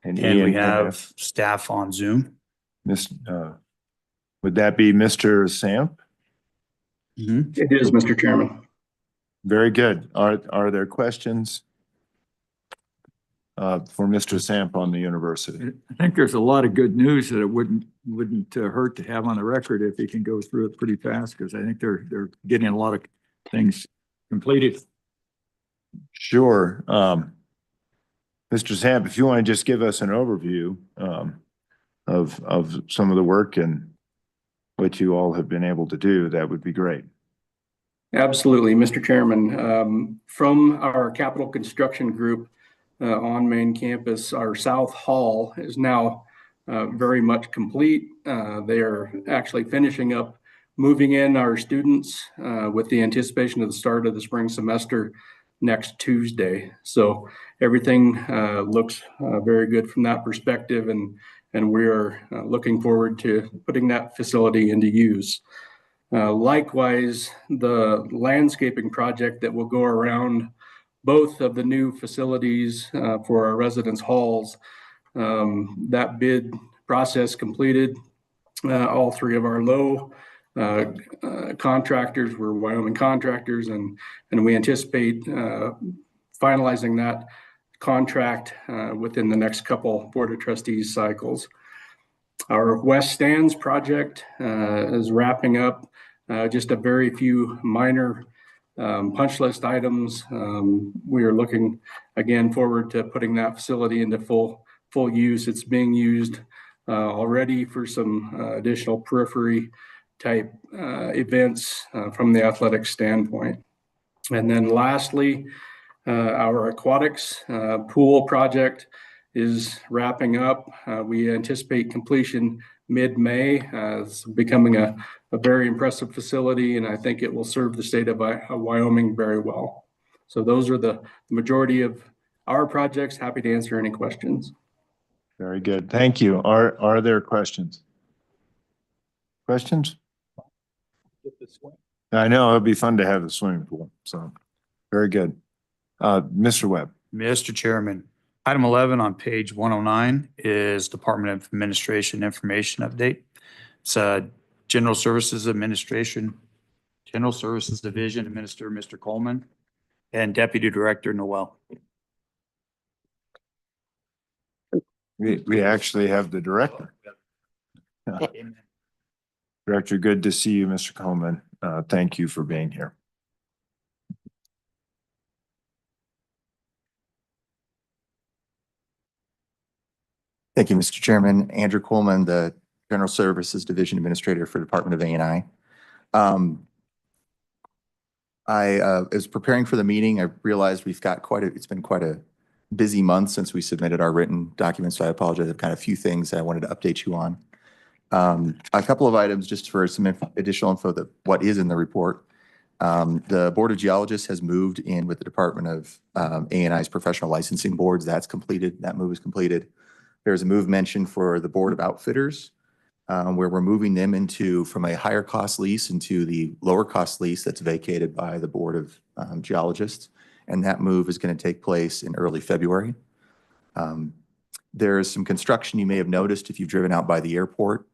And And we Ian, have staff on Zoom. would that be Mr. Samp? It is, Mr. Chairman. Very good. Are there questions for Mr. Samp on the university? I think there's a lot of good news that it wouldn't hurt to have on the record if he can go through it pretty fast, because I think they're getting a lot of things completed. Sure. Mr. Zamp, if you want to just give us an overview of some of the work and what you all have been able to do, that would be great. Absolutely, Mr. Chairman. From our capital construction group on main campus, our South Hall is now very much complete. They are actually finishing up moving in our students with the anticipation of the start of the spring semester next Tuesday. So everything looks very good from that perspective, and we are looking forward to putting that facility into use. Likewise, the landscaping project that will go around both of the new facilities for our residence halls, that bid process completed. All three of our low contractors were Wyoming contractors, and we anticipate finalizing that contract within the next couple Board of Trustees cycles. Our West Stands project is wrapping up. Just a very few minor punch list items. We are looking again forward to putting that facility into full use. It's being used already for some additional periphery type events from the athletic standpoint. And then lastly, our aquatics pool project is wrapping up. We anticipate completion mid-May. It's becoming a very impressive facility, and I think it will serve the state of Wyoming very well. So those are the majority of our projects. Happy to answer any questions. Very good. Thank you. Are there questions? Questions? I know it'd be fun to have the swimming pool. So very good. Mr. Webb. Mr. Chairman, item 11 on page 109 is Department of Administration Information Update. It's General Services Administration, General Services Division Administrator, Mr. Coleman, and Deputy Director Noel. We actually have the director. Director, good to see you, Mr. Coleman. Thank you for being here. Thank you, Mr. Chairman. Andrew Coleman, the General Services Division Administrator for Department of A&I. I was preparing for the meeting. I realized it's been quite a busy month since we submitted our written documents, so I apologize. I've got a few things I wanted to update you on. A couple of items just for some additional info that what is in the report. The Board of Geologists has moved in with the Department of A&I's professional licensing boards. That's completed. That move is completed. There's a move mentioned for the Board of Outfitters, where we're moving them from a higher cost lease into the lower cost lease that's vacated by the Board of Geologists. And that move is going to take place in early February. There is some construction you may have noticed if you've driven out by the airport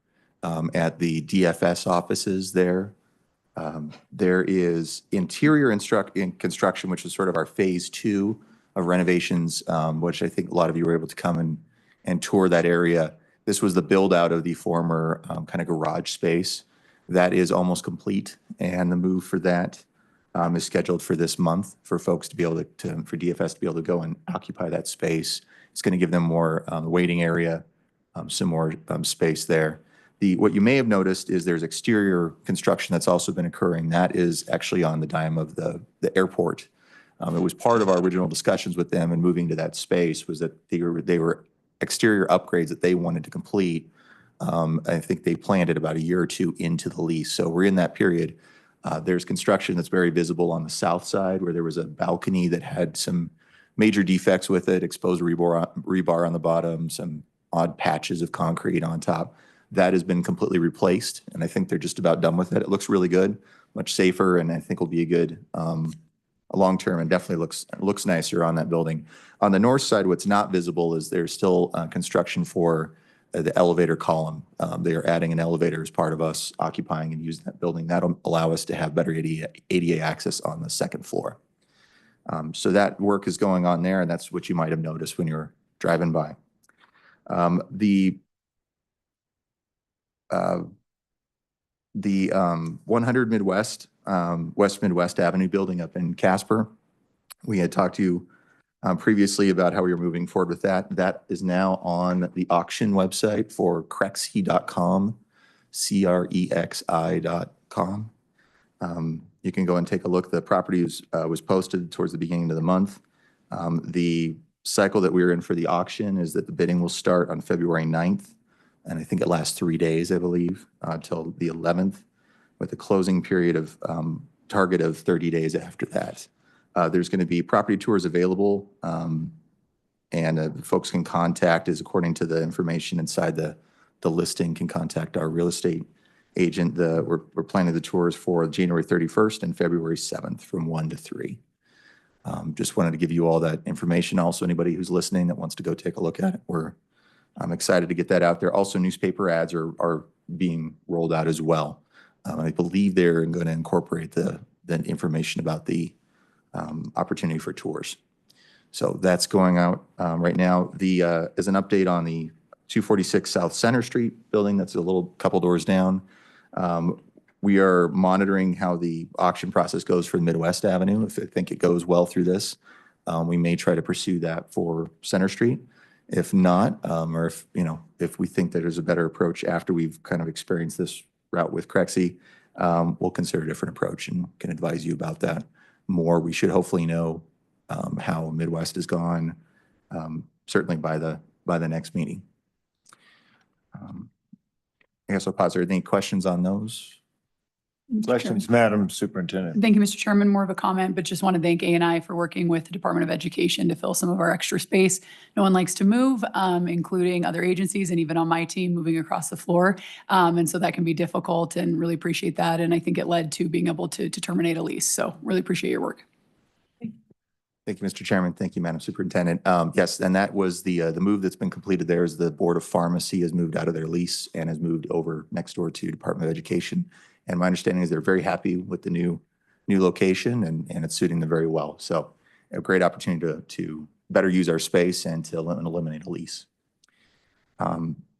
at the DFS offices there. There is interior construction, which is sort of our phase 2 of renovations, which I think a lot of you were able to come and tour that area. This was the build out of the former kind of garage space. That is almost complete, and the move for that is scheduled for this month for folks to be able for DFS to be able to go and occupy that space. It's going to give them more waiting area, some more space there. What you may have noticed is there's exterior construction that's also been occurring. That is actually on the dime of the airport. It was part of our original discussions with them and moving to that space was that they were exterior upgrades that they wanted to complete. I think they planned it about a year or two into the lease. So we're in that period. There's construction that's very visible on the south side where there was a balcony that had some major defects with it, exposed rebar on the bottom, some odd patches of concrete on top. That has been completely replaced, and I think they're just about done with it. It looks really good, much safer, and I think will be a good long-term and definitely looks nicer on that building. On the north side, what's not visible is there's still construction for the elevator column. They are adding an elevator as part of us occupying and using that building. That'll allow us to have better ADA access on the second floor. So that work is going on there, and that's what you might have noticed when you're driving by. The 100 Midwest, West Midwest Avenue building up in Casper. We had talked to you previously about how we were moving forward with that. That is now on the auction website for crexi.com, crexi.com. You can go and take a look. The property was posted towards the beginning of the month. The cycle that we're in for the auction is that the bidding will start on February 9th, and I think it lasts 3 days, I believe, till the 11th, with a closing period of target of 30 days after that. There's going to be property tours available, and folks can contact, is according to the information inside the listing, can contact our real estate agent. We're planning the tours for January 31st and February 7th from 1 to 3. Just wanted to give you all that information. Also, anybody who's listening that wants to go take a look at it, I'm excited to get that out there. Also, newspaper ads are being rolled out as well. I believe they're going to incorporate the information about the opportunity for tours. So that's going out right now. As an update on the 246 South Center Street building, that's a little couple doors down. We are monitoring how the auction process goes for Midwest Avenue. If I think it goes well through this, we may try to pursue that for Center Street. If not, or if we think that there's a better approach after we've kind of experienced this route with Crexi, we'll consider a different approach and can advise you about that more. We should hopefully know how Midwest has gone, certainly by the next meeting. I guess I'll pause. Are there any questions on those? Questions, Madam Superintendent? Thank you, Mr. Chairman. More of a comment, but just want to thank A&I for working with the Department of Education to fill some of our extra space. No one likes to move, including other agencies and even on my team moving across the floor. And so that can be difficult, and really appreciate that. And I think it led to being able to terminate a lease. So really appreciate your work. Thank you, Mr. Chairman. Thank you, Madam Superintendent. Yes, and that was the move that's been completed there is the Board of Pharmacy has moved out of their lease and has moved over next door to Department of Education. And my understanding is they're very happy with the new location, and it's suiting them very well. So a great opportunity to better use our space and to eliminate a lease.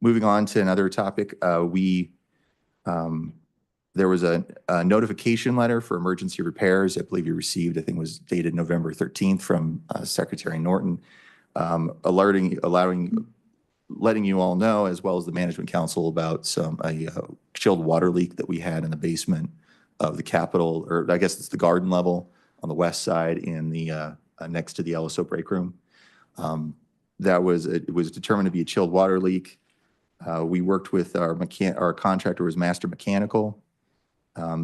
Moving on to another topic, there was a notification letter for emergency repairs. I believe you received, I think it was dated November 13th from Secretary Norton, letting you all know, as well as the Management Council, about a chilled water leak that we had in the basement of the Capitol, or I guess it's the garden level on the west side in the next to the LSO break room. It was determined to be a chilled water leak. We worked with our contractor, was Master Mechanical.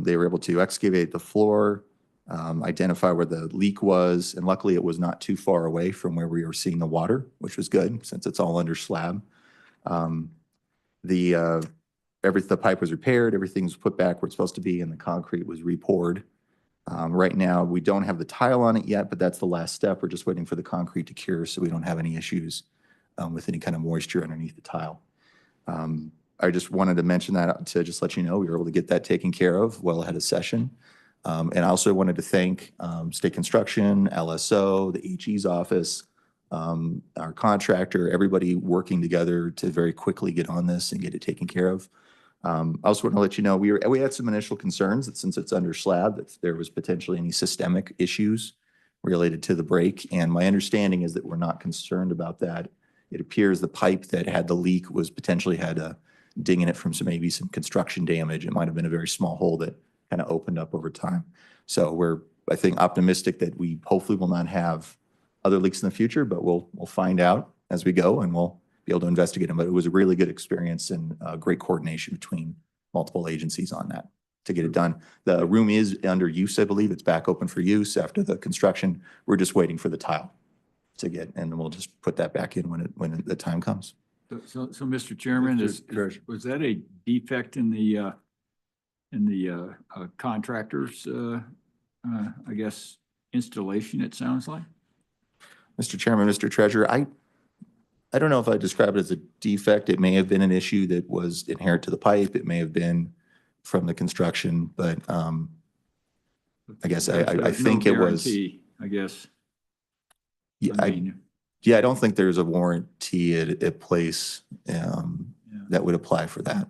They were able to excavate the floor, identify where the leak was, and luckily it was not too far away from where we were seeing the water, which was good since it's all under slab. The pipe was repaired, everything was put back where it's supposed to be, and the concrete was re-poured. Right now, we don't have the tile on it yet, but that's the last step. We're just waiting for the concrete to cure so we don't have any issues with any kind of moisture underneath the tile. I just wanted to mention that to just let you know we were able to get that taken care of well ahead of session. And I also wanted to thank State Construction, LSO, the HE's office, our contractor, everybody working together to very quickly get on this and get it taken care of. I also want to let you know we had some initial concerns that since it's under slab, that there was potentially any systemic issues related to the break. And my understanding is that we're not concerned about that. It appears the pipe that had the leak was potentially had a ding in it from maybe some construction damage. It might have been a very small hole that kind of opened up over time. So we're, I think, optimistic that we hopefully will not have other leaks in the future, but we'll find out as we go, and we'll be able to investigate them. But it was a really good experience and great coordination between multiple agencies on that to get it done. The room is under use, I believe. It's back open for use after the construction. We're just waiting for the tile to get, and we'll just put that back in when the time comes. So Mr. Chairman, was that a defect in the contractor's, I guess, installation, it sounds like? Mr. Chairman, Mr. Treasurer, I don't know if I describe it as a defect. It may have been an issue that was inherent to the pipe. It may have been from the construction, but I guess I think it was. I guess. Yeah, I don't think there's a warranty at place that would apply for that.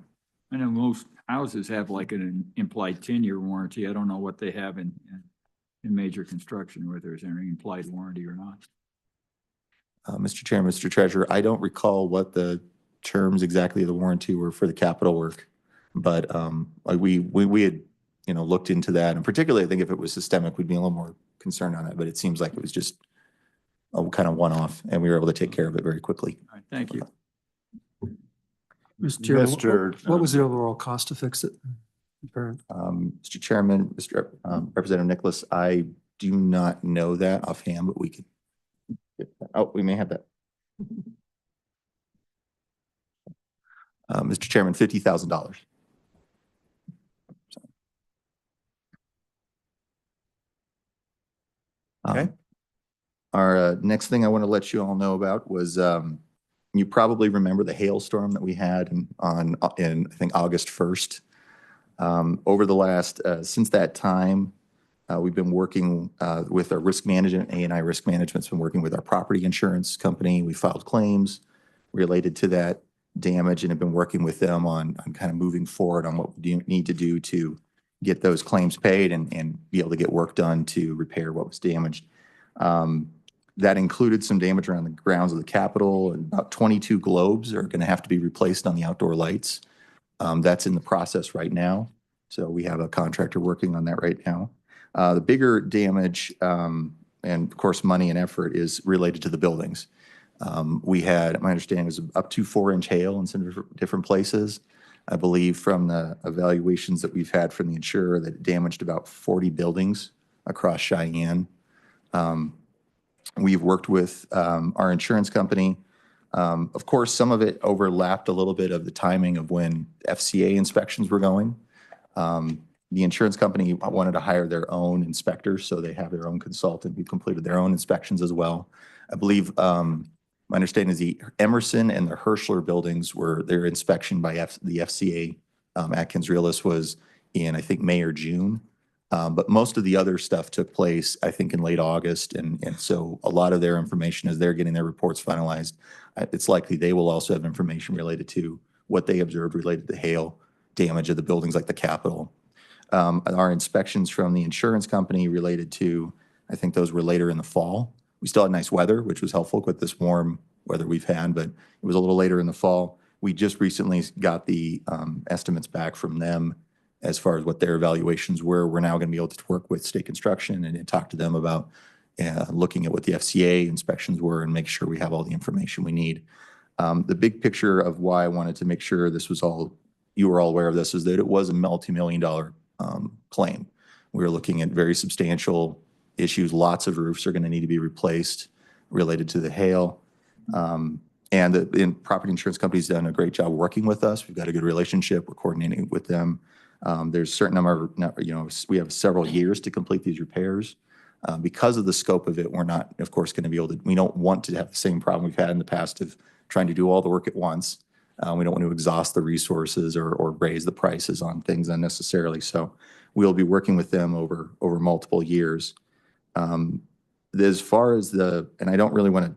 I know most houses have like an implied 10-year warranty. I don't know what they have in major construction, whether there's any implied warranty or not. Mr. Chair, Mr. Treasurer, I don't recall what the terms exactly of the warranty were for the capital work, but like we had, you know, looked into that, and particularly I think if it was systemic, we'd be a little more concerned on it, but it seems like it was just a kind of one-off, and we were able to take care of it very quickly. All right, thank you. Mr. Chairman, Mr. what was the overall cost to fix it? Apparent. Mr. Chairman, Mr. Representative Nicholas, I do not know that offhand, but we could. Oh, we may have that. Mr. Chairman, $50,000. Okay. Our next thing I want to let you all know about was you probably remember the hailstorm that we had in I think August 1st. Over the last since that time, we've been working with our risk management. A&I Risk Management's been working with our property insurance company. We filed claims related to that damage and have been working with them on kind of moving forward on what we need to do to get those claims paid and be able to get work done to repair what was damaged. That included some damage around the grounds of the Capitol, and about 22 globes are going to have to be replaced on the outdoor lights. That's in the process right now. So we have a contractor working on that right now. The bigger damage, and of course, money and effort is related to the buildings. We had, my understanding was up to 4-inch hail in some different places. I believe from the evaluations that we've had from the insurer that it damaged about 40 buildings across Cheyenne. We've worked with our insurance company. Of course, some of it overlapped a little bit of the timing of when FCA inspections were going. The insurance company wanted to hire their own inspectors, so they have their own consultant who completed their own inspections as well. I believe my understanding is the Emerson and the Hirschler buildings were their inspection by the FCA Atkins Realist was in, I think, May or June. But most of the other stuff took place, I think, in late August. And so a lot of their information as they're getting their reports finalized, it's likely they will also have information related to what they observed related to hail damage of the buildings like the Capitol. Our inspections from the insurance company related to, I think those were later in the fall. We still had nice weather, which was helpful with this warm weather we've had, but it was a little later in the fall. We just recently got the estimates back from them as far as what their evaluations were. We're now going to be able to work with State Construction and talk to them about looking at what the FCA inspections were and make sure we have all the information we need. The big picture of why I wanted to make sure this was all, you were all aware of this, is that it was a multi-million-dollar claim. We were looking at very substantial issues. Lots of roofs are going to need to be replaced related to the hail. And the property insurance company's done a great job working with us. We've got a good relationship. We're coordinating with them. There's a certain number of, we have several years to complete these repairs. Because of the scope of it, we're not, of course, going to be able to, we don't want to have the same problem we've had in the past of trying to do all the work at once. We don't want to exhaust the resources or raise the prices on things unnecessarily. So we'll be working with them over multiple years. As far as and I don't really want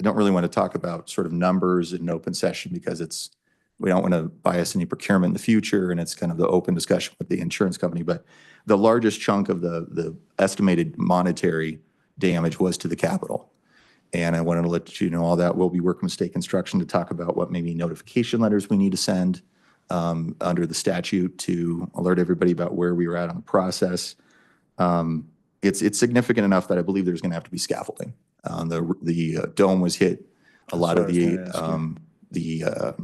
to talk about sort of numbers in open session because we don't want to bias any procurement in the future, and it's kind of the open discussion with the insurance company. But the largest chunk of the estimated monetary damage was to the Capitol. And I wanted to let you know all that. We'll be working with State Construction to talk about what maybe notification letters we need to send under the statute to alert everybody about where we were at on the process. It's significant enough that I believe there's going to have to be scaffolding. The dome was hit. A lot of the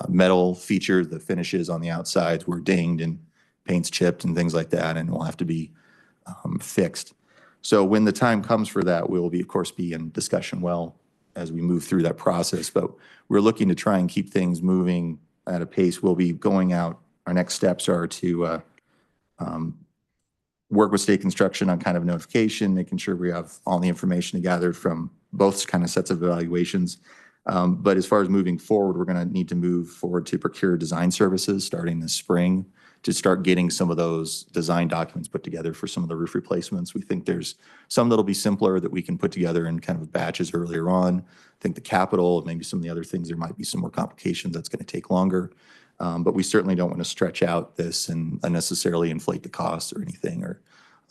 metal features, the finishes on the outsides were dinged and paint's chipped and things like that, and will have to be fixed. So when the time comes for that, we'll be, of course, be in discussion well as we move through that process. But we're looking to try and keep things moving at a pace. We'll be going out. Our next steps are to work with State Construction on kind of notification, making sure we have all the information gathered from both kind of sets of evaluations. But as far as moving forward, we're going to need to move forward to procure design services starting this spring to start getting some of those design documents put together for some of the roof replacements. We think there's some that'll be simpler that we can put together in kind of batches earlier on. I think the Capitol, maybe some of the other things, there might be some more complications that's going to take longer. But we certainly don't want to stretch out this and unnecessarily inflate the costs or anything.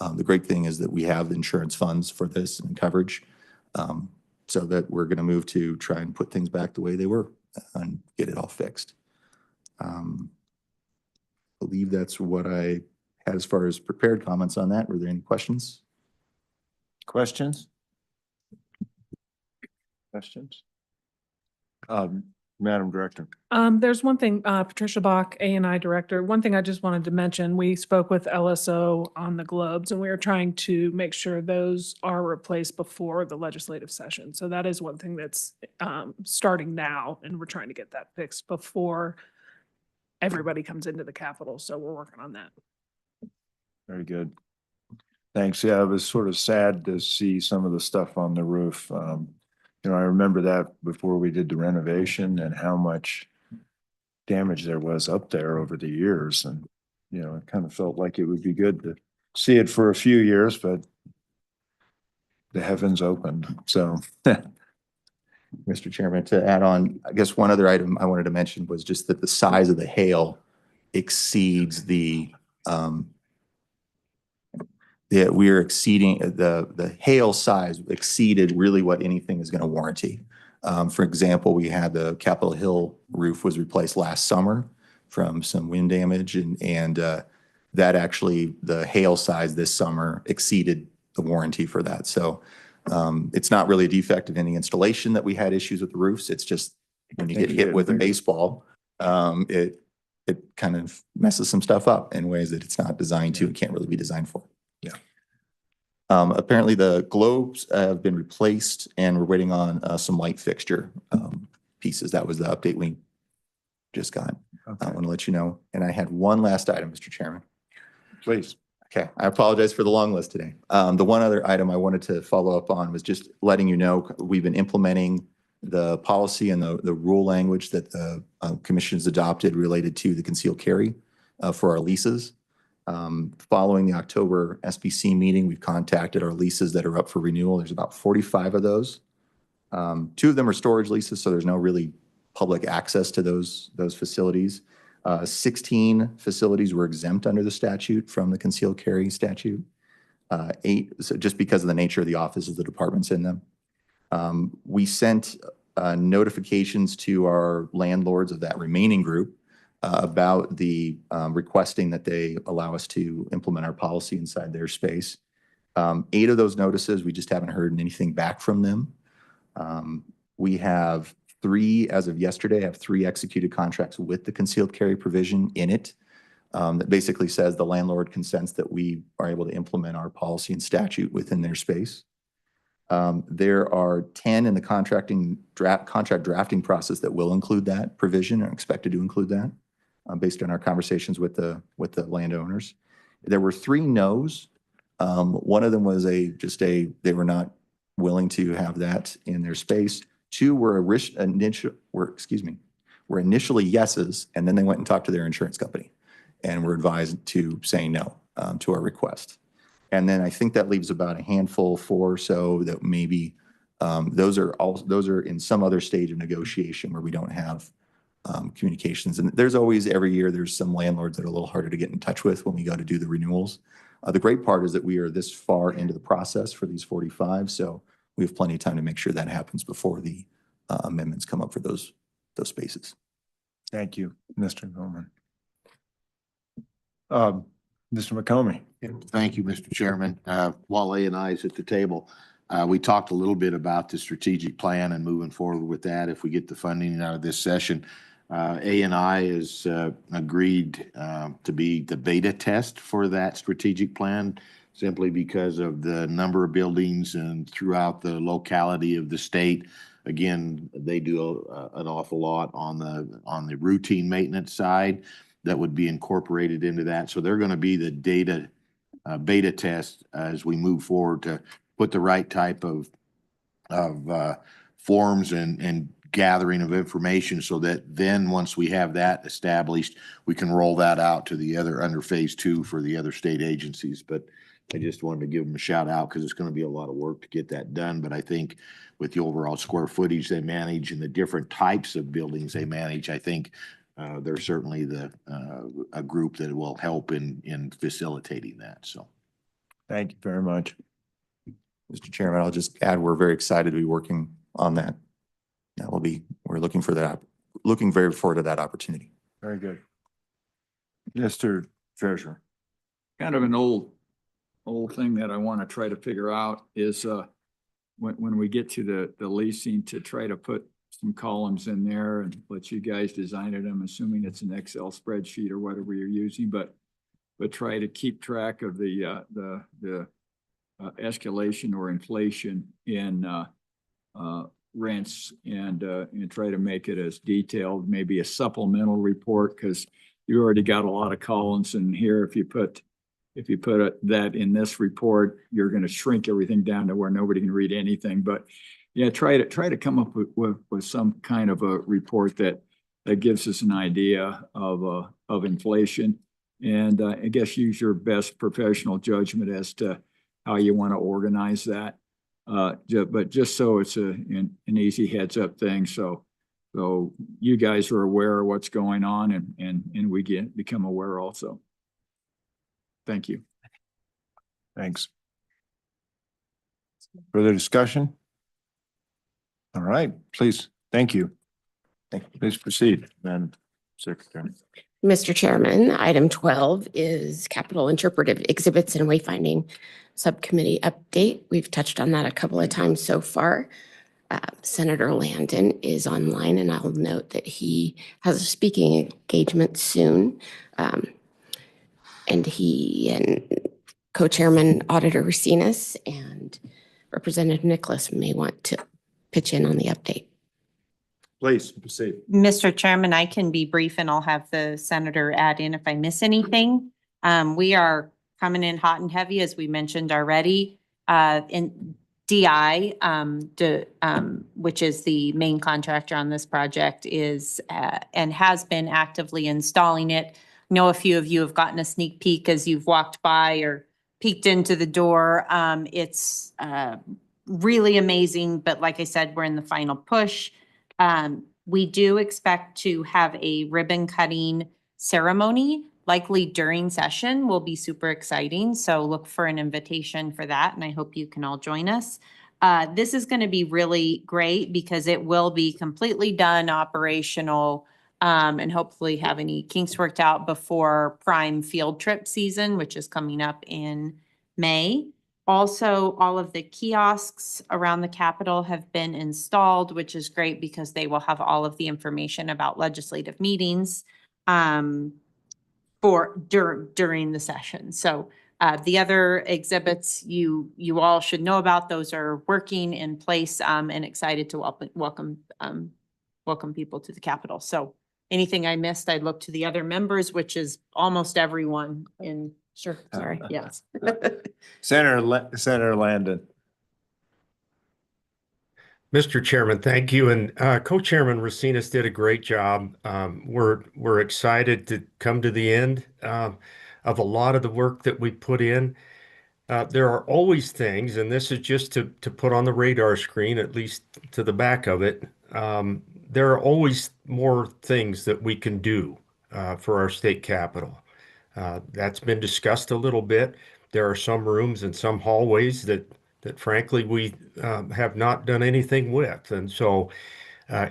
The great thing is that we have insurance funds for this and coverage. so that we're going to move to try and put things back the way they were and get it all fixed. Believe that's what I had as far as prepared comments on that. Were there any questions? Questions? Madam Director. There's one thing, Patricia Bach, A&I Director. One thing I just wanted to mention, we spoke with LSO on the globes and we are trying to make sure those are replaced before the legislative session. So that is one thing that's starting now, and we're trying to get that fixed before everybody comes into the Capitol. So we're working on that. Very good. Thanks. Yeah, it was sort of sad to see some of the stuff on the roof. You know, I remember that before we did the renovation and how much damage there was up there over the years. And, you know, it kind of felt like it would be good to see it for a few years, but the heavens opened. So, Mr. Chairman, to add on, I guess one other item I wanted to mention was just that the size of the hail exceeds we're exceeding the hail size exceeded really what anything is going to warranty. For example, we had the Capitol Hill roof was replaced last summer from some wind damage, and that actually the hail size this summer exceeded the warranty for that. So it's not really a defect in any installation that we had issues with the roofs. It's just when you get hit with a baseball, it kind of messes some stuff up in ways that it's not designed to and can't really be designed for. Yeah. Apparently the globes have been replaced and we're waiting on some light fixture pieces. That was the update we just got. I want to let you know. And I had one last item, Mr. Chairman. Please. Okay, I apologize for the long list today. The one other item I wanted to follow up on was just letting you know, we've been implementing the policy and the rule language that the commission's adopted related to the concealed carry for our leases. Following the October SBC meeting, we've contacted our leases that are up for renewal. There's about 45 of those. 2 of them are storage leases, so there's no really public access to those facilities. 16 facilities were exempt under the statute from the concealed carry statute. 8, so just because of the nature of the offices, the departments in them. We sent notifications to our landlords of that remaining group about the requesting that they allow us to implement our policy inside their space. 8 of those notices, we just haven't heard anything back from them. We have 3, as of yesterday, have 3 executed contracts with the concealed carry provision in it. That basically says the landlord consents that we are able to implement our policy and statute within their space. There are 10 in the contract drafting process that will include that provision or expected to include that based on our conversations with the landowners. There were 3 no's. One of them was they were not willing to have that in their space. 2 were initially yeses, and then they went and talked to their insurance company and were advised to say no to our request. And then I think that leaves about a handful, 4 or so, that maybe those are in some other stage of negotiation where we don't have communications. And there's always, every year, there's some landlords that are a little harder to get in touch with when we go to do the renewals. The great part is that we are this far into the process for these 45, so we have plenty of time to make sure that happens before the amendments come up for those spaces. Thank you, Mr. Bowman. Mr. McComey. Thank you, Mr. Chairman. While A&I is at the table, we talked a little bit about the strategic plan and moving forward with that if we get the funding out of this session. A&I is agreed to be the beta test for that strategic plan, simply because of the number of buildings and throughout the locality of the state. Again, they do an awful lot on the routine maintenance side that would be incorporated into that. So they're going to be the beta test as we move forward to put the right type of forms and gathering of information, so that then once we have that established, we can roll that out to the other under phase 2 for the other state agencies. But I just wanted to give them a shout out because it's going to be a lot of work to get that done. But I think with the overall square footage they manage and the different types of buildings they manage, I think they're certainly a group that will help in facilitating that. So, thank you very much. Mr. Chairman, I'll just add, we're very excited to be working on that. We're looking very forward to that opportunity. Very good. Mr. Treasurer. Kind of an old thing that I want to try to figure out is, when we get to the leasing, to try to put some columns in there and let you guys design it. I'm assuming it's an Excel spreadsheet or whatever you're using, but try to keep track of the escalation or inflation in rents and try to make it as detailed, maybe a supplemental report, because you already got a lot of columns in here. If you put that in this report, you're going to shrink everything down to where nobody can read anything. But yeah, try to come up with some kind of a report that gives us an idea of inflation, and I guess use your best professional judgment as to how you want to organize that. But just so it's an easy heads up thing, so you guys are aware of what's going on, and we become aware also. Thank you. Thanks. Further discussion? All right, please. Thank you. Please proceed, Madam Secretary. Mr. Chairman, item 12 is capital interpretive exhibits and wayfinding subcommittee update. We've touched on that a couple of times so far. Senator Landon is online, and I'll note that he has a speaking engagement soon. And he and co-chairman Auditor Racines and Representative Nicholas may want to pitch in on the update. Please proceed. Mr. Chairman, I can be brief and I'll have the senator add in if I miss anything. We are coming in hot and heavy, as we mentioned already. In DI, which is the main contractor on this project, is and has been actively installing it. I know a few of you have gotten a sneak peek as you've walked by or peeked into the door. It's really amazing, but like I said, we're in the final push. We do expect to have a ribbon cutting ceremony, likely during session. Will be super exciting. So look for an invitation for that, and I hope you can all join us. This is going to be really great because it will be completely done, operational, and hopefully have any kinks worked out before prime field trip season, which is coming up in May. Also, all of the kiosks around the Capitol have been installed, which is great because they will have all of the information about legislative meetings during the session. So the other exhibits you all should know about, those are working in place, and excited to welcome people to the Capitol. So anything I missed, I'd look to the other members, which is almost everyone in. Sure, sorry, yes. Senator Landon. Mr. Chairman, thank you. And Co-Chairman Racines did a great job. We're excited to come to the end of a lot of the work that we put in. There are always things, and this is just to put on the radar screen, at least to the back of it. There are always more things that we can do for our state capitol. That's been discussed a little bit. There are some rooms and some hallways that frankly we have not done anything with. And so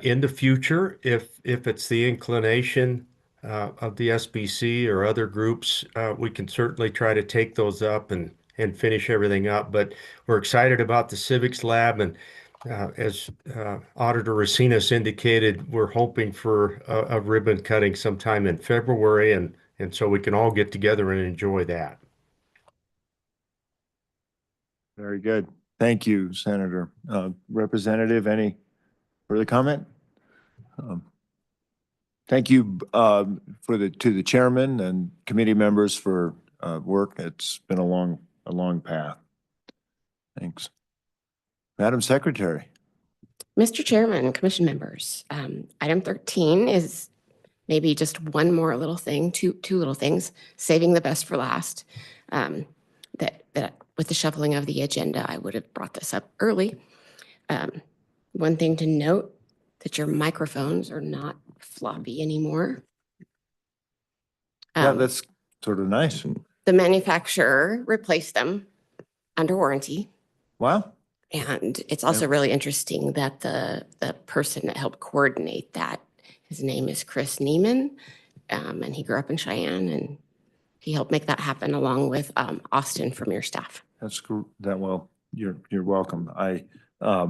in the future, if it's the inclination of the SBC or other groups, we can certainly try to take those up and finish everything up. But we're excited about the civics lab, and as Auditor Racines indicated, we're hoping for a ribbon cutting sometime in February, and so we can all get together and enjoy that. Very good. Thank you, Senator. Representative, any further comment? Thank you to the chairman and committee members for work. It's been a long path. Thanks. Madam Secretary. Mr. Chairman, commission members, item 13 is maybe just one more little thing, two little things, saving the best for last. That with the shuffling of the agenda, I would have brought this up early. One thing to note, that your microphones are not floppy anymore. Yeah, that's sort of nice. The manufacturer replaced them under warranty. Wow. And it's also really interesting that the person that helped coordinate that, his name is Chris Neiman, and he grew up in Cheyenne, and he helped make that happen along with Austin from your staff. That's well, you're welcome. And I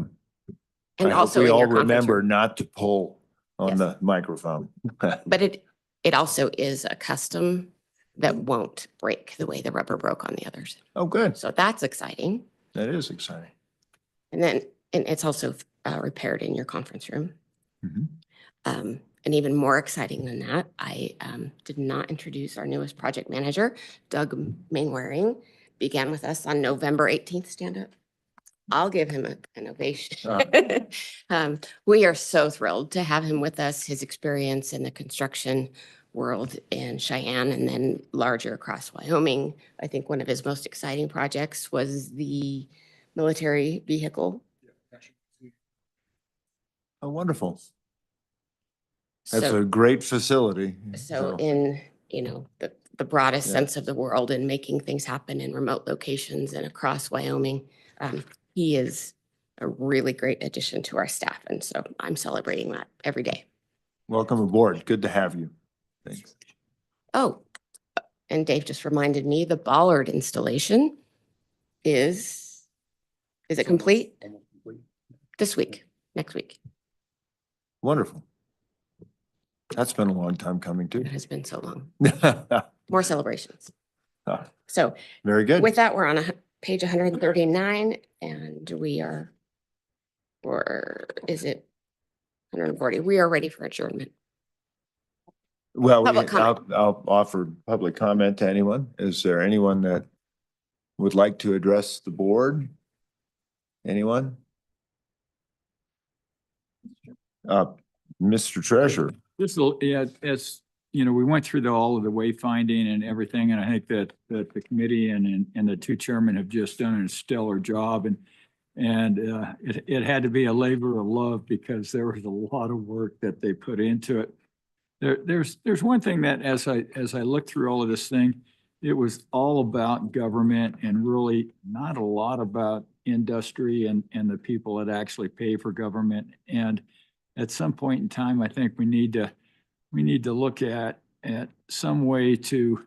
hope also we in all your conference remember room. not to pull on Yes. the microphone. But it also is a custom that won't break the way the rubber broke on the others. Oh, good. So that's exciting. That is exciting. And it's also repaired in your conference room. Mhm. And even more exciting than that, I did not introduce our newest project manager, Doug Mainwaring, began with us on November 18th. Stand up. I'll give him an ovation. We are so thrilled to have him with us. His experience in the construction world in Cheyenne and then larger across Wyoming. I think one of his most exciting projects was the military vehicle. Oh, wonderful. That's So- a great facility. So in, the broadest Yeah. sense of the world and making things happen in remote locations and across Wyoming, he is a really great addition to our staff. And so I'm celebrating that every day. Welcome aboard. Good to have you. Thanks. Oh, and Dave just reminded me, the bollard installation is it complete? This week, next week. Wonderful. That's been a long time coming too. It has been so long. More celebrations. Ah, So Very good. with that, we're on page 139 and or is it 140? We are ready for adjournment. Well, Public comment. I'll offer public comment to anyone. Is there anyone that would like to address the board? Anyone? Mr. Treasurer. Yeah, as, we went through all of the wayfinding and everything, and I think that the committee and the two chairmen have just done a stellar job, and it had to be a labor of love because there was a lot of work that they put into it. There's one thing that as I looked through all of this thing, it was all about government and really not a lot about industry and the people that actually pay for government. And at some point in time, I think we need to look at some way to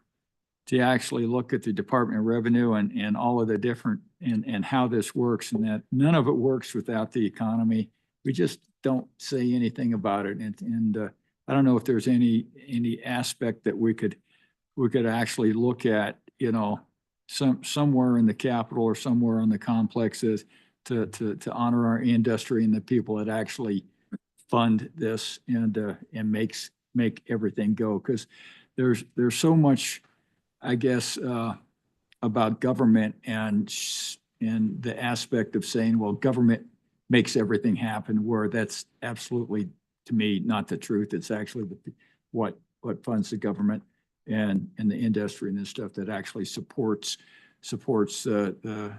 actually look at the Department of Revenue and all of the different and how this works, and that none of it works without the economy. We just don't say anything about it. And I don't know if there's any aspect that we could actually look at, somewhere in the Capitol or somewhere on the complexes to honor our industry and the people that actually fund this and make everything go. Because there's so much, I guess, about government and the aspect of saying, well, government makes everything happen, where that's absolutely, to me, not the truth. It's actually what funds the government and the industry and the stuff that actually supports the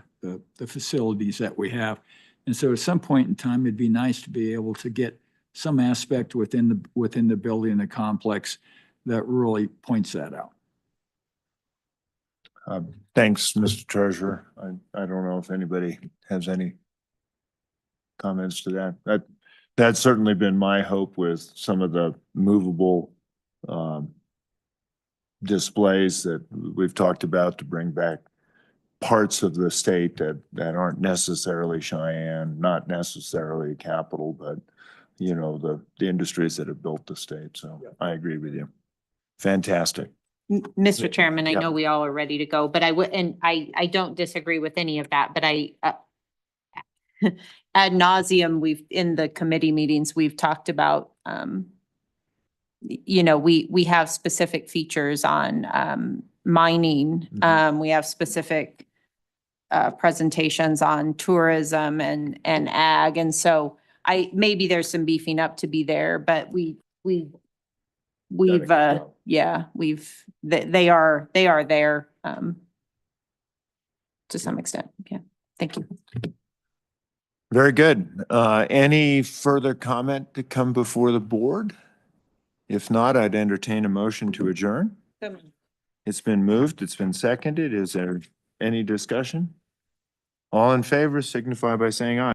facilities that we have. And so at some point in time, it'd be nice to be able to get some aspect within the building, the complex, that really points that out. Thanks, Mr. Treasurer. I don't know if anybody has any comments to that. That's certainly been my hope with some of the movable displays that we've talked about, to bring back parts of the state that aren't necessarily Cheyenne, not necessarily Capital, but the industries that have built the state. So I agree with you. Fantastic. Mr. Chairman, I Yeah. know we all are ready to go, but I don't disagree with any of that, but ad nauseum, in the committee meetings, we've talked about, we have specific features on mining. We have specific presentations on tourism and ag. And so maybe there's some beefing up to be there, but they are there to some extent. Yeah. Thank you. Very good. Any further comment to come before the board? If not, I'd entertain a motion to adjourn. It's been moved. It's been seconded. Is there any discussion? All in favor signify by saying aye.